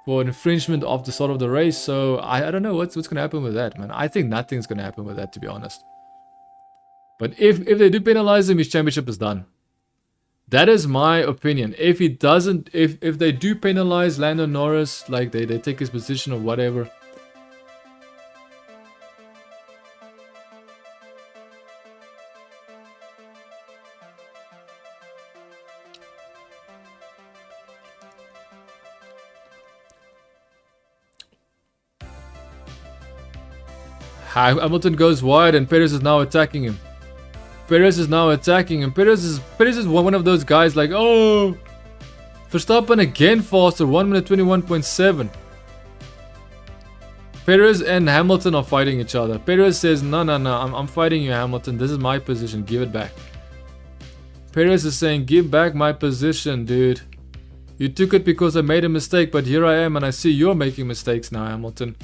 for an infringement of the start of the race. So I don't know what's going to happen with that, man. I think nothing's going to happen with that, to be honest. But if they do penalize him, his championship is done. That is my opinion. If he doesn't, if they do penalize Lando Norris, like they take his position or whatever, Hamilton goes wide and Perez is now attacking him. Perez is one of those guys like, oh, Verstappen again faster, 1 minute 21.7. Perez and Hamilton are fighting each other. Perez says, no, I'm fighting you, Hamilton. This is my position. Give it back. Perez is saying, give back my position, dude. You took it because I made a mistake, but here I am and I see you're making mistakes now, Hamilton.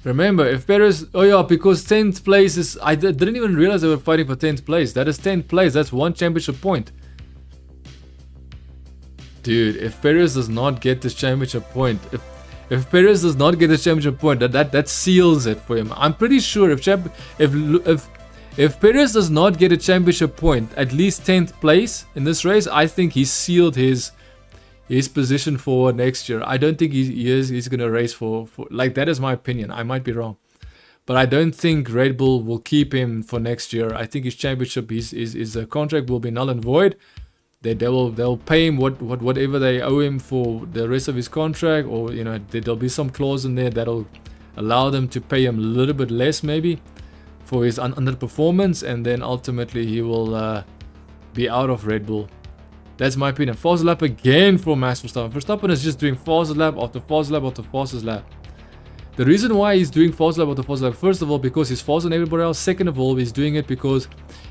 Remember, if Perez... Oh yeah, because 10th place is... I didn't even realize they were fighting for 10th place. That is 10th place. That's one championship point. Dude, if Perez does not get this championship point... If Perez does not get this championship point, that seals it for him. I'm pretty sure if Perez does not get a championship point, at least 10th place in this race, I think he sealed his position for next year. I don't think he's going to race for... Like, that is my opinion. I might be wrong. But I don't think Red Bull will keep him for next year. I think his championship, his contract will be null and void. They'll pay him whatever they owe him for the rest of his contract. Or, you know, there'll be some clause in there that'll allow them to pay him a little bit less, maybe, for his underperformance. And then ultimately he will be out of Red Bull. That's my opinion. Fast lap again for Max Verstappen. Verstappen is just doing fast lap after fast lap after fastest lap. The reason why he's doing fast lap after fast lap, first of all, because he's faster than everybody else. Second of all, he's doing it because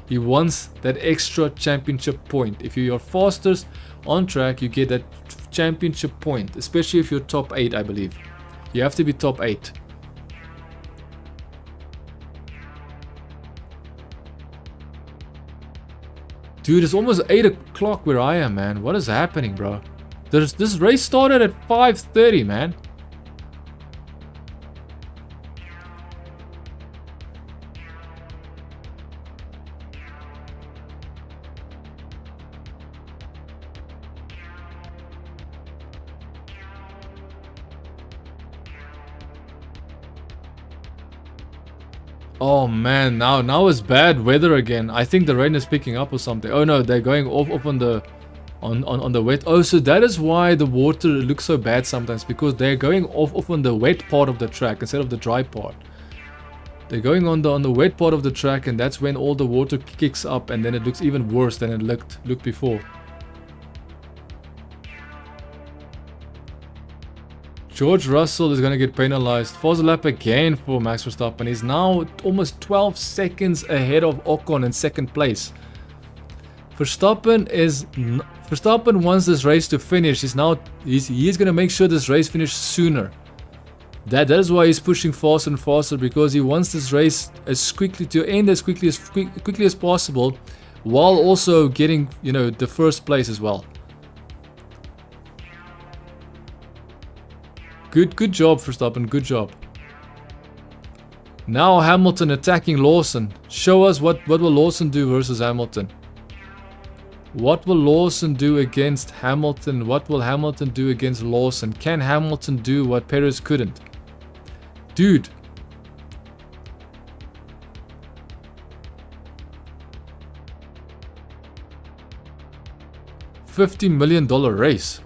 he wants that extra championship point. If you're fastest on track, you get that championship point, especially if you're top 8, I believe. You have to be top 8. Dude, it's almost 8 o'clock where I am, man. What is happening, bro? This race started at 5:30, man. Oh man, now it's bad weather again. I think the rain is picking up or something. Oh no, they're going off on the wet. Oh, so that is why the water looks so bad sometimes, because they're going off on the wet part of the track instead of the dry part. They're going on the wet part of the track, and that's when all the water kicks up, and then it looks even worse than it looked before. George Russell is going to get penalized. False lap again for Max Verstappen. He's now almost 12 seconds ahead of Ocon in second place. Verstappen wants this race to finish. He's going to make sure this race finishes sooner. That is why he's pushing faster and faster, because he wants this race to end as quickly as possible, while also getting, you know, the first place as well. Good job, Verstappen, good job. Now Hamilton attacking Lawson. Show us what will Lawson do versus Hamilton. What will Lawson do against Hamilton? What will Hamilton do against Lawson? Can Hamilton do what Perez couldn't? Dude. $50 million race.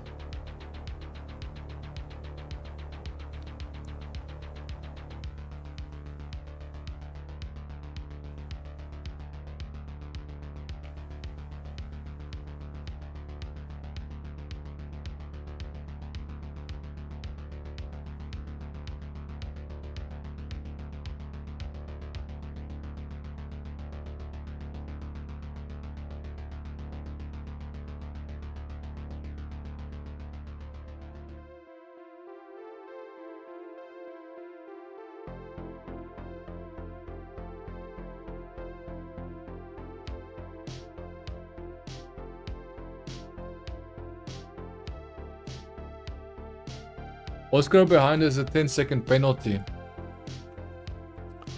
Oscar behind is a 10-second penalty.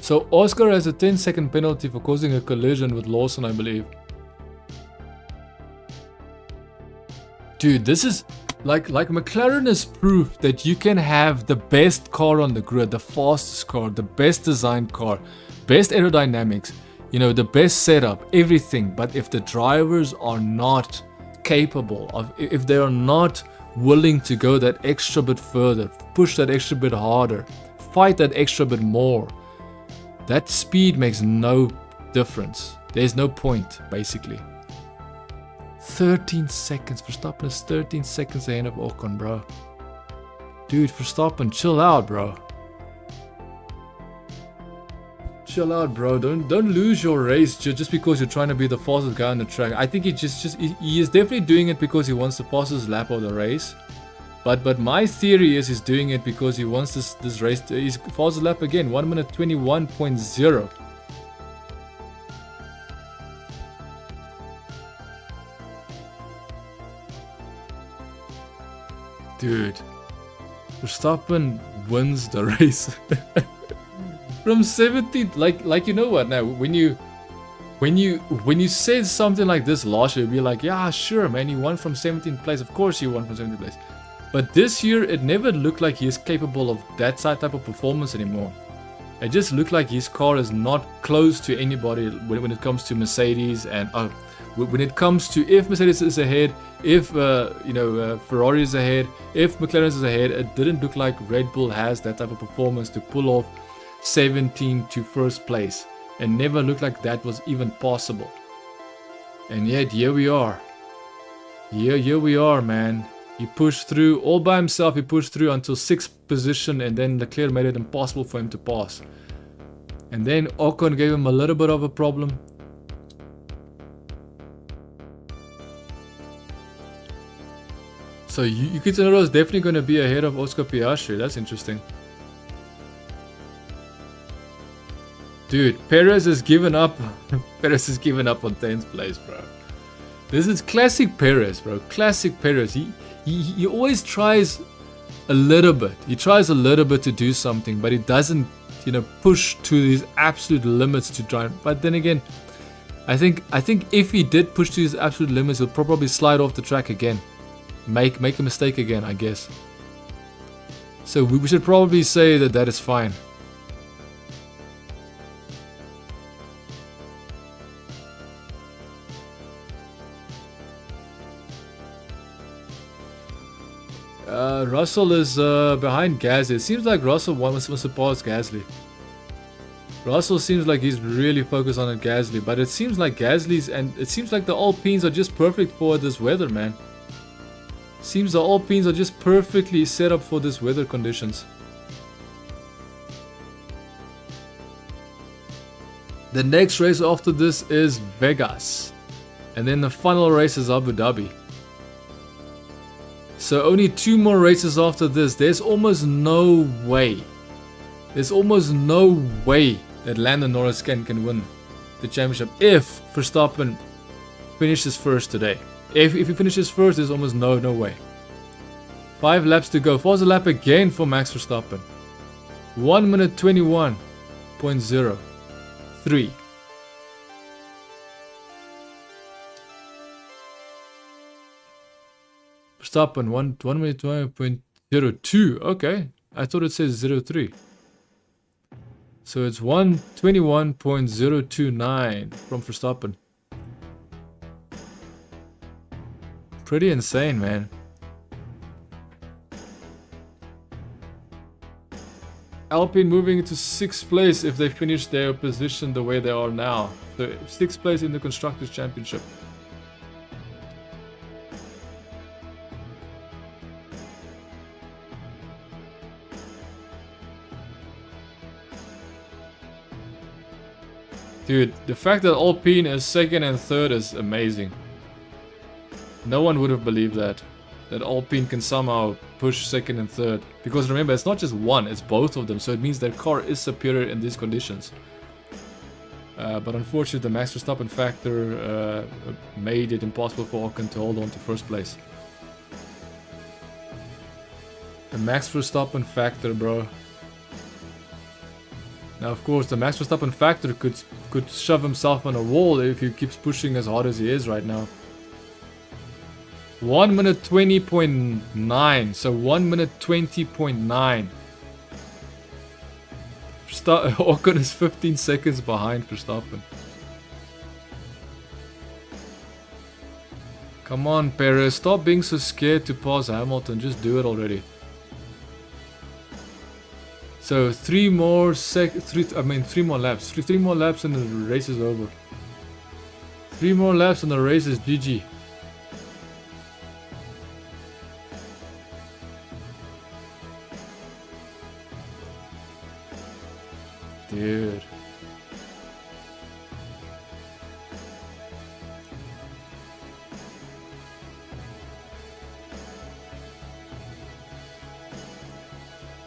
So Oscar has a 10-second penalty for causing a collision with Lawson, I believe. Dude, this is like McLaren has proved that you can have the best car on the grid, the fastest car, the best designed car, best aerodynamics, you know, the best setup, everything. But if the drivers are not capable of, if they are not willing to go that extra bit further, push that extra bit harder, fight that extra bit more, that speed makes no difference. There's no point, basically. 13 seconds. Verstappen is 13 seconds ahead of Ocon, bro. Dude, Verstappen, chill out, bro. Chill out, bro. Don't lose your race just because you're trying to be the fastest guy on the track. I think he is definitely doing it because he wants the fastest lap of the race. But my theory is he's doing it because he wants this race to his fastest lap again. 1 minute 21.0. Dude, Verstappen wins the race. From 17th, like you know what now, when you said something like this last year, you'd be like, yeah, sure, man, he won from 17th place. Of course he won from 17th place. But this year, it never looked like he is capable of that type of performance anymore. It just looked like his car is not close to anybody when it comes to Mercedes, and when it comes to if Mercedes is ahead, if Ferrari is ahead, if McLaren is ahead, it didn't look like Red Bull has that type of performance to pull off 17 to first place. It never looked like that was even possible. And yet here we are. Here we are, man. He pushed through all by himself. He pushed through until 6th position, and then Leclerc made it impossible for him to pass. And then Ocon gave him a little bit of a problem. So Yuki Tsunoda is definitely going to be ahead of Oscar Piastri. That's interesting. Dude, Perez has given up. Perez has given up on 10th place, bro. This is classic Perez, bro. Classic Perez. He always tries a little bit. He tries a little bit to do something, but he doesn't, you know, push to his absolute limits to try. But then again, I think if he did push to his absolute limits, he'll probably slide off the track again. Make a mistake again, I guess. So we should probably say that is fine. Russell is behind Gasly. It seems like Russell wants to pass Gasly. Russell seems like he's really focused on Gasly, but it seems like it seems like the Alpines are just perfect for this weather, man. Seems the Alpines are just perfectly set up for this weather conditions. The next race after this is Vegas, and then the final race is Abu Dhabi. So only 2 more races after this. There's almost no way. There's almost no way that Lando Norris can win the championship if Verstappen finishes first today. If he finishes first, there's almost no way. 5 laps to go. Fast lap again for Max Verstappen. 1 minute 21.03. Verstappen 1 minute 20.02. Okay, I thought it says 03. So it's 1:21.029 from Verstappen. Pretty insane, man. Alpine moving into 6th place if they finish their position the way they are now. So 6th place in the Constructors' Championship. Dude, the fact that Alpine is 2nd and 3rd is amazing. No one would have believed that Alpine can somehow push 2nd and 3rd. Because remember, it's not just one, it's both of them. So it means their car is superior in these conditions. But unfortunately, the Max Verstappen factor made it impossible for Ocon to hold on to 1st place. The Max Verstappen factor, bro. Now, of course, the Max Verstappen factor could shove himself on a wall if he keeps pushing as hard as he is right now. 1 minute 20.9, so 1 minute 20.9. Ocon is 15 seconds behind Verstappen. Come on, Perez, stop being so scared to pass Hamilton, just do it already. So 3 more laps. 3 more laps and the race is over. 3 more laps and the race is GG. Dude.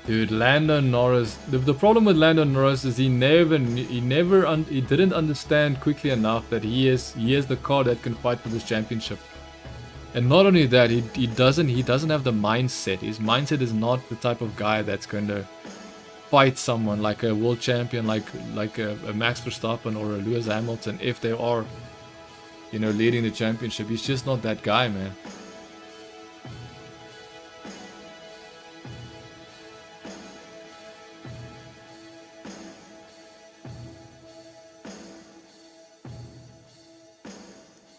Dude, Lando Norris. The problem with Lando Norris is he didn't understand quickly enough that he is the car that can fight for this championship. And not only that, he doesn't have the mindset. His mindset is not the type of guy that's going to fight someone like a world champion, like a Max Verstappen or a Lewis Hamilton if they are, you know, leading the championship. He's just not that guy, man.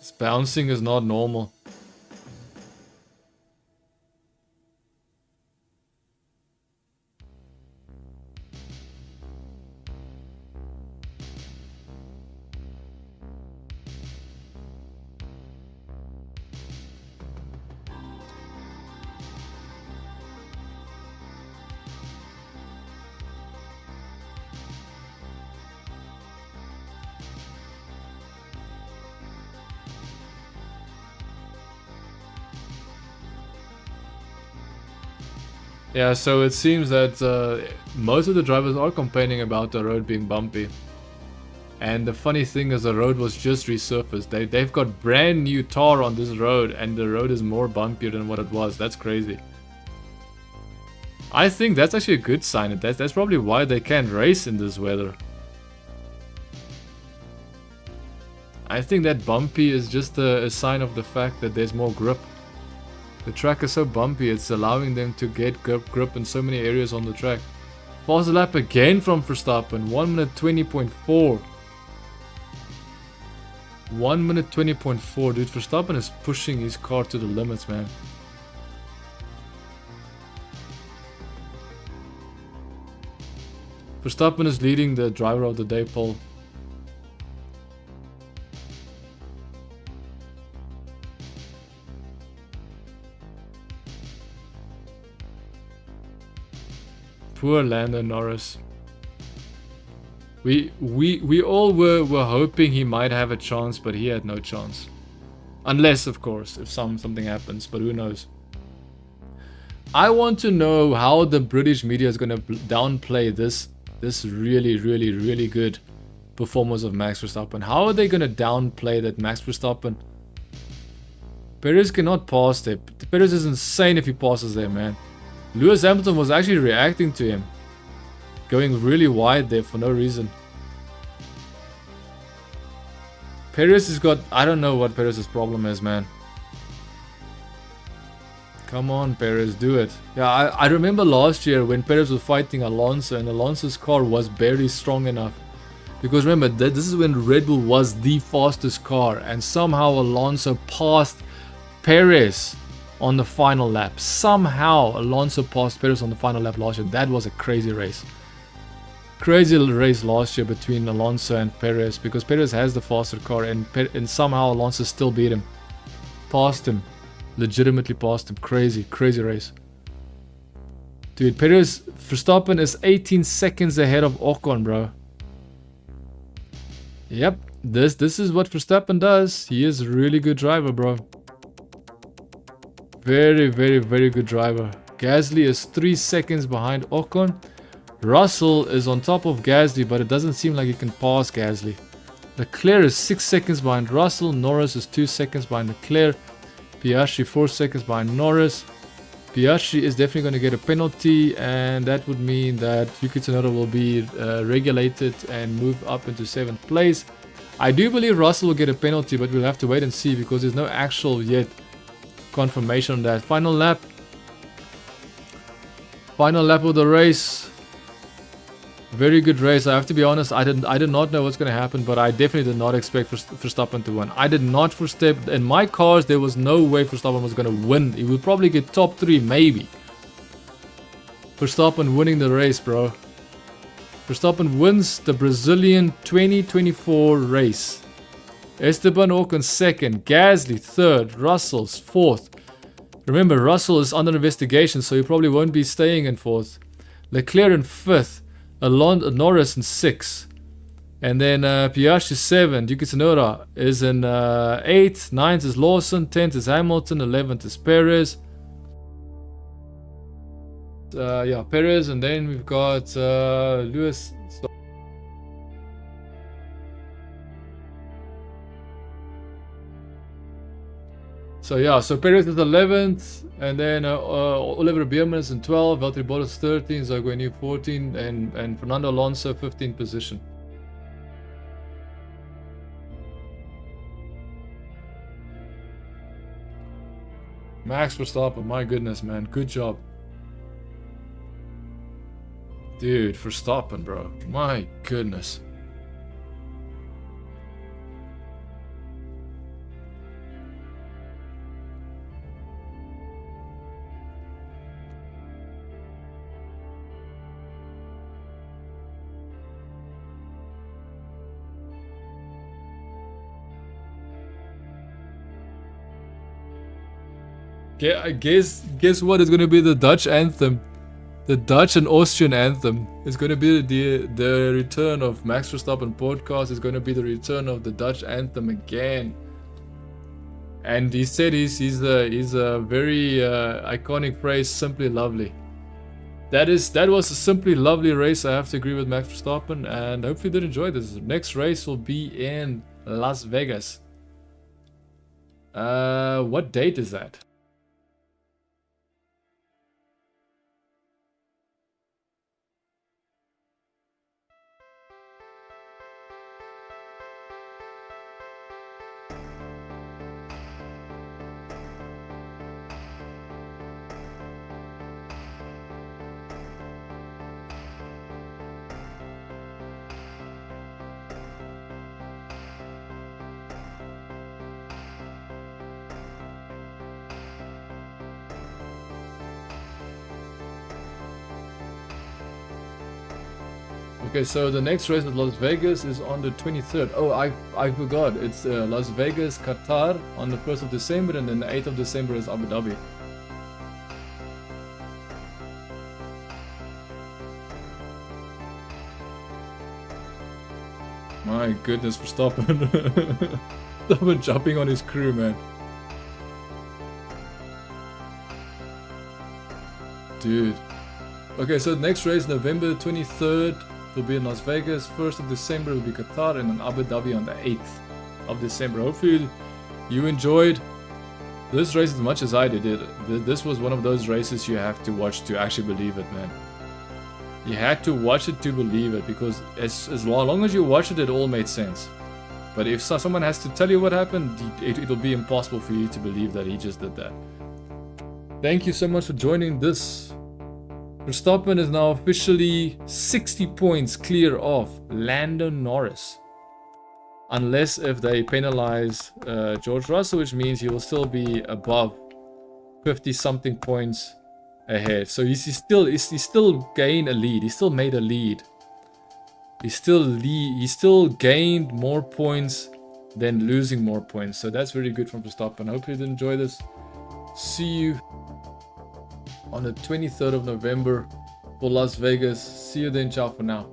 His bouncing is not normal. Yeah, so it seems that most of the drivers are complaining about the road being bumpy. And the funny thing is the road was just resurfaced. They've got brand new tar on this road and the road is more bumpier than what it was. That's crazy. I think that's actually a good sign. That's probably why they can't race in this weather. I think that bumpy is just a sign of the fact that there's more grip. The track is so bumpy, it's allowing them to get grip in so many areas on the track. Fast lap again from Verstappen, 1 minute 20.4. 1 minute 20.4, dude. Verstappen is pushing his car to the limits, man. Verstappen is leading the driver of the day poll. Poor Lando Norris. We all were hoping he might have a chance, but he had no chance. Unless, of course, if something happens, but who knows. I want to know how the British media is going to downplay this really good performance of Max Verstappen. How are they going to downplay that Max Verstappen? Perez cannot pass there. Perez is insane if he passes there, man. Lewis Hamilton was actually reacting to him, going really wide there for no reason. Perez has got, I don't know what Perez's problem is, man. Come on, Perez, do it. Yeah, I remember last year when Perez was fighting Alonso and Alonso's car was barely strong enough. Because remember, this is when Red Bull was the fastest car and somehow Alonso passed Perez on the final lap. Somehow Alonso passed Perez on the final lap last year. That was a crazy race. Crazy race last year between Alonso and Perez because Perez has the faster car and somehow Alonso still beat him. Passed him. Legitimately passed him. Crazy race. Dude, Verstappen is 18 seconds ahead of Ocon, bro. Yep, this is what Verstappen does. He is a really good driver, bro. Very good driver. Gasly is 3 seconds behind Ocon. Russell is on top of Gasly, but it doesn't seem like he can pass Gasly. Leclerc is 6 seconds behind Russell. Norris is 2 seconds behind Leclerc. Piastri 4 seconds behind Norris. Piastri is definitely going to get a penalty, and that would mean that Yuki Tsunoda will be regulated and move up into 7th place. I do believe Russell will get a penalty, but we'll have to wait and see because there's no actual yet confirmation on that. Final lap of the race. Very good race. I have to be honest, I did not know what's going to happen, but I definitely did not expect Verstappen to win. I did not foresee, in my cars there was no way Verstappen was going to win. He would probably get top 3 maybe. Verstappen winning the race, bro. Verstappen wins the Brazilian 2024 race. Esteban Ocon 2nd, Gasly 3rd, Russell's 4th. Remember, Russell is under investigation, so he probably won't be staying in 4th. Leclerc in 5th, Norris in 6th. And then Piastri 7th, Yuki Tsunoda is in 8th, 9th is Lawson, 10th is Hamilton, 11th is Perez. Perez, and then we've got Lewis. So Perez is 11th, and then Oliver Bierman is in 12th, Valtteri Bottas 13th, Zhou Guanyu 14th, and Fernando Alonso 15th position. Max Verstappen, my goodness, man, good job. Dude, Verstappen, bro, my goodness. Guess what is going to be the Dutch anthem? The Dutch and Austrian anthem is going to be the return of Max Verstappen podcast. Is going to be the return of the Dutch anthem again. And he said he's a very iconic phrase, simply lovely. that was a simply lovely race. I have to agree with Max Verstappen, and hopefully you did enjoy this. The next race will be in Las Vegas. What date is that? Okay, so the next race at Las Vegas is on the 23rd. Oh, I forgot. It's Las Vegas, Qatar on the 1st of December, and then the 8th of December is Abu Dhabi. My goodness, Verstappen. Verstappen jumping on his crew, man. Dude. Okay, so the next race, November 23rd. Will be in Las Vegas. 1st of December will be Qatar, and then Abu Dhabi on the 8th of December. Hopefully you enjoyed this race as much as I did. This was one of those races you have to watch to actually believe it, man. You had to watch it to believe it, because as long as you watched it, it all made sense. But if someone has to tell you what happened, it'll be impossible for you to believe that he just did that. Thank you so much for joining this. Verstappen is now officially 60 points clear of Lando Norris. Unless if they penalize George Russell, which means he will still be above 50 something points ahead. So he still gained a lead. He still made a lead. He still gained more points than losing more points. So that's very good from Verstappen. I hope you did enjoy this. See you on the 23rd of November for Las Vegas. See you then. Ciao for now.